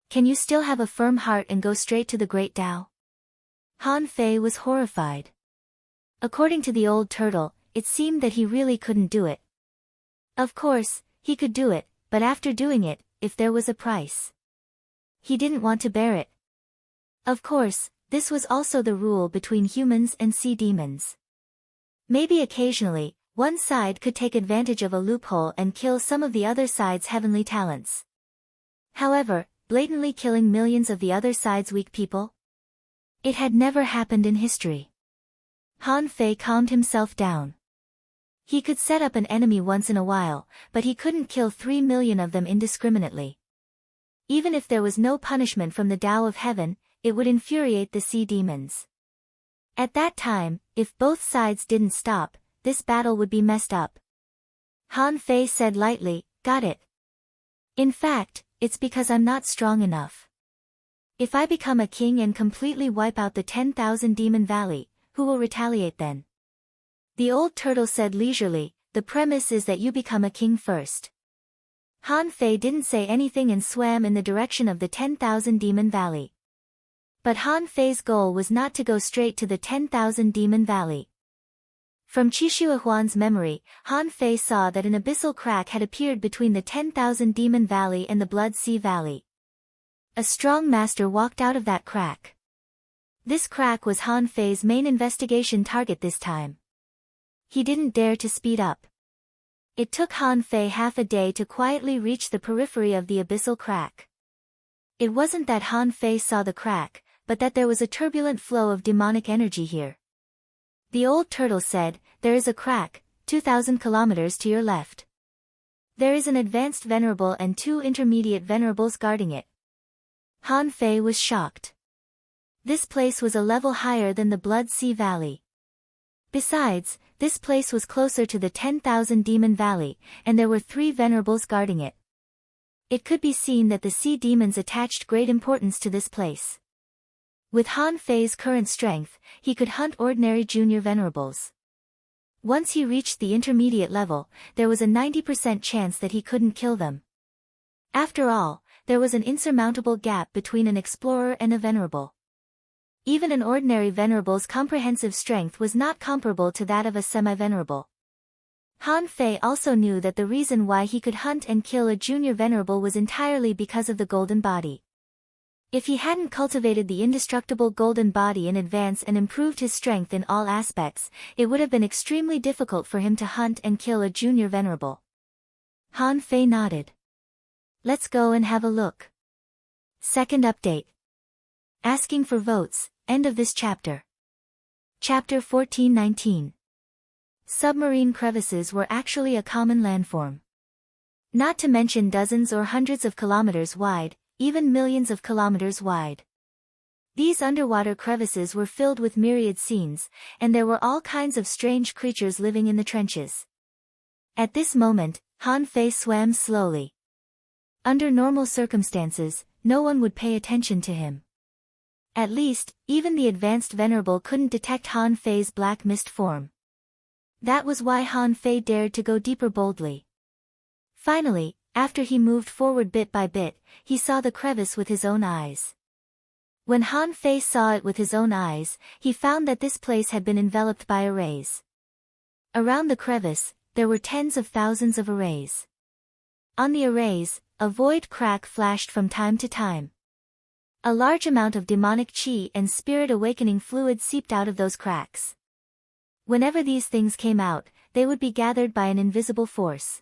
Can you still have a firm heart and go straight to the great Tao? Han Fei was horrified. According to the old turtle, it seemed that he really couldn't do it. Of course, he could do it, but after doing it, if there was a price, he didn't want to bear it. Of course, this was also the rule between humans and sea demons. Maybe occasionally, one side could take advantage of a loophole and kill some of the other side's heavenly talents. However, blatantly killing millions of the other side's weak people? It had never happened in history. Han Fei calmed himself down. He could set up an enemy once in a while, but he couldn't kill 3 million of them indiscriminately. Even if there was no punishment from the Tao of heaven, it would infuriate the sea demons. At that time, if both sides didn't stop, this battle would be messed up. Han Fei said lightly, got it. In fact, it's because I'm not strong enough. If I become a king and completely wipe out the 10,000 Demon Valley, who will retaliate then? The old turtle said leisurely, the premise is that you become a king first. Han Fei didn't say anything and swam in the direction of the 10,000 Demon Valley. But Han Fei's goal was not to go straight to the 10,000 Demon Valley. From Qishuahuan's memory, Han Fei saw that an abyssal crack had appeared between the 10,000 Demon Valley and the Blood Sea Valley. A strong master walked out of that crack. This crack was Han Fei's main investigation target this time. He didn't dare to speed up. It took Han Fei half a day to quietly reach the periphery of the abyssal crack. It wasn't that Han Fei saw the crack, but that there was a turbulent flow of demonic energy here. The old turtle said, there is a crack, 2,000 kilometers to your left. There is an advanced venerable and 2 intermediate venerables guarding it. Han Fei was shocked. This place was a level higher than the Blood Sea Valley. Besides, this place was closer to the 10,000 Demon Valley, and there were 3 venerables guarding it. It could be seen that the sea demons attached great importance to this place. With Han Fei's current strength, he could hunt ordinary junior venerables. Once he reached the intermediate level, there was a 90% chance that he couldn't kill them. After all, there was an insurmountable gap between an explorer and a venerable. Even an ordinary venerable's comprehensive strength was not comparable to that of a semi-venerable. Han Fei also knew that the reason why he could hunt and kill a junior venerable was entirely because of the golden body. If he hadn't cultivated the indestructible golden body in advance and improved his strength in all aspects, it would have been extremely difficult for him to hunt and kill a junior venerable. Han Fei nodded. Let's go and have a look. Second update. Asking for votes, end of this chapter. Chapter 14:19. Submarine crevices were actually a common landform. Not to mention dozens or hundreds of kilometers wide, even millions of kilometers wide. These underwater crevices were filled with myriad scenes, and there were all kinds of strange creatures living in the trenches. At this moment, Han Fei swam slowly. Under normal circumstances, no one would pay attention to him. At least, even the advanced venerable couldn't detect Han Fei's black mist form. That was why Han Fei dared to go deeper boldly. Finally, after he moved forward bit by bit, he saw the crevice with his own eyes. When Han Fei saw it with his own eyes, he found that this place had been enveloped by arrays. Around the crevice, there were tens of thousands of arrays. On the arrays, a void crack flashed from time to time. A large amount of demonic chi and spirit awakening fluid seeped out of those cracks. Whenever these things came out, they would be gathered by an invisible force.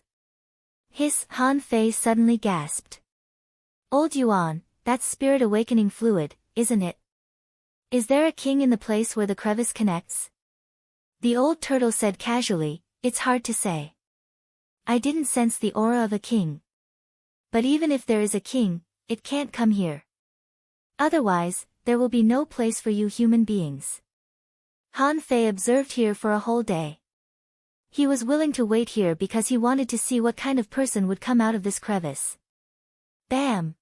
Hiss! Han Fei suddenly gasped. Old Yuan, that's spirit awakening fluid, isn't it? Is there a king in the place where the crevice connects? The old turtle said casually, it's hard to say. I didn't sense the aura of a king. But even if there is a king, it can't come here. Otherwise, there will be no place for you human beings. Han Fei observed here for a whole day. He was willing to wait here because he wanted to see what kind of person would come out of this crevice. Bam!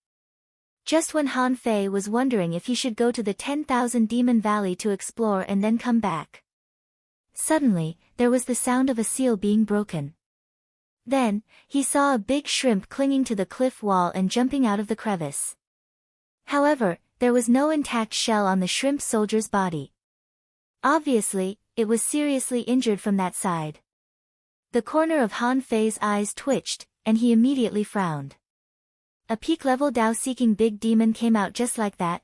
Just when Han Fei was wondering if he should go to the 10,000 Demon Valley to explore and then come back. Suddenly, there was the sound of a seal being broken. Then, he saw a big shrimp clinging to the cliff wall and jumping out of the crevice. However, there was no intact shell on the shrimp soldier's body. Obviously, it was seriously injured from that side. The corner of Han Fei's eyes twitched, and he immediately frowned. A peak-level Dao-seeking big demon came out just like that.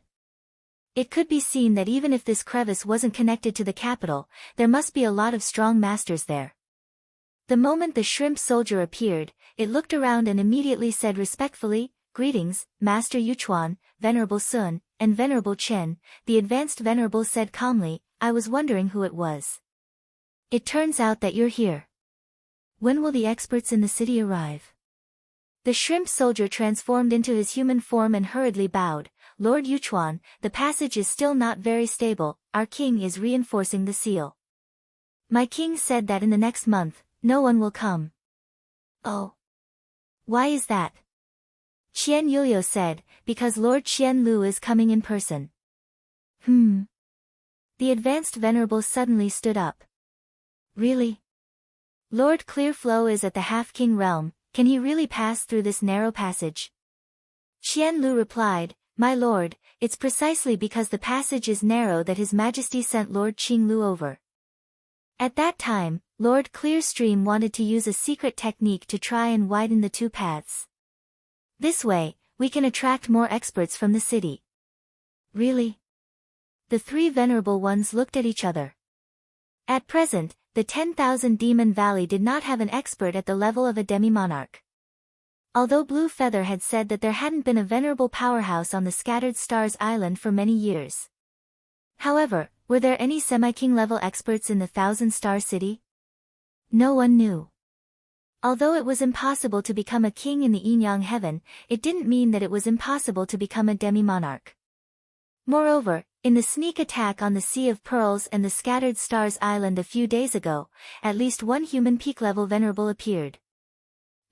It could be seen that even if this crevice wasn't connected to the capital, there must be a lot of strong masters there. The moment the shrimp soldier appeared, it looked around and immediately said respectfully, "Greetings, Master Yuchuan, Venerable Sun, and Venerable Chen." The advanced venerable said calmly, "I was wondering who it was. It turns out that you're here. When will the experts in the city arrive?" The shrimp soldier transformed into his human form and hurriedly bowed, "Lord Yuchuan, the passage is still not very stable, our king is reinforcing the seal. My king said that in the next month, no one will come." Oh. Why is that? Qian Yulio said, because Lord Qian Lu is coming in person. The advanced venerable suddenly stood up. Really? Lord Clearflow is at the Half-King realm, can he really pass through this narrow passage? Qian Lu replied, My lord, it's precisely because the passage is narrow that His Majesty sent Lord Qing Lu over. At that time, Lord Clearstream wanted to use a secret technique to try and widen the two paths. This way, we can attract more experts from the city. Really? The three venerable ones looked at each other. At present, the 10,000 Demon Valley did not have an expert at the level of a demi-monarch. Although Blue Feather had said that there hadn't been a venerable powerhouse on the Scattered Stars Island for many years. However, were there any semi-king level experts in the Thousand Star City? No one knew. Although it was impossible to become a king in the Yin-Yang Heaven, it didn't mean that it was impossible to become a demi-monarch. Moreover, in the sneak attack on the Sea of Pearls and the Scattered Stars Island a few days ago, at least one human peak-level venerable appeared.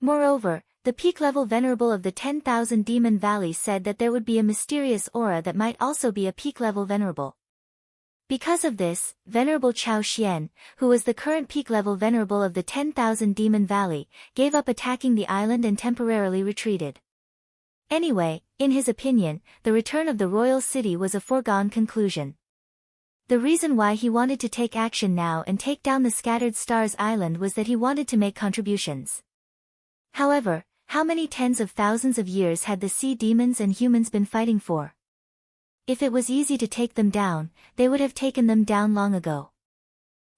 Moreover, the peak-level venerable of the 10,000 Demon Valley said that there would be a mysterious aura that might also be a peak-level venerable. Because of this, Venerable Chao Xian, who was the current peak-level venerable of the 10,000 Demon Valley, gave up attacking the island and temporarily retreated. Anyway, in his opinion, the return of the royal city was a foregone conclusion. The reason why he wanted to take action now and take down the Scattered Stars Island was that he wanted to make contributions. However, how many tens of thousands of years had the sea demons and humans been fighting for? If it was easy to take them down, they would have taken them down long ago.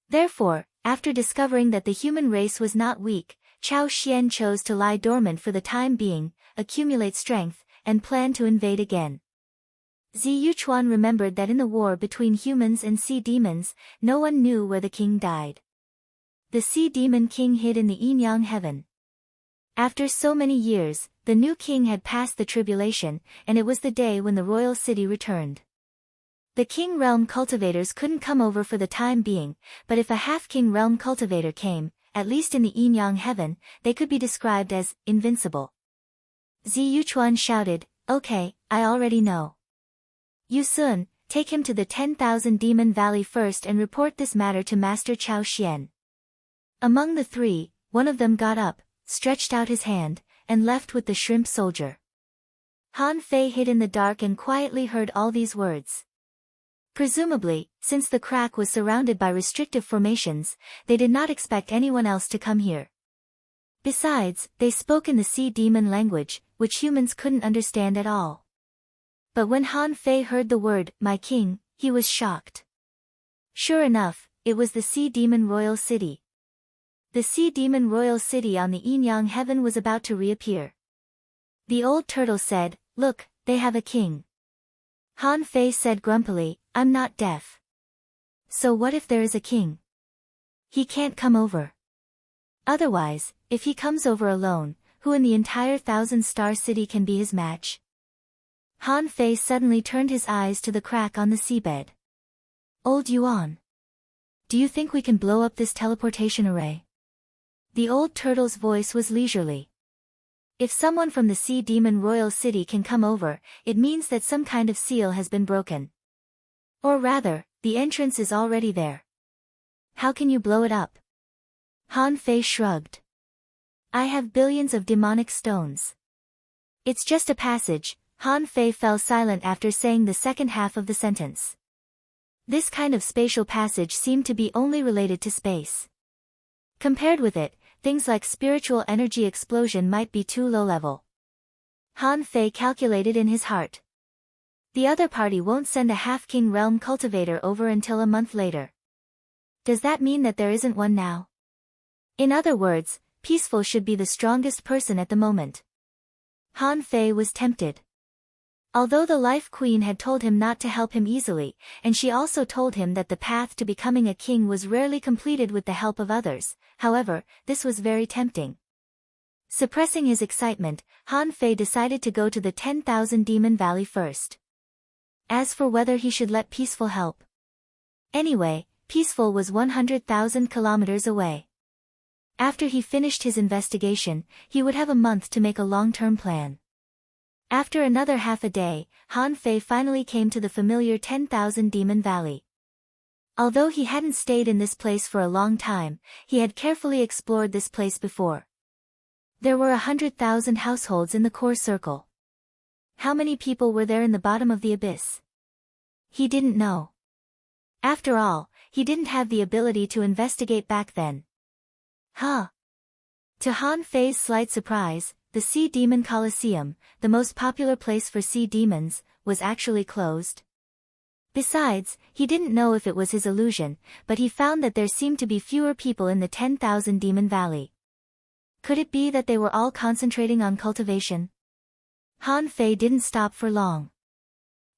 Therefore, after discovering that the human race was not weak, Chao Xian chose to lie dormant for the time being, accumulate strength, and plan to invade again. Zi Yuchuan remembered that in the war between humans and sea demons, no one knew where the king died. The sea demon king hid in the Yin-Yang Heaven. After so many years, the new king had passed the tribulation, and it was the day when the royal city returned. The king realm cultivators couldn't come over for the time being, but if a half-king realm cultivator came, at least in the Yin-Yang Heaven, they could be described as invincible. Zi Yuchuan shouted, Okay, I already know. Yu Sun, take him to the 10,000 Demon Valley first and report this matter to Master Chao Xian. Among the three, one of them got up, stretched out his hand, and left with the shrimp soldier. Han Fei hid in the dark and quietly heard all these words. Presumably, since the crack was surrounded by restrictive formations, they did not expect anyone else to come here. Besides, they spoke in the sea demon language, which humans couldn't understand at all. But when Han Fei heard the word, my king, he was shocked. Sure enough, it was the sea demon royal city. The sea demon royal city on the Yin-Yang Heaven was about to reappear. The old turtle said, Look, they have a king. Han Fei said grumpily, I'm not deaf. So what if there is a king? He can't come over. Otherwise, if he comes over alone, who in the entire Thousand-Star City can be his match? Han Fei suddenly turned his eyes to the crack on the seabed. Old Yuan. Do you think we can blow up this teleportation array? The old turtle's voice was leisurely. If someone from the Sea Demon Royal City can come over, it means that some kind of seal has been broken. Or rather, the entrance is already there. How can you blow it up? Han Fei shrugged. I have billions of demonic stones. It's just a passage. Han Fei fell silent after saying the second half of the sentence. This kind of spatial passage seemed to be only related to space. Compared with it, things like spiritual energy explosion might be too low-level. Han Fei calculated in his heart. The other party won't send a half-king realm cultivator over until a month later. Does that mean that there isn't one now? In other words, Peaceful should be the strongest person at the moment. Han Fei was tempted. Although the Life Queen had told him not to help him easily, and she also told him that the path to becoming a king was rarely completed with the help of others, however, this was very tempting. Suppressing his excitement, Han Fei decided to go to the 10,000 Demon Valley first. As for whether he should let Peaceful help. Anyway, Peaceful was 100,000 kilometers away. After he finished his investigation, he would have a month to make a long-term plan. After another half a day, Han Fei finally came to the familiar 10,000 Demon Valley. Although he hadn't stayed in this place for a long time, he had carefully explored this place before. There were 100,000 households in the core circle. How many people were there in the bottom of the abyss? He didn't know. After all, he didn't have the ability to investigate back then. Huh? To Han Fei's slight surprise, the Sea Demon Colosseum, the most popular place for sea demons, was actually closed. Besides, he didn't know if it was his illusion, but he found that there seemed to be fewer people in the 10,000 Demon Valley. Could it be that they were all concentrating on cultivation? Han Fei didn't stop for long.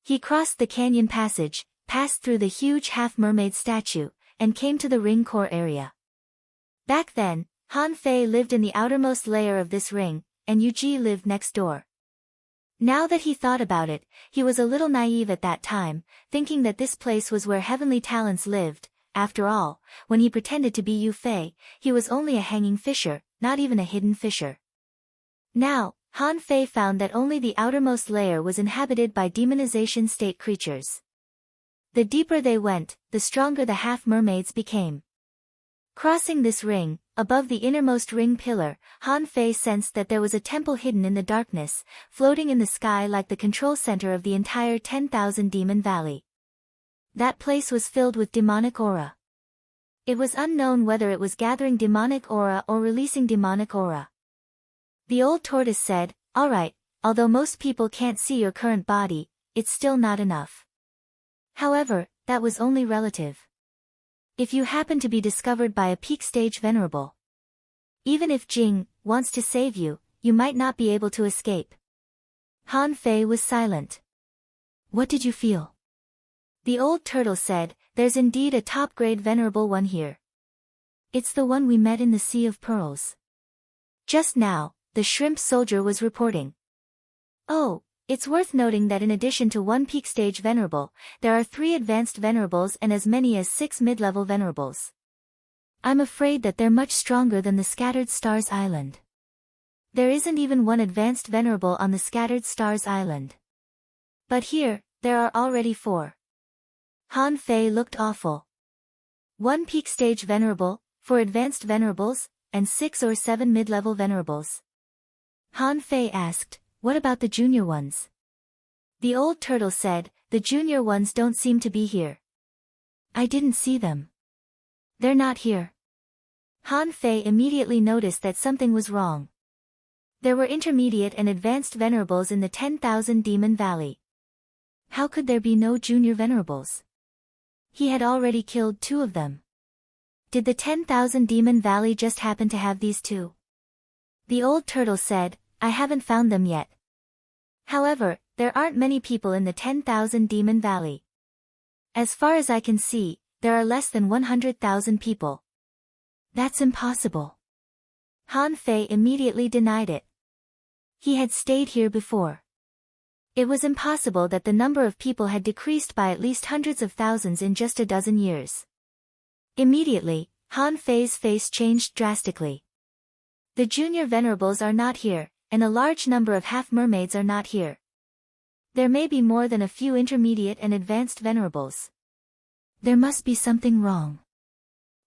He crossed the canyon passage, passed through the huge half-mermaid statue, and came to the ring core area. Back then, Han Fei lived in the outermost layer of this ring, and Yuji lived next door. Now that he thought about it, he was a little naive at that time, thinking that this place was where heavenly talents lived. After all, when he pretended to be Yu Fei, he was only a hanging fisher, not even a hidden fisher. Now, Han Fei found that only the outermost layer was inhabited by demonization state creatures. The deeper they went, the stronger the half-mermaids became. Crossing this ring, above the innermost ring pillar, Han Fei sensed that there was a temple hidden in the darkness, floating in the sky like the control center of the entire 10,000 Demon Valley. That place was filled with demonic aura. It was unknown whether it was gathering demonic aura or releasing demonic aura. The old tortoise said, "All right, although most people can't see your current body, it's still not enough." However, that was only relative. If you happen to be discovered by a peak stage venerable, even if Jing wants to save you, you might not be able to escape. Han Fei was silent. "What did you feel?" The old turtle said, "There's indeed a top-grade venerable one here. It's the one we met in the Sea of Pearls." Just now, the shrimp soldier was reporting. "Oh, it's worth noting that in addition to one peak stage venerable, there are 3 advanced venerables and as many as 6 mid-level venerables. I'm afraid that they're much stronger than the Scattered Stars Island. There isn't even one advanced venerable on the Scattered Stars Island. But here, there are already 4. Han Fei looked awful. 1 peak stage venerable, 4 advanced venerables, and 6 or 7 mid-level venerables. Han Fei asked, "What about the junior ones?" The old turtle said, "The junior ones don't seem to be here. I didn't see them. They're not here." Han Fei immediately noticed that something was wrong. There were intermediate and advanced venerables in the 10,000 Demon Valley. How could there be no junior venerables? He had already killed 2 of them. Did the 10,000 Demon Valley just happen to have these 2? The old turtle said, "I haven't found them yet. However, there aren't many people in the 10,000 Demon Valley. As far as I can see, there are less than 100,000 people." "That's impossible." Han Fei immediately denied it. He had stayed here before. It was impossible that the number of people had decreased by at least hundreds of thousands in just a dozen years. Immediately, Han Fei's face changed drastically. The junior venerables are not here, and a large number of half-mermaids are not here. There may be more than a few intermediate and advanced venerables. There must be something wrong.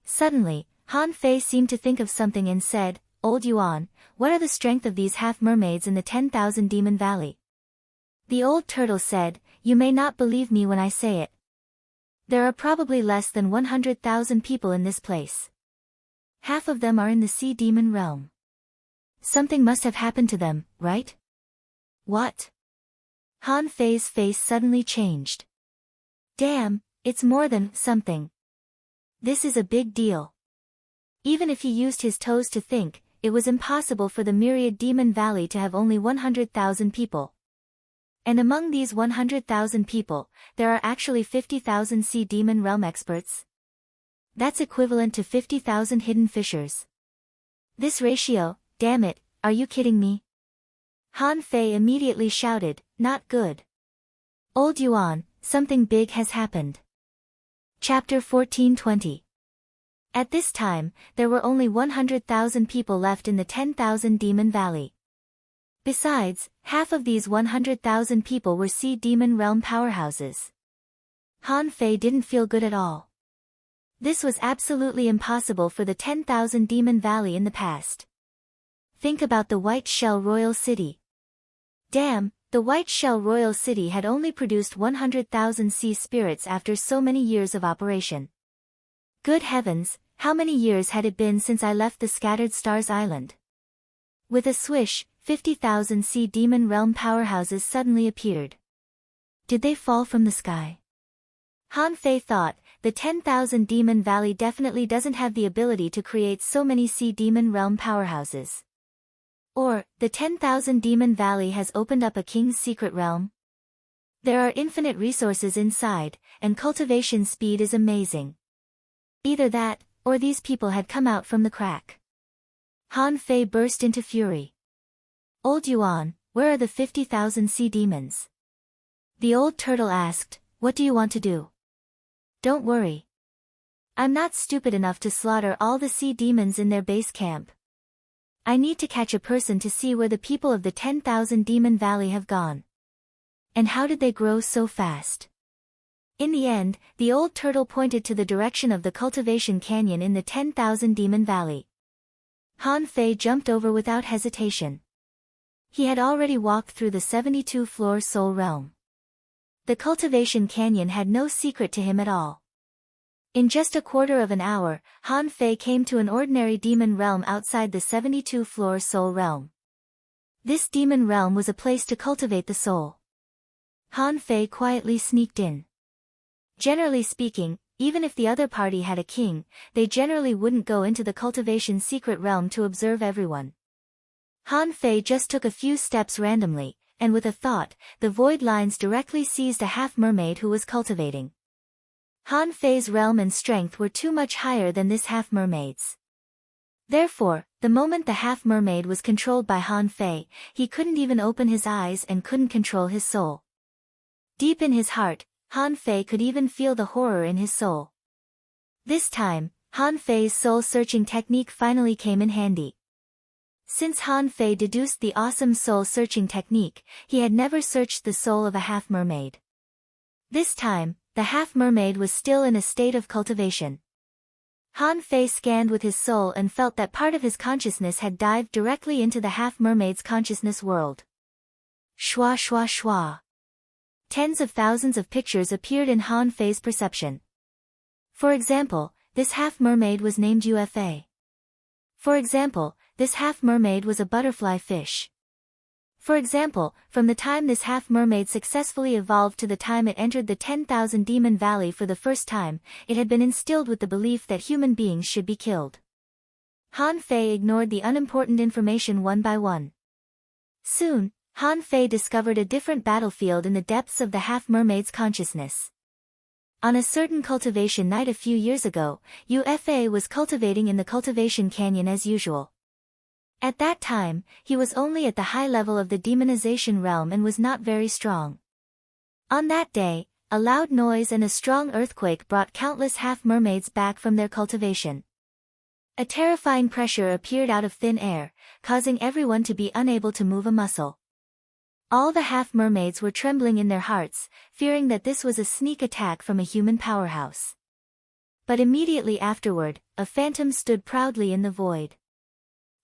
Suddenly, Han Fei seemed to think of something and said, "Old Yuan, what are the strength of these half-mermaids in the 10,000 Demon Valley?" The old turtle said, "You may not believe me when I say it. There are probably less than 100,000 people in this place. Half of them are in the sea demon realm. Something must have happened to them, right?" "What?" Han Fei's face suddenly changed. "Damn, it's more than something. This is a big deal." Even if he used his toes to think, it was impossible for the myriad Demon Valley to have only 100,000 people. And among these 100,000 people, there are actually 50,000 Sea Demon Realm experts. That's equivalent to 50,000 hidden fishers. This ratio, damn it, are you kidding me? Han Fei immediately shouted, "Not good. Old Yuan, something big has happened." Chapter 1420. At this time, there were only 100,000 people left in the 10,000 Demon Valley. Besides, half of these 100,000 people were Sea Demon Realm powerhouses. Han Fei didn't feel good at all. This was absolutely impossible for the 10,000 Demon Valley in the past. Think about the White Shell Royal City. Damn, the White Shell Royal City had only produced 100,000 sea spirits after so many years of operation. Good heavens, how many years had it been since I left the Scattered Stars Island? With a swish, 50,000 Sea Demon Realm powerhouses suddenly appeared. Did they fall from the sky? Han Fei thought, the 10,000 Demon Valley definitely doesn't have the ability to create so many Sea Demon Realm powerhouses. Or, the 10,000 Demon Valley has opened up a king's secret realm? There are infinite resources inside, and cultivation speed is amazing. Either that, or these people had come out from the crack. Han Fei burst into fury. Old Yuan, where are the 50,000 sea demons? The old turtle asked, what do you want to do? Don't worry. I'm not stupid enough to slaughter all the sea demons in their base camp. I need to catch a person to see where the people of the 10,000 Demon Valley have gone. And how did they grow so fast? In the end, the old turtle pointed to the direction of the cultivation canyon in the 10,000 Demon Valley. Han Fei jumped over without hesitation. He had already walked through the 72-floor Soul Realm. The cultivation canyon had no secret to him at all. In just a quarter of an hour, Han Fei came to an ordinary demon realm outside the 72-floor Soul Realm. This demon realm was a place to cultivate the soul. Han Fei quietly sneaked in. Generally speaking, even if the other party had a king, they generally wouldn't go into the cultivation secret realm to observe everyone. Han Fei just took a few steps randomly, and with a thought, the void lines directly seized a half-mermaid who was cultivating. Han Fei's realm and strength were too much higher than this half-mermaid's. Therefore, the moment the half-mermaid was controlled by Han Fei, he couldn't even open his eyes and couldn't control his soul. Deep in his heart, Han Fei could even feel the horror in his soul. This time, Han Fei's soul-searching technique finally came in handy. Since Han Fei deduced the awesome soul-searching technique, he had never searched the soul of a half-mermaid. This time, the half-mermaid was still in a state of cultivation. Han Fei scanned with his soul and felt that part of his consciousness had dived directly into the half-mermaid's consciousness world. Shwa shwa shwa. Tens of thousands of pictures appeared in Han Fei's perception. For example, this half-mermaid was named UFA. For example, this half-mermaid was a butterfly fish. For example, from the time this half-mermaid successfully evolved to the time it entered the 10,000 Demon Valley for the first time, it had been instilled with the belief that human beings should be killed. Han Fei ignored the unimportant information one by one. Soon, Han Fei discovered a different battlefield in the depths of the half-mermaid's consciousness. On a certain cultivation night a few years ago, UFA was cultivating in the cultivation canyon as usual. At that time, he was only at the high level of the demonization realm and was not very strong. On that day, a loud noise and a strong earthquake brought countless half-mermaids back from their cultivation. A terrifying pressure appeared out of thin air, causing everyone to be unable to move a muscle. All the half-mermaids were trembling in their hearts, fearing that this was a sneak attack from a human powerhouse. But immediately afterward, a phantom stood proudly in the void.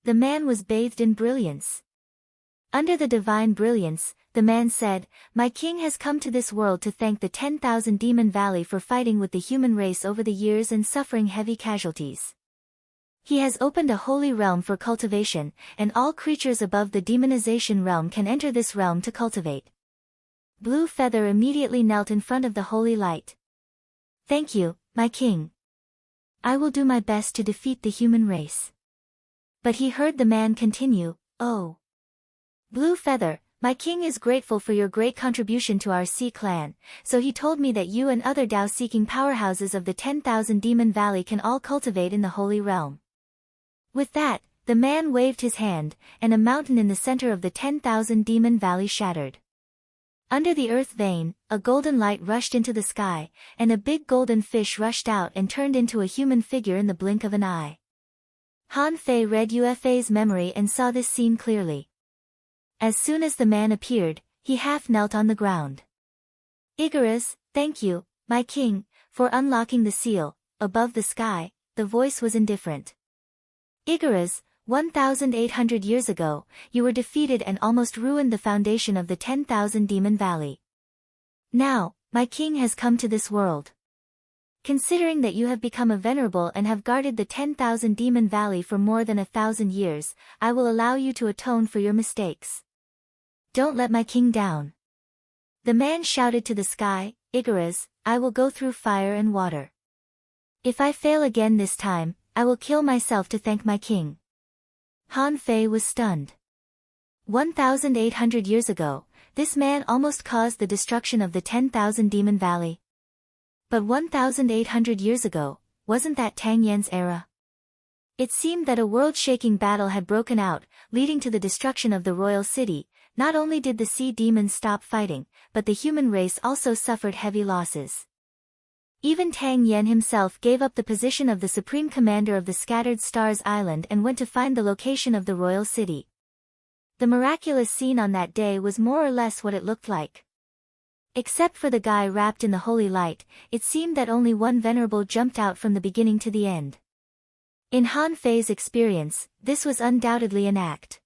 The man was bathed in brilliance. Under the divine brilliance, the man said, "My king has come to this world to thank the 10,000 Demon Valley for fighting with the human race over the years and suffering heavy casualties. He has opened a holy realm for cultivation, and all creatures above the demonization realm can enter this realm to cultivate." Blue Feather immediately knelt in front of the holy light. "Thank you, my king. I will do my best to defeat the human race." But he heard the man continue, "Oh, Blue Feather, my king is grateful for your great contribution to our Sea clan, so he told me that you and other Tao-seeking powerhouses of the 10,000 Demon Valley can all cultivate in the holy realm." With that, the man waved his hand, and a mountain in the center of the 10,000 Demon Valley shattered. Under the earth vein, a golden light rushed into the sky, and a big golden fish rushed out and turned into a human figure in the blink of an eye. Han Fei read Yuefei's memory and saw this scene clearly. As soon as the man appeared, he half knelt on the ground. Icarus, thank you, my king, for unlocking the seal. Above the sky, the voice was indifferent. Icarus, 1,800 years ago, you were defeated and almost ruined the foundation of the 10,000 Demon Valley. Now, my king has come to this world. Considering that you have become a venerable and have guarded the 10,000 Demon Valley for more than 1,000 years, I will allow you to atone for your mistakes. Don't let my king down. The man shouted to the sky, Icarus, I will go through fire and water. If I fail again this time, I will kill myself to thank my king. Han Fei was stunned. 1,800 years ago, this man almost caused the destruction of the 10,000 Demon Valley. But 1,800 years ago, wasn't that Tang Yan's era? It seemed that a world-shaking battle had broken out, leading to the destruction of the royal city. Not only did the sea demons stop fighting, but the human race also suffered heavy losses. Even Tang Yan himself gave up the position of the supreme commander of the Scattered Stars Island and went to find the location of the royal city. The miraculous scene on that day was more or less what it looked like. Except for the guy wrapped in the holy light, it seemed that only one venerable jumped out from the beginning to the end. In Han Fei's experience, this was undoubtedly an act.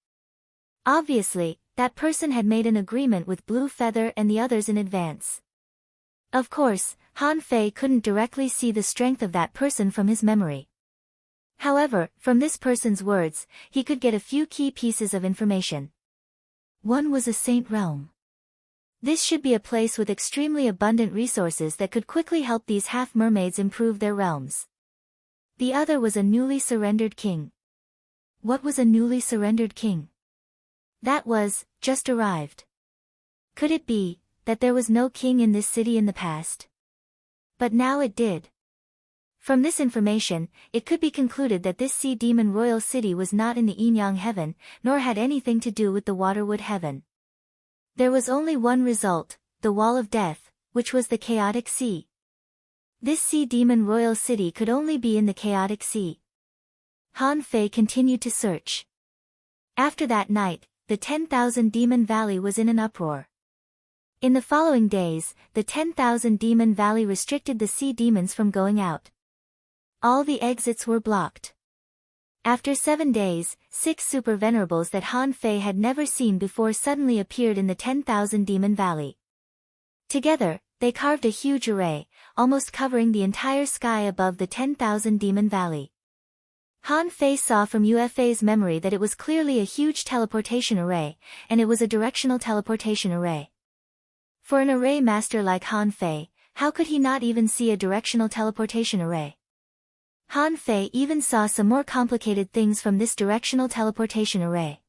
Obviously, that person had made an agreement with Blue Feather and the others in advance. Of course, Han Fei couldn't directly see the strength of that person from his memory. However, from this person's words, he could get a few key pieces of information. One was a saint realm. This should be a place with extremely abundant resources that could quickly help these half-mermaids improve their realms. The other was a newly surrendered king. What was a newly surrendered king? That was, just arrived. Could it be that there was no king in this city in the past? But now it did. From this information, it could be concluded that this sea demon royal city was not in the Yin-Yang heaven, nor had anything to do with the Waterwood heaven. There was only one result, the Wall of Death, which was the chaotic sea. This sea demon royal city could only be in the chaotic sea. Han Fei continued to search. After that night, the 10,000 Demon Valley was in an uproar. In the following days, the 10,000 Demon Valley restricted the sea demons from going out. All the exits were blocked. After 7 days, 6 super venerables that Han Fei had never seen before suddenly appeared in the 10,000 Demon Valley. Together, they carved a huge array, almost covering the entire sky above the 10,000 Demon Valley. Han Fei saw from Yuefei's memory that it was clearly a huge teleportation array, and it was a directional teleportation array. For an array master like Han Fei, how could he not even see a directional teleportation array? Han Fei even saw some more complicated things from this directional teleportation array.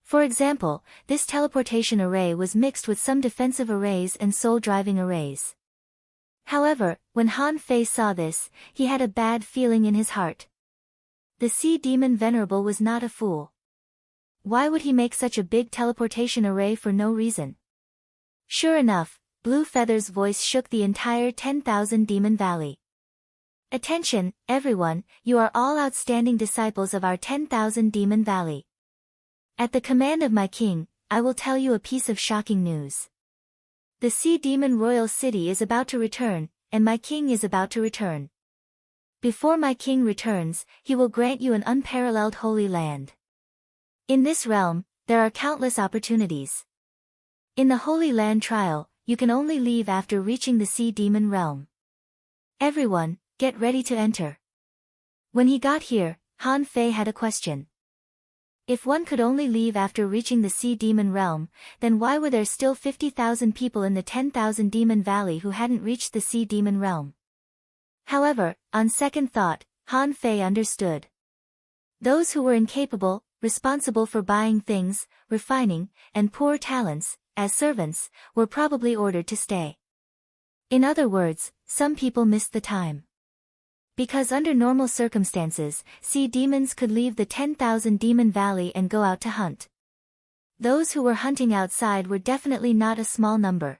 For example, this teleportation array was mixed with some defensive arrays and soul-driving arrays. However, when Han Fei saw this, he had a bad feeling in his heart. The Sea Demon Venerable was not a fool. Why would he make such a big teleportation array for no reason? Sure enough, Blue Feather's voice shook the entire 10,000 Demon Valley. Attention, everyone, you are all outstanding disciples of our 10,000 Demon Valley. At the command of my king, I will tell you a piece of shocking news. The Sea Demon Royal City is about to return, and my king is about to return. Before my king returns, he will grant you an unparalleled holy land. In this realm, there are countless opportunities. In the Holy Land trial, you can only leave after reaching the Sea Demon realm. Everyone, get ready to enter. When he got here, Han Fei had a question. If one could only leave after reaching the Sea Demon realm, then why were there still 50,000 people in the 10,000 Demon Valley who hadn't reached the Sea Demon realm? However, on second thought, Han Fei understood. Those who were incapable, responsible for buying things, refining, and poor talents, as servants, were probably ordered to stay. In other words, some people missed the time. Because under normal circumstances, sea demons could leave the 10,000 Demon Valley and go out to hunt. Those who were hunting outside were definitely not a small number.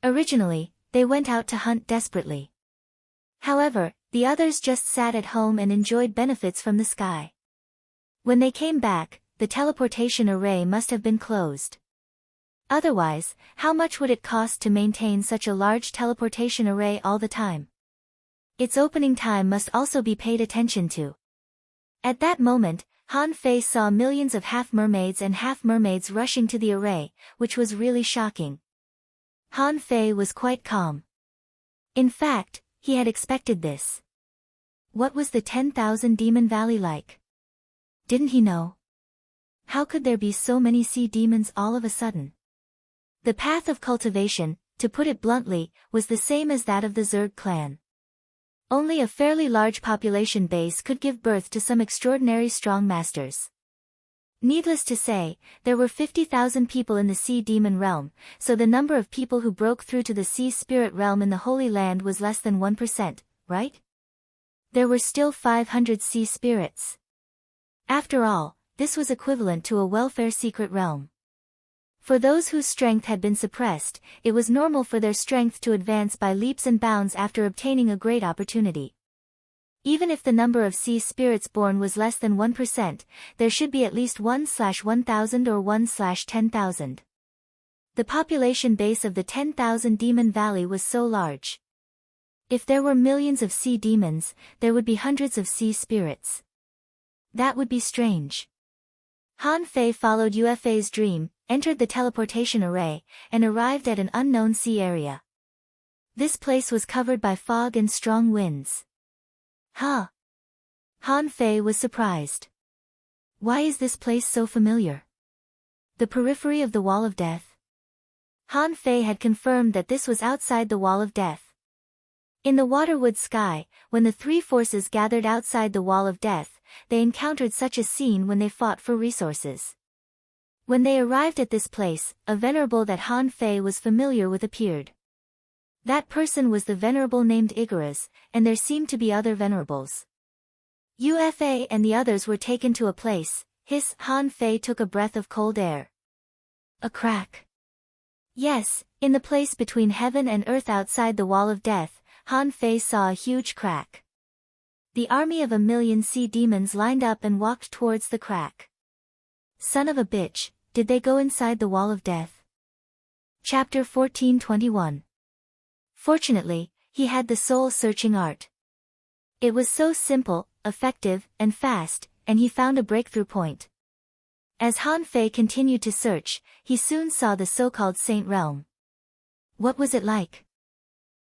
Originally, they went out to hunt desperately. However, the others just sat at home and enjoyed benefits from the sky. When they came back, the teleportation array must have been closed. Otherwise, how much would it cost to maintain such a large teleportation array all the time? Its opening time must also be paid attention to. At that moment, Han Fei saw millions of half-mermaids and half-mermaids rushing to the array, which was really shocking. Han Fei was quite calm. In fact, he had expected this. What was the 10,000 Demon Valley like? Didn't he know? How could there be so many sea demons all of a sudden? The path of cultivation, to put it bluntly, was the same as that of the Zerg clan. Only a fairly large population base could give birth to some extraordinary strong masters. Needless to say, there were 50,000 people in the Sea Demon realm, so the number of people who broke through to the Sea Spirit realm in the Holy Land was less than 1%, right? There were still 500 Sea Spirits. After all, this was equivalent to a welfare secret realm. For those whose strength had been suppressed, it was normal for their strength to advance by leaps and bounds after obtaining a great opportunity. Even if the number of sea spirits born was less than 1%, there should be at least 1/1000 or 1/10,000. The population base of the 10,000 Demon Valley was so large. If there were millions of sea demons, there would be hundreds of sea spirits. That would be strange. Han Fei followed Yufei's dream, entered the teleportation array, and arrived at an unknown sea area. This place was covered by fog and strong winds. Huh? Han Fei was surprised. Why is this place so familiar? The periphery of the Wall of Death? Han Fei had confirmed that this was outside the Wall of Death. In the Waterwood Sky, when the three forces gathered outside the Wall of Death, they encountered such a scene when they fought for resources. When they arrived at this place, a venerable that Han Fei was familiar with appeared. That person was the venerable named Igaraz, and there seemed to be other venerables. Yufa and the others were taken to a place. Han Fei took a breath of cold air. A crack. Yes, in the place between heaven and earth outside the Wall of Death, Han Fei saw a huge crack. The army of 1,000,000 sea demons lined up and walked towards the crack. Son of a bitch, did they go inside the Wall of Death? Chapter 14:21. Fortunately, he had the soul-searching art. It was so simple, effective, and fast, and he found a breakthrough point. As Han Fei continued to search, he soon saw the so-called Saint Realm. What was it like?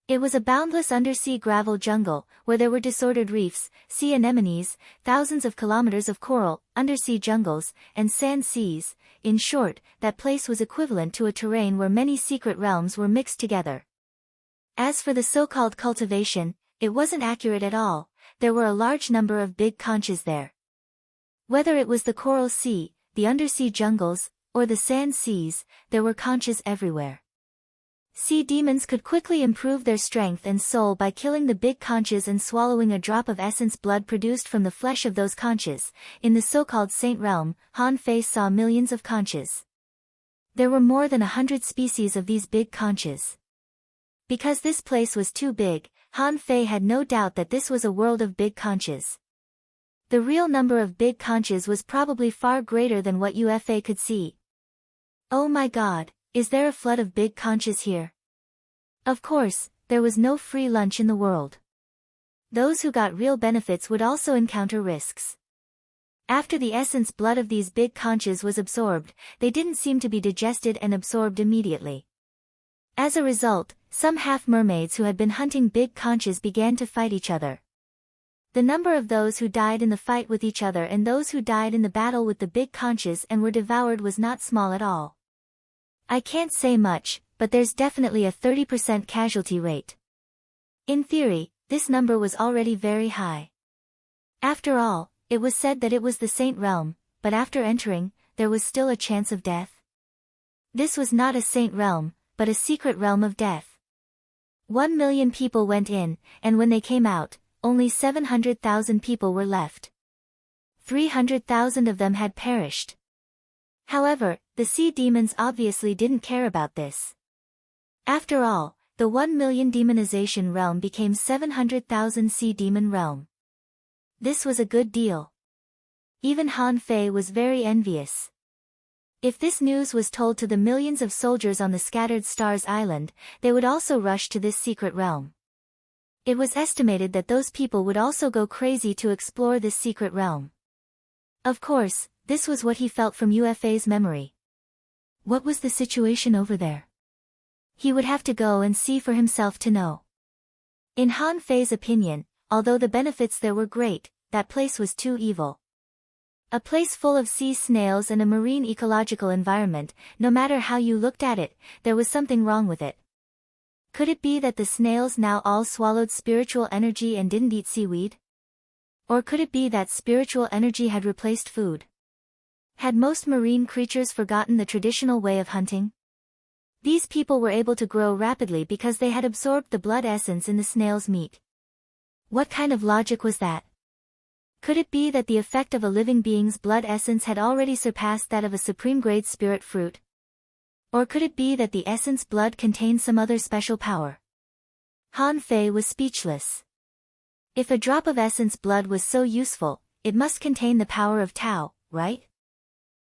It was a boundless undersea gravel jungle, where there were disordered reefs, sea anemones, thousands of kilometers of coral, undersea jungles, and sand seas. In short, that place was equivalent to a terrain where many secret realms were mixed together. As for the so-called cultivation, it wasn't accurate at all. There were a large number of big conches there. Whether it was the coral sea, the undersea jungles, or the sand seas, there were conches everywhere. Sea demons could quickly improve their strength and soul by killing the big conches and swallowing a drop of essence blood produced from the flesh of those conches. In the so-called Saint Realm, Han Fei saw millions of conches. There were more than 100 species of these big conches. Because this place was too big, Han Fei had no doubt that this was a world of big conches. The real number of big conches was probably far greater than what Yufa could see. Oh my god, is there a flood of big conches here? Of course, there was no free lunch in the world. Those who got real benefits would also encounter risks. After the essence blood of these big conches was absorbed, they didn't seem to be digested and absorbed immediately. As a result, some half-mermaids who had been hunting big conches began to fight each other. The number of those who died in the fight with each other and those who died in the battle with the big conches and were devoured was not small at all. I can't say much, but there's definitely a 30% casualty rate. In theory, this number was already very high. After all, it was said that it was the Saint Realm, but after entering, there was still a chance of death. This was not a Saint Realm, but a secret realm of death. 1,000,000 people went in, and when they came out, only 700,000 people were left. 300,000 of them had perished. However, the sea demons obviously didn't care about this. After all, the 1 million demonization realm became 700,000 sea demon realm. This was a good deal. Even Han Fei was very envious. If this news was told to the millions of soldiers on the Scattered Stars Island, they would also rush to this secret realm. It was estimated that those people would also go crazy to explore this secret realm. Of course, this was what he felt from Yuefei's memory. What was the situation over there? He would have to go and see for himself to know. In Han Fei's opinion, although the benefits there were great, that place was too evil. A place full of sea snails and a marine ecological environment, no matter how you looked at it, there was something wrong with it. Could it be that the snails now all swallowed spiritual energy and didn't eat seaweed? Or could it be that spiritual energy had replaced food? Had most marine creatures forgotten the traditional way of hunting? These people were able to grow rapidly because they had absorbed the blood essence in the snail's meat. What kind of logic was that? Could it be that the effect of a living being's blood essence had already surpassed that of a supreme-grade spirit fruit? Or could it be that the essence blood contained some other special power? Han Fei was speechless. If a drop of essence blood was so useful, it must contain the power of Tao, right?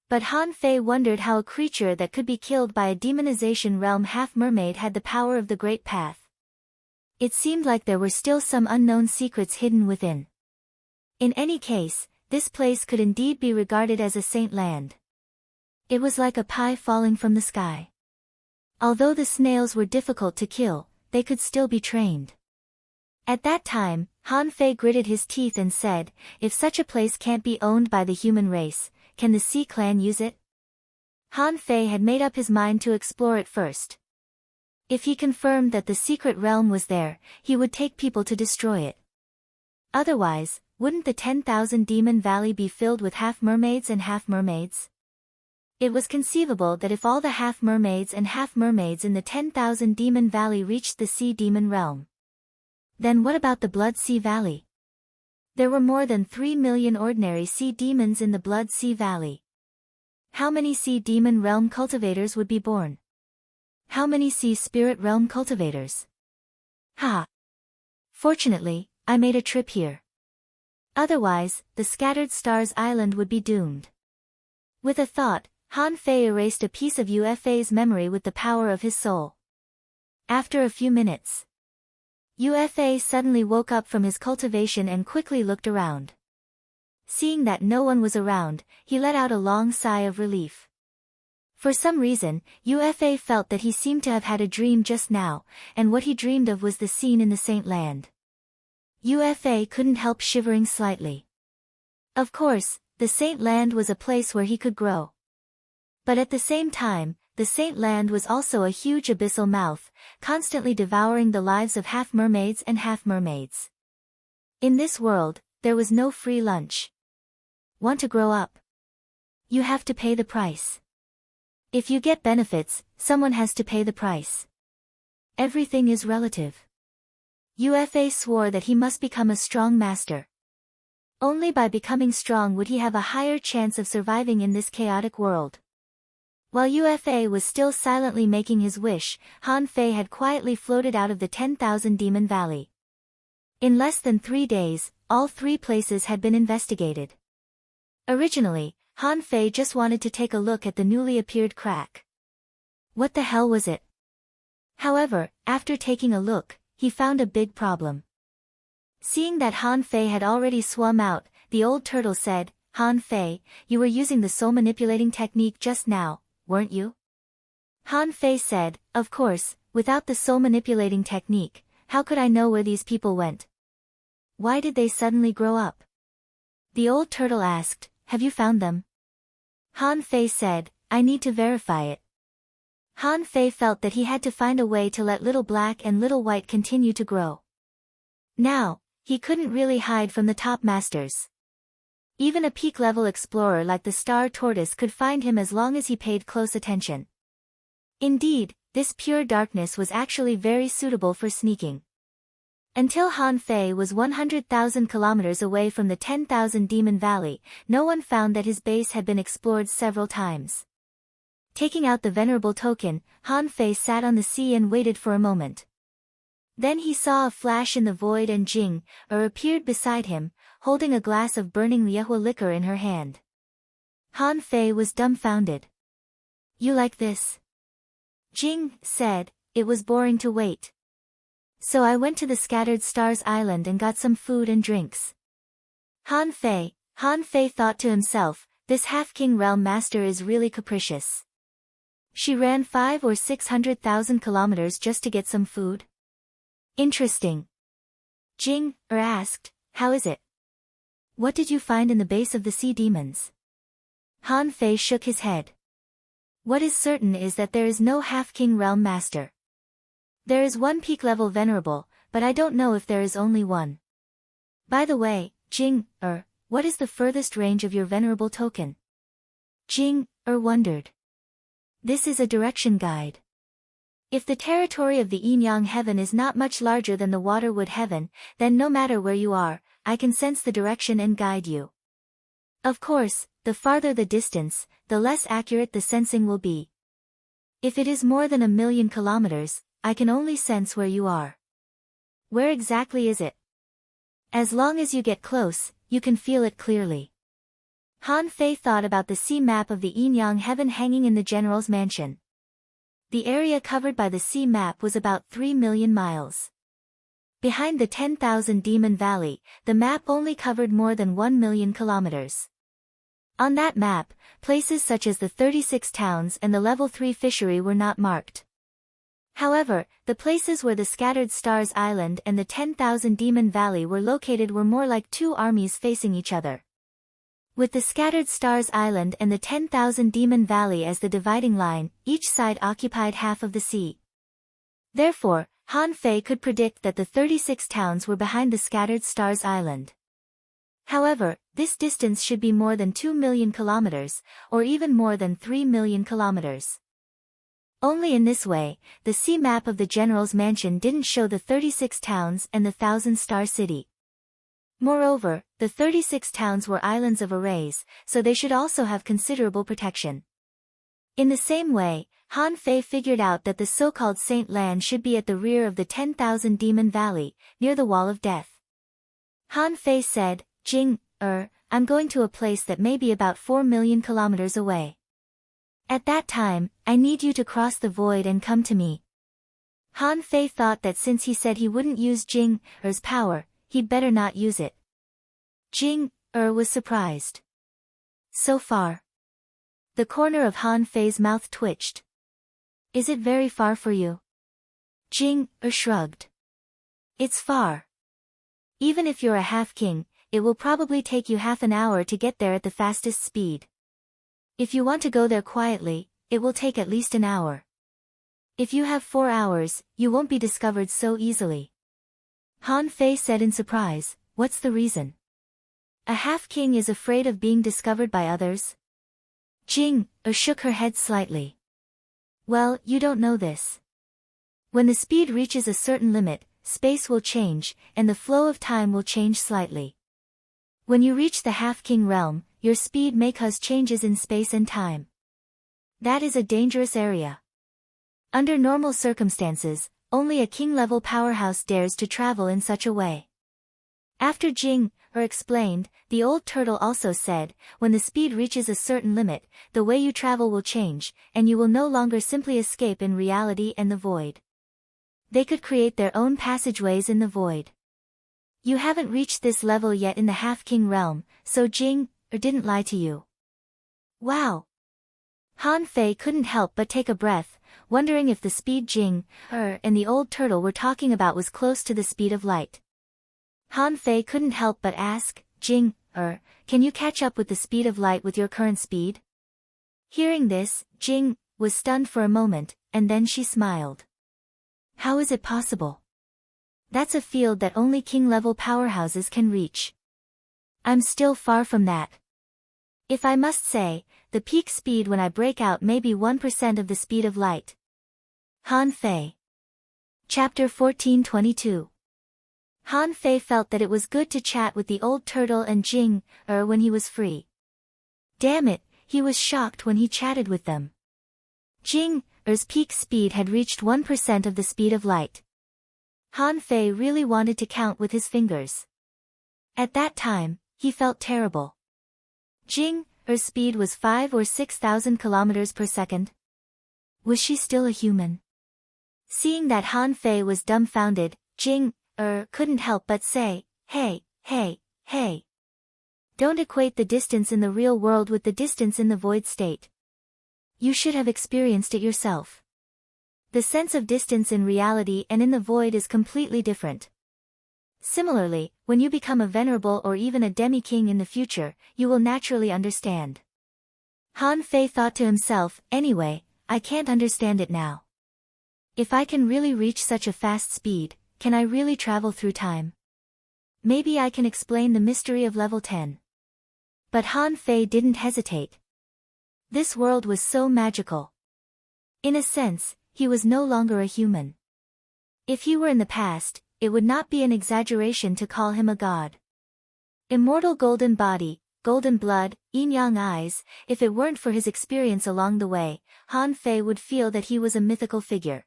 But Han Fei wondered how a creature that could be killed by a demonization realm half-mermaid had the power of the Great Path. It seemed like there were still some unknown secrets hidden within. In any case, this place could indeed be regarded as a saint land. It was like a pie falling from the sky. Although the snails were difficult to kill, they could still be trained. At that time, Han Fei gritted his teeth and said, if such a place can't be owned by the human race, can the Sea Clan use it? Han Fei had made up his mind to explore it first. If he confirmed that the secret realm was there, he would take people to destroy it. Otherwise, wouldn't the 10,000 Demon Valley be filled with half-mermaids and half-mermaids? It was conceivable that if all the half-mermaids and half-mermaids in the 10,000 Demon Valley reached the Sea Demon realm. Then what about the Blood Sea Valley? There were more than 3 million ordinary sea demons in the Blood Sea Valley. How many Sea Demon Realm cultivators would be born? How many Sea Spirit Realm cultivators? Ha! Fortunately, I made a trip here. Otherwise, the Scattered Stars Island would be doomed. With a thought, Han Fei erased a piece of Yuefei's memory with the power of his soul. After a few minutes, Yuefei suddenly woke up from his cultivation and quickly looked around. Seeing that no one was around, he let out a long sigh of relief. For some reason, Yuefei felt that he seemed to have had a dream just now, and what he dreamed of was the scene in the Saint Land. Yuefei couldn't help shivering slightly. Of course, the Saint Land was a place where he could grow. But at the same time, the Saint Land was also a huge abyssal mouth, constantly devouring the lives of half-mermaids and half-mermaids. In this world, there was no free lunch. Want to grow up? You have to pay the price. If you get benefits, someone has to pay the price. Everything is relative. Yuefei swore that he must become a strong master. Only by becoming strong would he have a higher chance of surviving in this chaotic world. While Yuefei was still silently making his wish, Han Fei had quietly floated out of the 10,000 Demon Valley. In less than 3 days, all 3 places had been investigated. Originally, Han Fei just wanted to take a look at the newly appeared crack. What the hell was it? However, after taking a look, he found a big problem. Seeing that Han Fei had already swum out, the old turtle said, Han Fei, you were using the soul manipulating technique just now, weren't you? Han Fei said, of course, without the soul manipulating technique, how could I know where these people went? Why did they suddenly grow up? The old turtle asked, have you found them? Han Fei said, I need to verify it. Han Fei felt that he had to find a way to let Little Black and Little White continue to grow. Now, he couldn't really hide from the top masters. Even a peak-level explorer like the Star Tortoise could find him as long as he paid close attention. Indeed, this pure darkness was actually very suitable for sneaking. Until Han Fei was 100,000 kilometers away from the 10,000 Demon Valley, no one found that his base had been explored several times. Taking out the venerable token, Han Fei sat on the sea and waited for a moment. Then he saw a flash in the void and Jing appeared beside him, holding a glass of burning liehua liquor in her hand. Han Fei was dumbfounded. "You like this?" Jing said. "It was boring to wait. So I went to the Scattered Stars Island and got some food and drinks." Han Fei thought to himself, this half-king realm master is really capricious. She ran 500,000 or 600,000 kilometers just to get some food? Interesting. Jing asked, "How is it? What did you find in the base of the sea demons?" Han Fei shook his head. "What is certain is that there is no half-king realm master. There is one peak-level venerable, but I don't know if there is only one. By the way, Jing, what is the furthest range of your venerable token?" Jing wondered. "This is a direction guide. If the territory of the yin-yang heaven is not much larger than the water-wood heaven, then no matter where you are, I can sense the direction and guide you. Of course, the farther the distance, the less accurate the sensing will be. If it is more than 1,000,000 kilometers, I can only sense where you are." "Where exactly is it?" "As long as you get close, you can feel it clearly." Han Fei thought about the sea map of the yin-yang heaven hanging in the general's mansion. The area covered by the sea map was about 3 million miles. Behind the 10,000 Demon Valley, the map only covered more than 1 million kilometers. On that map, places such as the 36 towns and the Level 3 fishery were not marked. However, the places where the Scattered Stars Island and the 10,000 Demon Valley were located were more like two armies facing each other. With the Scattered Stars Island and the 10,000 Demon Valley as the dividing line, each side occupied half of the sea. Therefore, Han Fei could predict that the 36 towns were behind the Scattered Stars Island. However, this distance should be more than 2 million kilometers, or even more than 3 million kilometers. Only in this way, the sea map of the general's mansion didn't show the 36 towns and the 1,000-star city. Moreover, the 36 towns were islands of arrays, so they should also have considerable protection. In the same way, Han Fei figured out that the so-called Saint Land should be at the rear of the 10,000 Demon Valley, near the Wall of Death. Han Fei said, "Jing, I'm going to a place that may be about 4 million kilometers away. At that time, I need you to cross the void and come to me." Han Fei thought that since he said he wouldn't use Jing's power, he'd better not use it. Jing was surprised. "So far?" The corner of Han Fei's mouth twitched. "Is it very far for you?" Jing shrugged. "It's far. Even if you're a half-king, it will probably take you half an hour to get there at the fastest speed. If you want to go there quietly, it will take at least an hour. If you have 4 hours, you won't be discovered so easily." Han Fei said in surprise, "What's the reason?" "A half-king is afraid of being discovered by others?" Jing shook her head slightly. "Well, you don't know this. When the speed reaches a certain limit, space will change, and the flow of time will change slightly. When you reach the half-king realm, your speed may cause changes in space and time. That is a dangerous area. Under normal circumstances, only a king-level powerhouse dares to travel in such a way." After Jing explained, the old turtle also said, "When the speed reaches a certain limit, the way you travel will change, and you will no longer simply escape in reality and the void. They could create their own passageways in the void. You haven't reached this level yet in the half-king realm, so Jing didn't lie to you." "Wow!" Han Fei couldn't help but take a breath, wondering if the speed Jing and the old turtle were talking about was close to the speed of light. Han Fei couldn't help but ask, "Jing, can you catch up with the speed of light with your current speed?" Hearing this, Jing was stunned for a moment, and then she smiled. "How is it possible? That's a field that only king-level powerhouses can reach. I'm still far from that. If I must say, the peak speed when I break out may be 1% of the speed of light." Han Fei. Chapter 1422. Han Fei felt that it was good to chat with the old turtle and Jing when he was free. Damn it, he was shocked when he chatted with them. Jing Er's peak speed had reached 1% of the speed of light. Han Fei really wanted to count with his fingers. At that time, he felt terrible. Jing Er's speed was 5 or 6,000 kilometers per second. Was she still a human? Seeing that Han Fei was dumbfounded, Jing couldn't help but say, hey. Don't equate the distance in the real world with the distance in the void state. You should have experienced it yourself. The sense of distance in reality and in the void is completely different. Similarly, when you become a venerable or even a demi-king in the future, you will naturally understand. Han Fei thought to himself, anyway, I can't understand it now. If I can really reach such a fast speed, can I really travel through time? Maybe I can explain the mystery of level 10. But Han Fei didn't hesitate. This world was so magical. In a sense, he was no longer a human. If he were in the past, it would not be an exaggeration to call him a god. Immortal golden body, golden blood, yin-yang eyes, if it weren't for his experience along the way, Han Fei would feel that he was a mythical figure.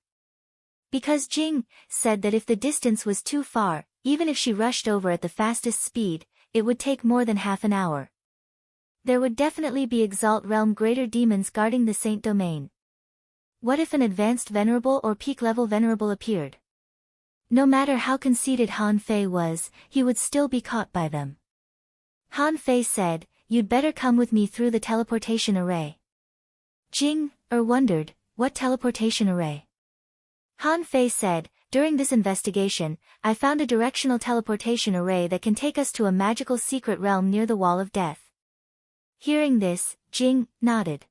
Because Jing said that if the distance was too far, even if she rushed over at the fastest speed, it would take more than half an hour. There would definitely be Exalt Realm greater demons guarding the Saint Domain. What if an advanced venerable or peak-level venerable appeared? No matter how conceited Han Fei was, he would still be caught by them. Han Fei said, you'd better come with me through the teleportation array. Jing wondered, what teleportation array? Han Fei said, during this investigation, I found a directional teleportation array that can take us to a magical secret realm near the Wall of Death. Hearing this, Jing nodded.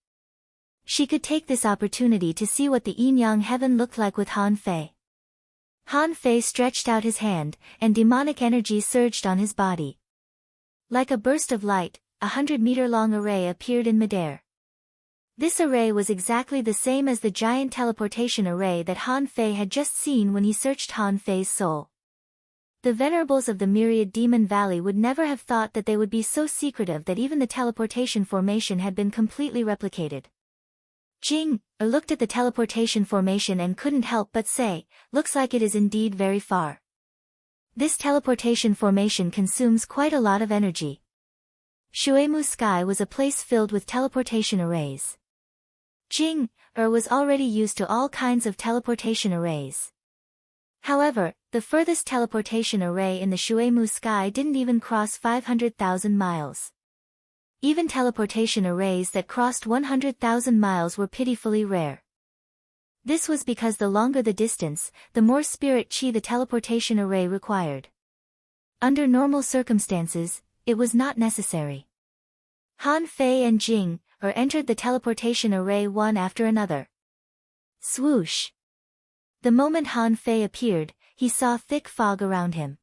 She could take this opportunity to see what the yin-yang heaven looked like with Han Fei. Han Fei stretched out his hand, and demonic energy surged on his body. Like a burst of light, 100-meter-long array appeared in midair. This array was exactly the same as the giant teleportation array that Han Fei had just seen when he searched Han Fei's soul. The venerables of the Myriad Demon Valley would never have thought that they would be so secretive that even the teleportation formation had been completely replicated. Jing looked at the teleportation formation and couldn't help but say, looks like it is indeed very far. This teleportation formation consumes quite a lot of energy. Shuemu Sky was a place filled with teleportation arrays. Jing was already used to all kinds of teleportation arrays. However, the furthest teleportation array in the Shuemu Sky didn't even cross 500,000 miles. Even teleportation arrays that crossed 100,000 miles were pitifully rare. This was because the longer the distance, the more spirit chi the teleportation array required. Under normal circumstances, it was not necessary. Han Fei and Jing entered the teleportation array one after another. Swoosh! The moment Han Fei appeared, he saw thick fog around him.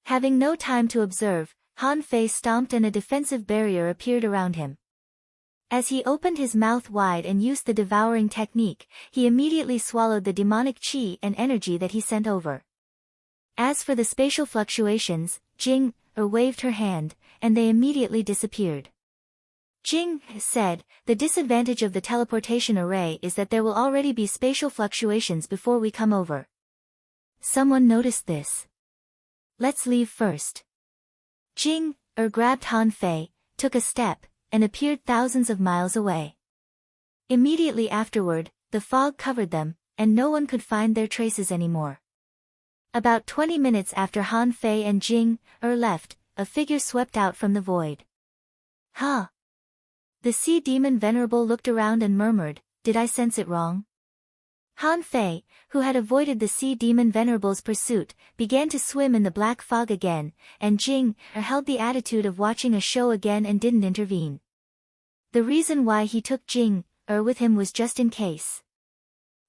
Having no time to observe, Han Fei stomped and a defensive barrier appeared around him. As he opened his mouth wide and used the devouring technique, he immediately swallowed the demonic chi and energy that he sent over. As for the spatial fluctuations, Jing waved her hand, and they immediately disappeared. Jing said, the disadvantage of the teleportation array is that there will already be spatial fluctuations before we come over. Someone noticed this. Let's leave first. Jing grabbed Han Fei, took a step, and appeared thousands of miles away. Immediately afterward, the fog covered them, and no one could find their traces anymore. About 20 minutes after Han Fei and Jing left, a figure swept out from the void. Huh? The sea demon venerable looked around and murmured, did I sense it wrong? Han Fei, who had avoided the sea demon venerable's pursuit, began to swim in the black fog again, and Jing held the attitude of watching a show again and didn't intervene. The reason why he took Jing with him was just in case.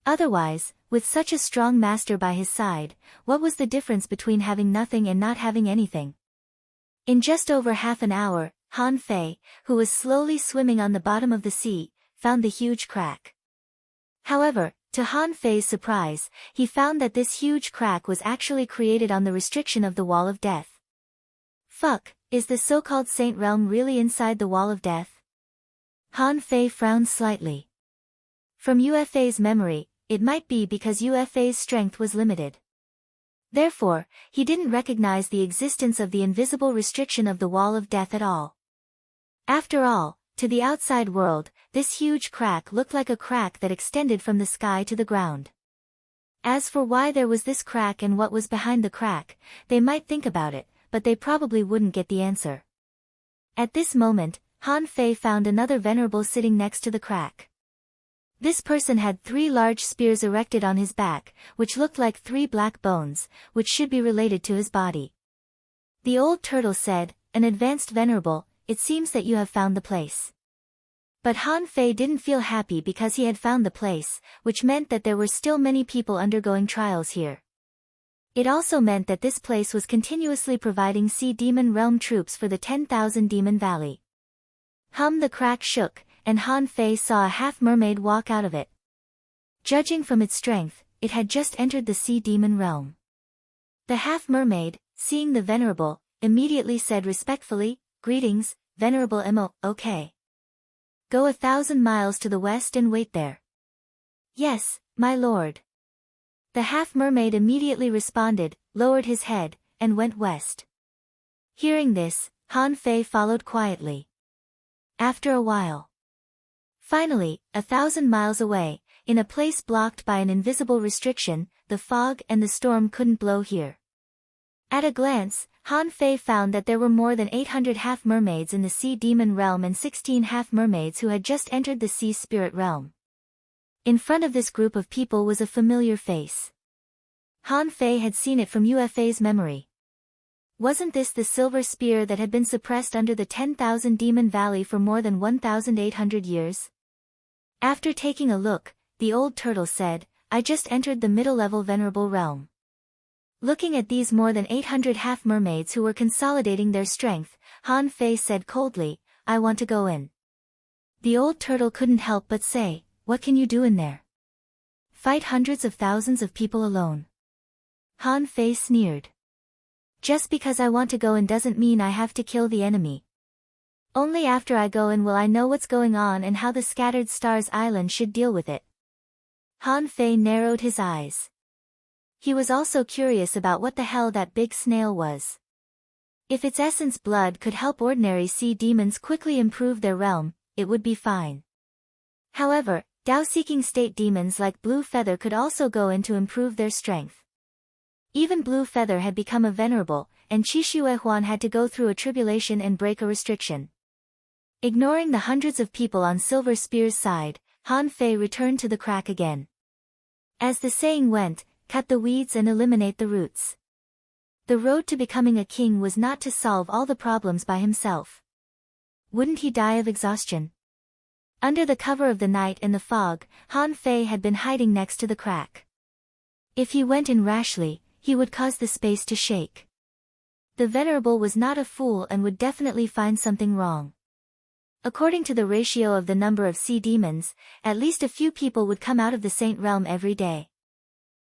Otherwise, with such a strong master by his side, what was the difference between having nothing and not having anything? In just over half an hour, Han Fei, who was slowly swimming on the bottom of the sea, found the huge crack. However, To Han Fei's surprise, he found that this huge crack was actually created on the restriction of the Wall of Death. Fuck, is the so-called Saint Realm really inside the Wall of Death? Han Fei frowned slightly. From UFA's memory, it might be because UFA's strength was limited. Therefore, he didn't recognize the existence of the invisible restriction of the Wall of Death at all. After all, to the outside world, this huge crack looked like a crack that extended from the sky to the ground. As for why there was this crack and what was behind the crack, they might think about it, but they probably wouldn't get the answer. At this moment, Han Fei found another venerable sitting next to the crack. This person had 3 large spears erected on his back, which looked like 3 black bones, which should be related to his body. The old turtle said, "An advanced venerable, it seems that you have found the place." But Han Fei didn't feel happy because he had found the place, which meant that there were still many people undergoing trials here. It also meant that this place was continuously providing Sea Demon Realm troops for the 10,000 Demon Valley. The crack shook, and Han Fei saw a half-mermaid walk out of it. Judging from its strength, it had just entered the Sea Demon Realm. The half-mermaid, seeing the venerable, immediately said respectfully, "Greetings, Venerable Emo, okay. Go 1,000 miles to the west and wait there." "Yes, my lord." The half-mermaid immediately responded, lowered his head, and went west. Hearing this, Han Fei followed quietly. After a while. Finally, 1,000 miles away, in a place blocked by an invisible restriction, the fog and the storm couldn't blow here. At a glance, Han Fei found that there were more than 800 half-mermaids in the Sea Demon Realm and 16 half-mermaids who had just entered the Sea Spirit Realm. In front of this group of people was a familiar face. Han Fei had seen it from UFA's memory. Wasn't this the silver spear that had been suppressed under the 10,000 Demon Valley for more than 1,800 years? After taking a look, the old turtle said, "I just entered the middle-level Venerable Realm." Looking at these more than 800 half-mermaids who were consolidating their strength, Han Fei said coldly, "I want to go in." The old turtle couldn't help but say, "What can you do in there? Fight hundreds of thousands of people alone?" Han Fei sneered. "Just because I want to go in doesn't mean I have to kill the enemy. Only after I go in will I know what's going on and how the Scattered Stars Island should deal with it." Han Fei narrowed his eyes. He was also curious about what the hell that big snail was. If its essence blood could help ordinary sea demons quickly improve their realm, it would be fine. However, Dao-seeking state demons like Blue Feather could also go in to improve their strength. Even Blue Feather had become a venerable, and Qishuehuan had to go through a tribulation and break a restriction. Ignoring the hundreds of people on Silver Spear's side, Han Fei returned to the crack again. As the saying went, cut the weeds and eliminate the roots. The road to becoming a king was not to solve all the problems by himself. Wouldn't he die of exhaustion? Under the cover of the night and the fog, Han Fei had been hiding next to the crack. If he went in rashly, he would cause the space to shake. The venerable was not a fool and would definitely find something wrong. According to the ratio of the number of sea demons, at least a few people would come out of the Saint Realm every day.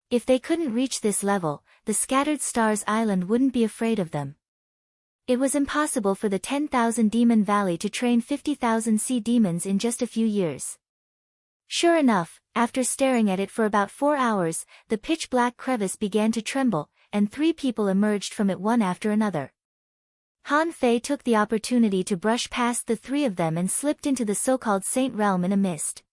If they couldn't reach this level, the Scattered Stars Island wouldn't be afraid of them. It was impossible for the 10,000 Demon Valley to train 50,000 sea demons in just a few years. Sure enough, after staring at it for about 4 hours, the pitch-black crevice began to tremble, and 3 people emerged from it one after another. Han Fei took the opportunity to brush past the 3 of them and slipped into the so-called Saint Realm in a mist.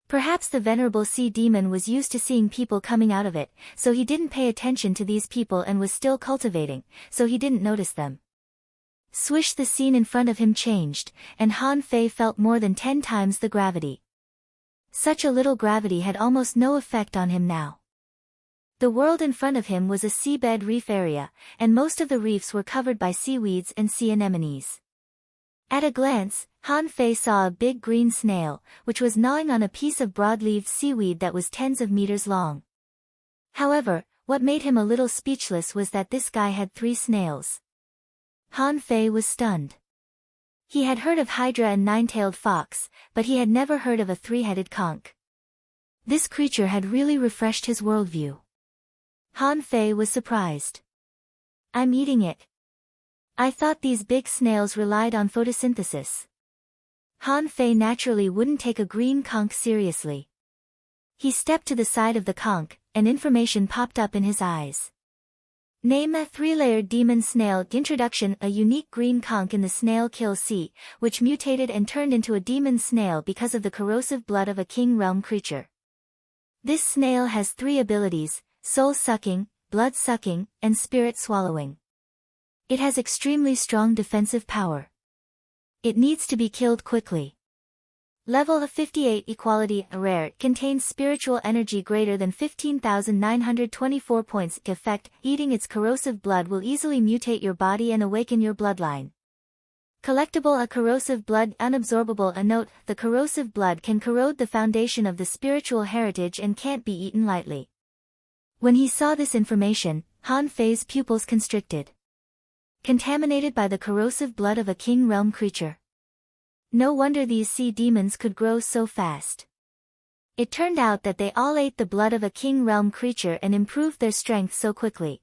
Perhaps the venerable sea demon was used to seeing people coming out of it, so he didn't pay attention to these people and was still cultivating, so he didn't notice them. Swish, the scene in front of him changed, and Han Fei felt more than 10 times the gravity. Such a little gravity had almost no effect on him now. The world in front of him was a seabed reef area, and most of the reefs were covered by seaweeds and sea anemones. At a glance, Han Fei saw a big green snail, which was gnawing on a piece of broad-leaved seaweed that was tens of meters long. However, what made him a little speechless was that this guy had 3 snails. Han Fei was stunned. He had heard of Hydra and Nine-tailed Fox, but he had never heard of a 3-headed conch. This creature had really refreshed his worldview. Han Fei was surprised. I'm eating it. I thought these big snails relied on photosynthesis. Han Fei naturally wouldn't take a green conch seriously. He stepped to the side of the conch, and information popped up in his eyes. Name a three-layered demon snail. Introduction: a unique green conch in the snail kill sea, which mutated and turned into a demon snail because of the corrosive blood of a king realm creature. This snail has 3 abilities: soul-sucking, blood-sucking, and spirit-swallowing. It has extremely strong defensive power. It needs to be killed quickly. Level of 58 Equality Rare. Contains spiritual energy greater than 15,924 points. Effect: eating its corrosive blood will easily mutate your body and awaken your bloodline. Collectible: a corrosive blood. Unabsorbable. A note: the corrosive blood can corrode the foundation of the spiritual heritage and can't be eaten lightly. When he saw this information, Han Fei's pupils constricted. Contaminated by the corrosive blood of a king realm creature. No wonder these sea demons could grow so fast. It turned out that they all ate the blood of a king realm creature and improved their strength so quickly.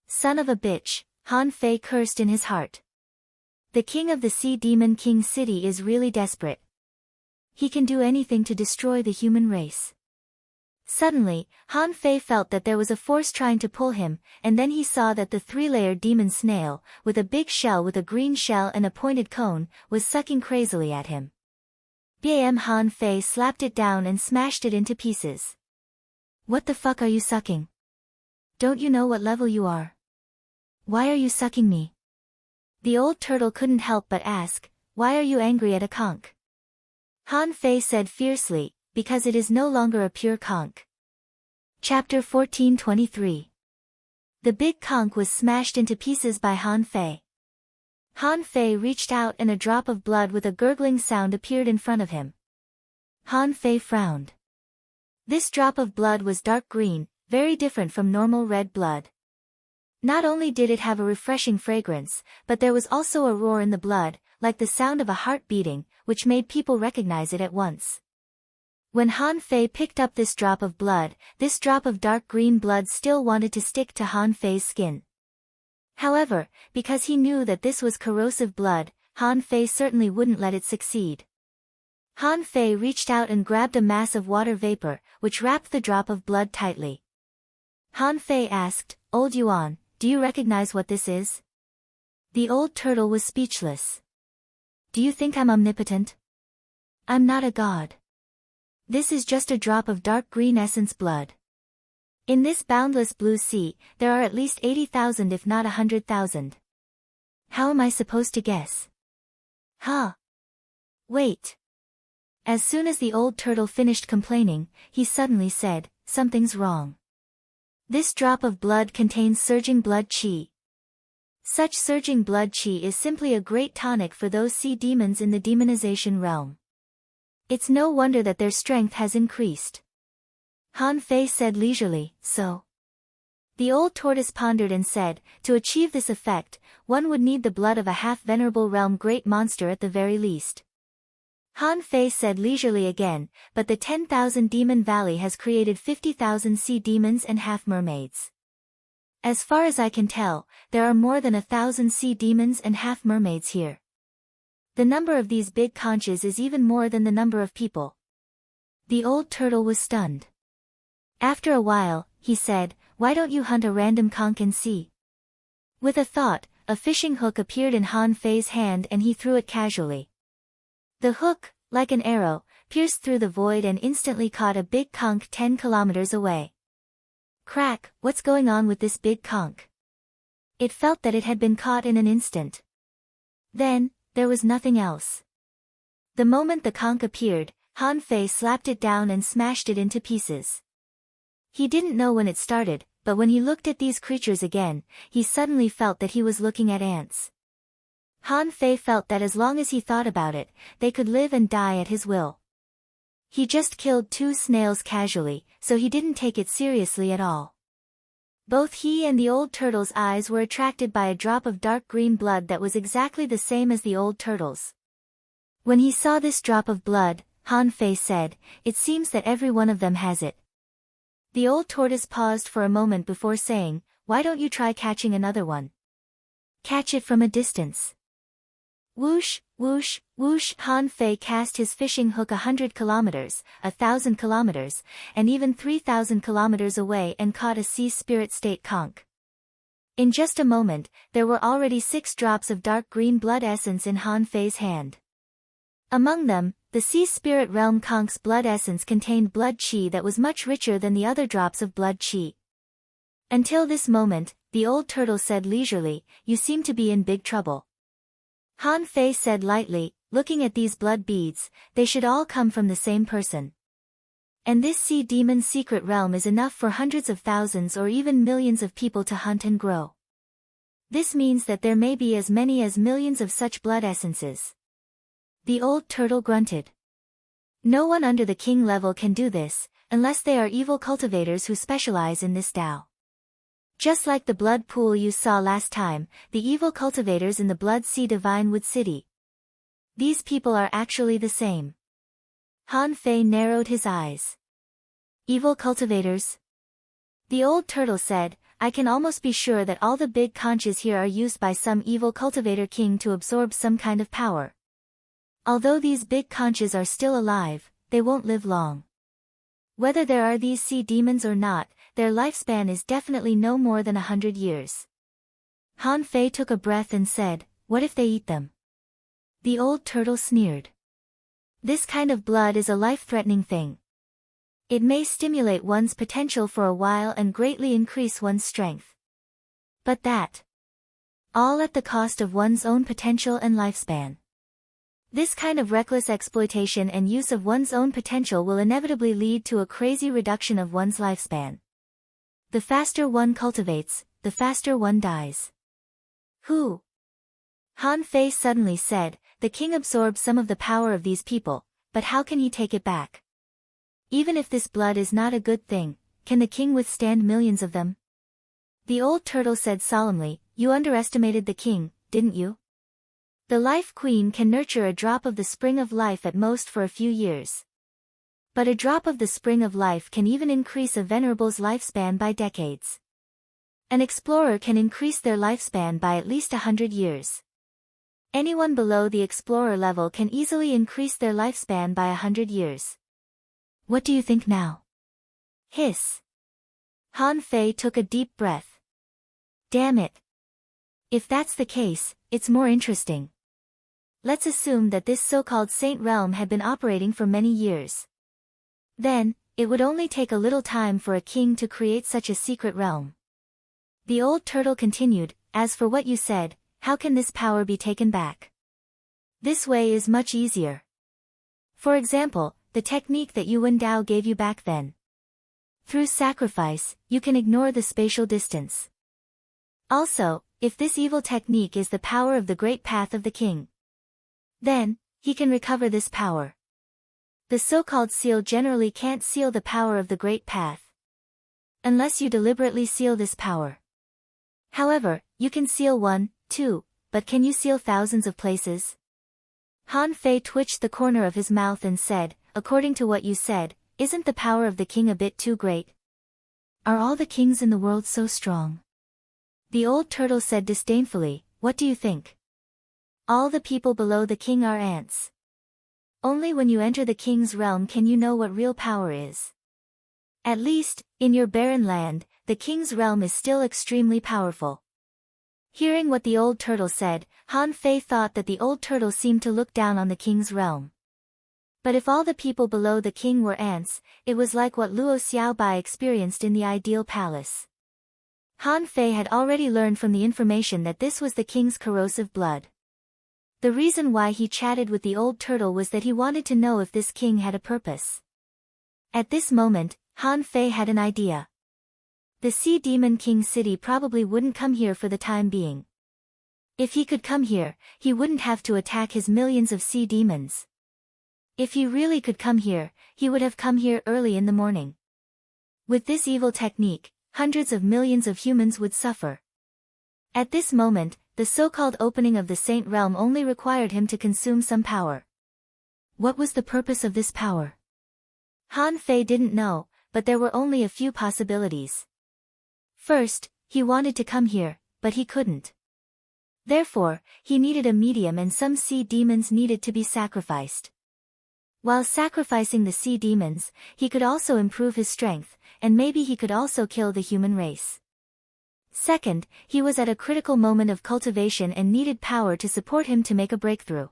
Son of a bitch, Han Fei cursed in his heart. The king of the sea demon king city is really desperate. He can do anything to destroy the human race. Suddenly, Han Fei felt that there was a force trying to pull him, and then he saw that the 3-layered demon snail, with a big shell with a green shell and a pointed cone, was sucking crazily at him. Bam! Han Fei slapped it down and smashed it into pieces. What the fuck are you sucking? Don't you know what level you are? Why are you sucking me? The old turtle couldn't help but ask, why are you angry at a conch? Han Fei said fiercely, because it is no longer a pure conch. Chapter 1423. The big conch was smashed into pieces by Han Fei. Han Fei reached out and a drop of blood with a gurgling sound appeared in front of him. Han Fei frowned. This drop of blood was dark green, very different from normal red blood. Not only did it have a refreshing fragrance, but there was also a roar in the blood, like the sound of a heart beating, which made people recognize it at once. When Han Fei picked up this drop of blood, this drop of dark green blood still wanted to stick to Han Fei's skin. However, because he knew that this was corrosive blood, Han Fei certainly wouldn't let it succeed. Han Fei reached out and grabbed a mass of water vapor, which wrapped the drop of blood tightly. Han Fei asked, Old Yuan, do you recognize what this is? The old turtle was speechless. Do you think I'm omnipotent? I'm not a god. This is just a drop of dark green essence blood. In this boundless blue sea, there are at least 80,000 if not 100,000. How am I supposed to guess? Huh? Wait. As soon as the old turtle finished complaining, he suddenly said, something's wrong. This drop of blood contains surging blood qi. Such surging blood qi is simply a great tonic for those sea demons in the demonization realm. It's no wonder that their strength has increased. Han Fei said leisurely, so. The old tortoise pondered and said, to achieve this effect, one would need the blood of a half-venerable realm great monster at the very least. Han Fei said leisurely again, but the 10,000 Demon Valley has created 50,000 sea demons and half-mermaids. As far as I can tell, there are more than 1,000 sea demons and half-mermaids here. The number of these big conches is even more than the number of people. The old turtle was stunned. After a while, he said, why don't you hunt a random conch and see? With a thought, a fishing hook appeared in Han Fei's hand and he threw it casually. The hook, like an arrow, pierced through the void and instantly caught a big conch 10 kilometers away. Crack, what's going on with this big conch? It felt that it had been caught in an instant. Then, there was nothing else. The moment the conch appeared, Han Fei slapped it down and smashed it into pieces. He didn't know when it started, but when he looked at these creatures again, he suddenly felt that he was looking at ants. Han Fei felt that as long as he thought about it, they could live and die at his will. He just killed 2 snails casually, so he didn't take it seriously at all. Both he and the old turtle's eyes were attracted by a drop of dark green blood that was exactly the same as the old turtle's. When he saw this drop of blood, Han Fei said, it seems that every one of them has it. The old tortoise paused for a moment before saying, why don't you try catching another one? Catch it from a distance. Whoosh, whoosh, whoosh. Han Fei cast his fishing hook 100 kilometers, 1,000 kilometers, and even 3,000 kilometers away and caught a sea spirit state conch. In just a moment, there were already 6 drops of dark green blood essence in Han Fei's hand. Among them, the sea spirit realm conch's blood essence contained blood qi that was much richer than the other drops of blood qi. Until this moment, the old turtle said leisurely, you seem to be in big trouble. Han Fei said lightly, looking at these blood beads, they should all come from the same person. And this sea demon's secret realm is enough for hundreds of thousands or even millions of people to hunt and grow. This means that there may be as many as millions of such blood essences. The old turtle grunted. No one under the king level can do this, unless they are evil cultivators who specialize in this Tao. Just like the blood pool you saw last time, the evil cultivators in the Blood Sea Divine Wood City. These people are actually the same. Han Fei narrowed his eyes. Evil cultivators? The old turtle said, I can almost be sure that all the big conches here are used by some evil cultivator king to absorb some kind of power. Although these big conches are still alive, they won't live long. Whether there are these sea demons or not, their lifespan is definitely no more than 100 years. Han Fei took a breath and said, what if they eat them? The old turtle sneered. This kind of blood is a life-threatening thing. It may stimulate one's potential for a while and greatly increase one's strength. But that. All at the cost of one's own potential and lifespan. This kind of reckless exploitation and use of one's own potential will inevitably lead to a crazy reduction of one's lifespan. The faster one cultivates, the faster one dies. Who? Han Fei suddenly said, the king absorbed some of the power of these people, but how can he take it back? Even if this blood is not a good thing, can the king withstand millions of them? The old turtle said solemnly, you underestimated the king, didn't you? The Life Queen can nurture a drop of the spring of life at most for a few years. But a drop of the spring of life can even increase a venerable's lifespan by decades. An explorer can increase their lifespan by at least 100 years. Anyone below the explorer level can easily increase their lifespan by 100 years. What do you think now? Hiss. Han Fei took a deep breath. Damn it. If that's the case, it's more interesting. Let's assume that this so-called saint realm had been operating for many years. Then, it would only take a little time for a king to create such a secret realm. The old turtle continued, as for what you said, how can this power be taken back? This way is much easier. For example, the technique that Yuan Dao gave you back then. Through sacrifice, you can ignore the spatial distance. Also, if this evil technique is the power of the great path of the king, then, he can recover this power. The so-called seal generally can't seal the power of the great path. Unless you deliberately seal this power. However, you can seal 1, 2, but can you seal thousands of places? Han Fei twitched the corner of his mouth and said, according to what you said, isn't the power of the king a bit too great? Are all the kings in the world so strong? The old turtle said disdainfully, what do you think? All the people below the king are ants. Only when you enter the king's realm can you know what real power is. At least, in your barren land, the king's realm is still extremely powerful. Hearing what the old turtle said, Han Fei thought that the old turtle seemed to look down on the king's realm. But if all the people below the king were ants, it was like what Luo Xiaobai experienced in the ideal palace. Han Fei had already learned from the information that this was the king's corrosive blood. The reason why he chatted with the old turtle was that he wanted to know if this king had a purpose. At this moment, Han Fei had an idea. The Sea Demon King City probably wouldn't come here for the time being. If he could come here, he wouldn't have to attack his millions of sea demons. If he really could come here, he would have come here early in the morning. With this evil technique, hundreds of millions of humans would suffer. At this moment, the so-called opening of the Saint Realm only required him to consume some power. What was the purpose of this power? Han Fei didn't know, but there were only a few possibilities. First, he wanted to come here, but he couldn't. Therefore, he needed a medium and some sea demons needed to be sacrificed. While sacrificing the sea demons, he could also improve his strength, and maybe he could also kill the human race. Second, he was at a critical moment of cultivation and needed power to support him to make a breakthrough.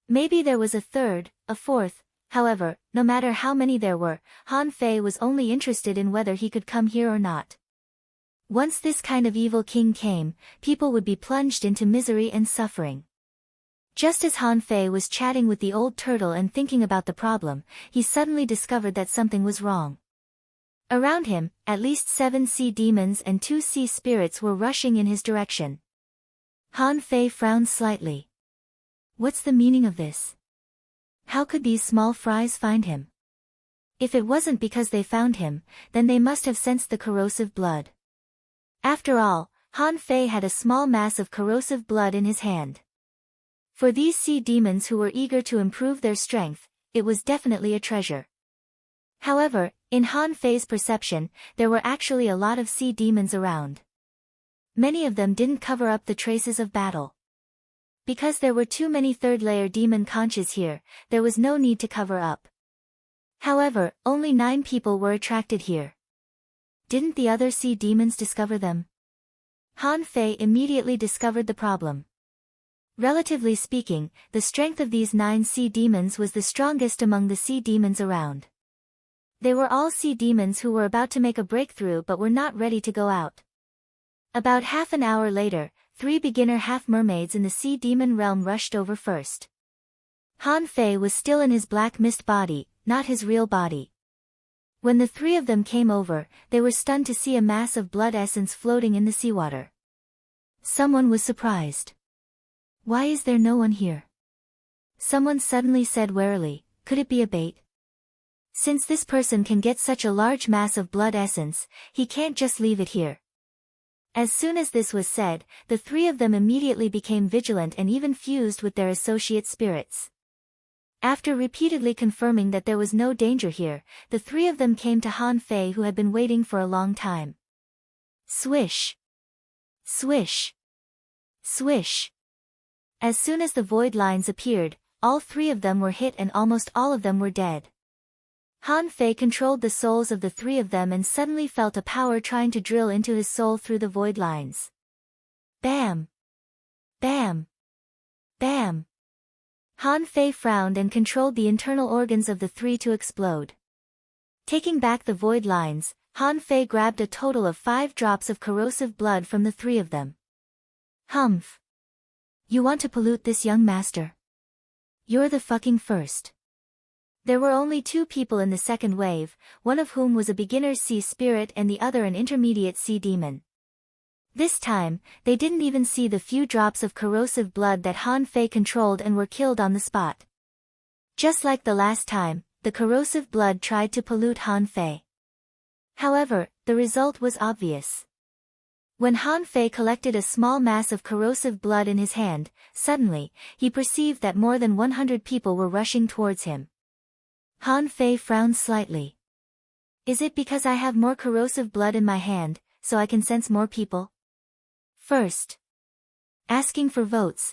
Maybe there was a third, a fourth, however, no matter how many there were, Han Fei was only interested in whether he could come here or not. Once this kind of evil king came, people would be plunged into misery and suffering. Just as Han Fei was chatting with the old turtle and thinking about the problem, he suddenly discovered that something was wrong. Around him, at least 7 sea demons and 2 sea spirits were rushing in his direction. Han Fei frowned slightly. What's the meaning of this? How could these small fries find him? If it wasn't because they found him, then they must have sensed the corrosive blood. After all, Han Fei had a small mass of corrosive blood in his hand. For these sea demons who were eager to improve their strength, it was definitely a treasure. However, in Han Fei's perception, there were actually a lot of sea demons around. Many of them didn't cover up the traces of battle. Because there were too many third-layer demon conches here, there was no need to cover up. However, only 9 people were attracted here. Didn't the other sea demons discover them? Han Fei immediately discovered the problem. Relatively speaking, the strength of these 9 sea demons was the strongest among the sea demons around. They were all sea demons who were about to make a breakthrough but were not ready to go out. About half an hour later, 3 beginner half-mermaids in the sea demon realm rushed over first. Han Fei was still in his black mist body, not his real body. When the 3 of them came over, they were stunned to see a mass of blood essence floating in the seawater. Someone was surprised. Why is there no one here? Someone suddenly said warily, could it be a bait? Since this person can get such a large mass of blood essence, he can't just leave it here. As soon as this was said, the 3 of them immediately became vigilant and even fused with their associate spirits. After repeatedly confirming that there was no danger here, the 3 of them came to Han Fei who had been waiting for a long time. Swish! Swish! Swish! As soon as the void lines appeared, all 3 of them were hit and almost all of them were dead. Han Fei controlled the souls of the 3 of them and suddenly felt a power trying to drill into his soul through the void lines. Bam! Bam! Bam! Han Fei frowned and controlled the internal organs of the 3 to explode. Taking back the void lines, Han Fei grabbed a total of 5 drops of corrosive blood from the 3 of them. Humph! You want to pollute this young master? You're the fucking first. There were only 2 people in the second wave, one of whom was a beginner sea spirit and the other an intermediate sea demon. This time, they didn't even see the few drops of corrosive blood that Han Fei controlled and were killed on the spot. Just like the last time, the corrosive blood tried to pollute Han Fei. However, the result was obvious. When Han Fei collected a small mass of corrosive blood in his hand, suddenly, he perceived that more than 100 people were rushing towards him. Han Fei frowned slightly. Is it because I have more corrosive blood in my hand, so I can sense more people? First. Asking for votes,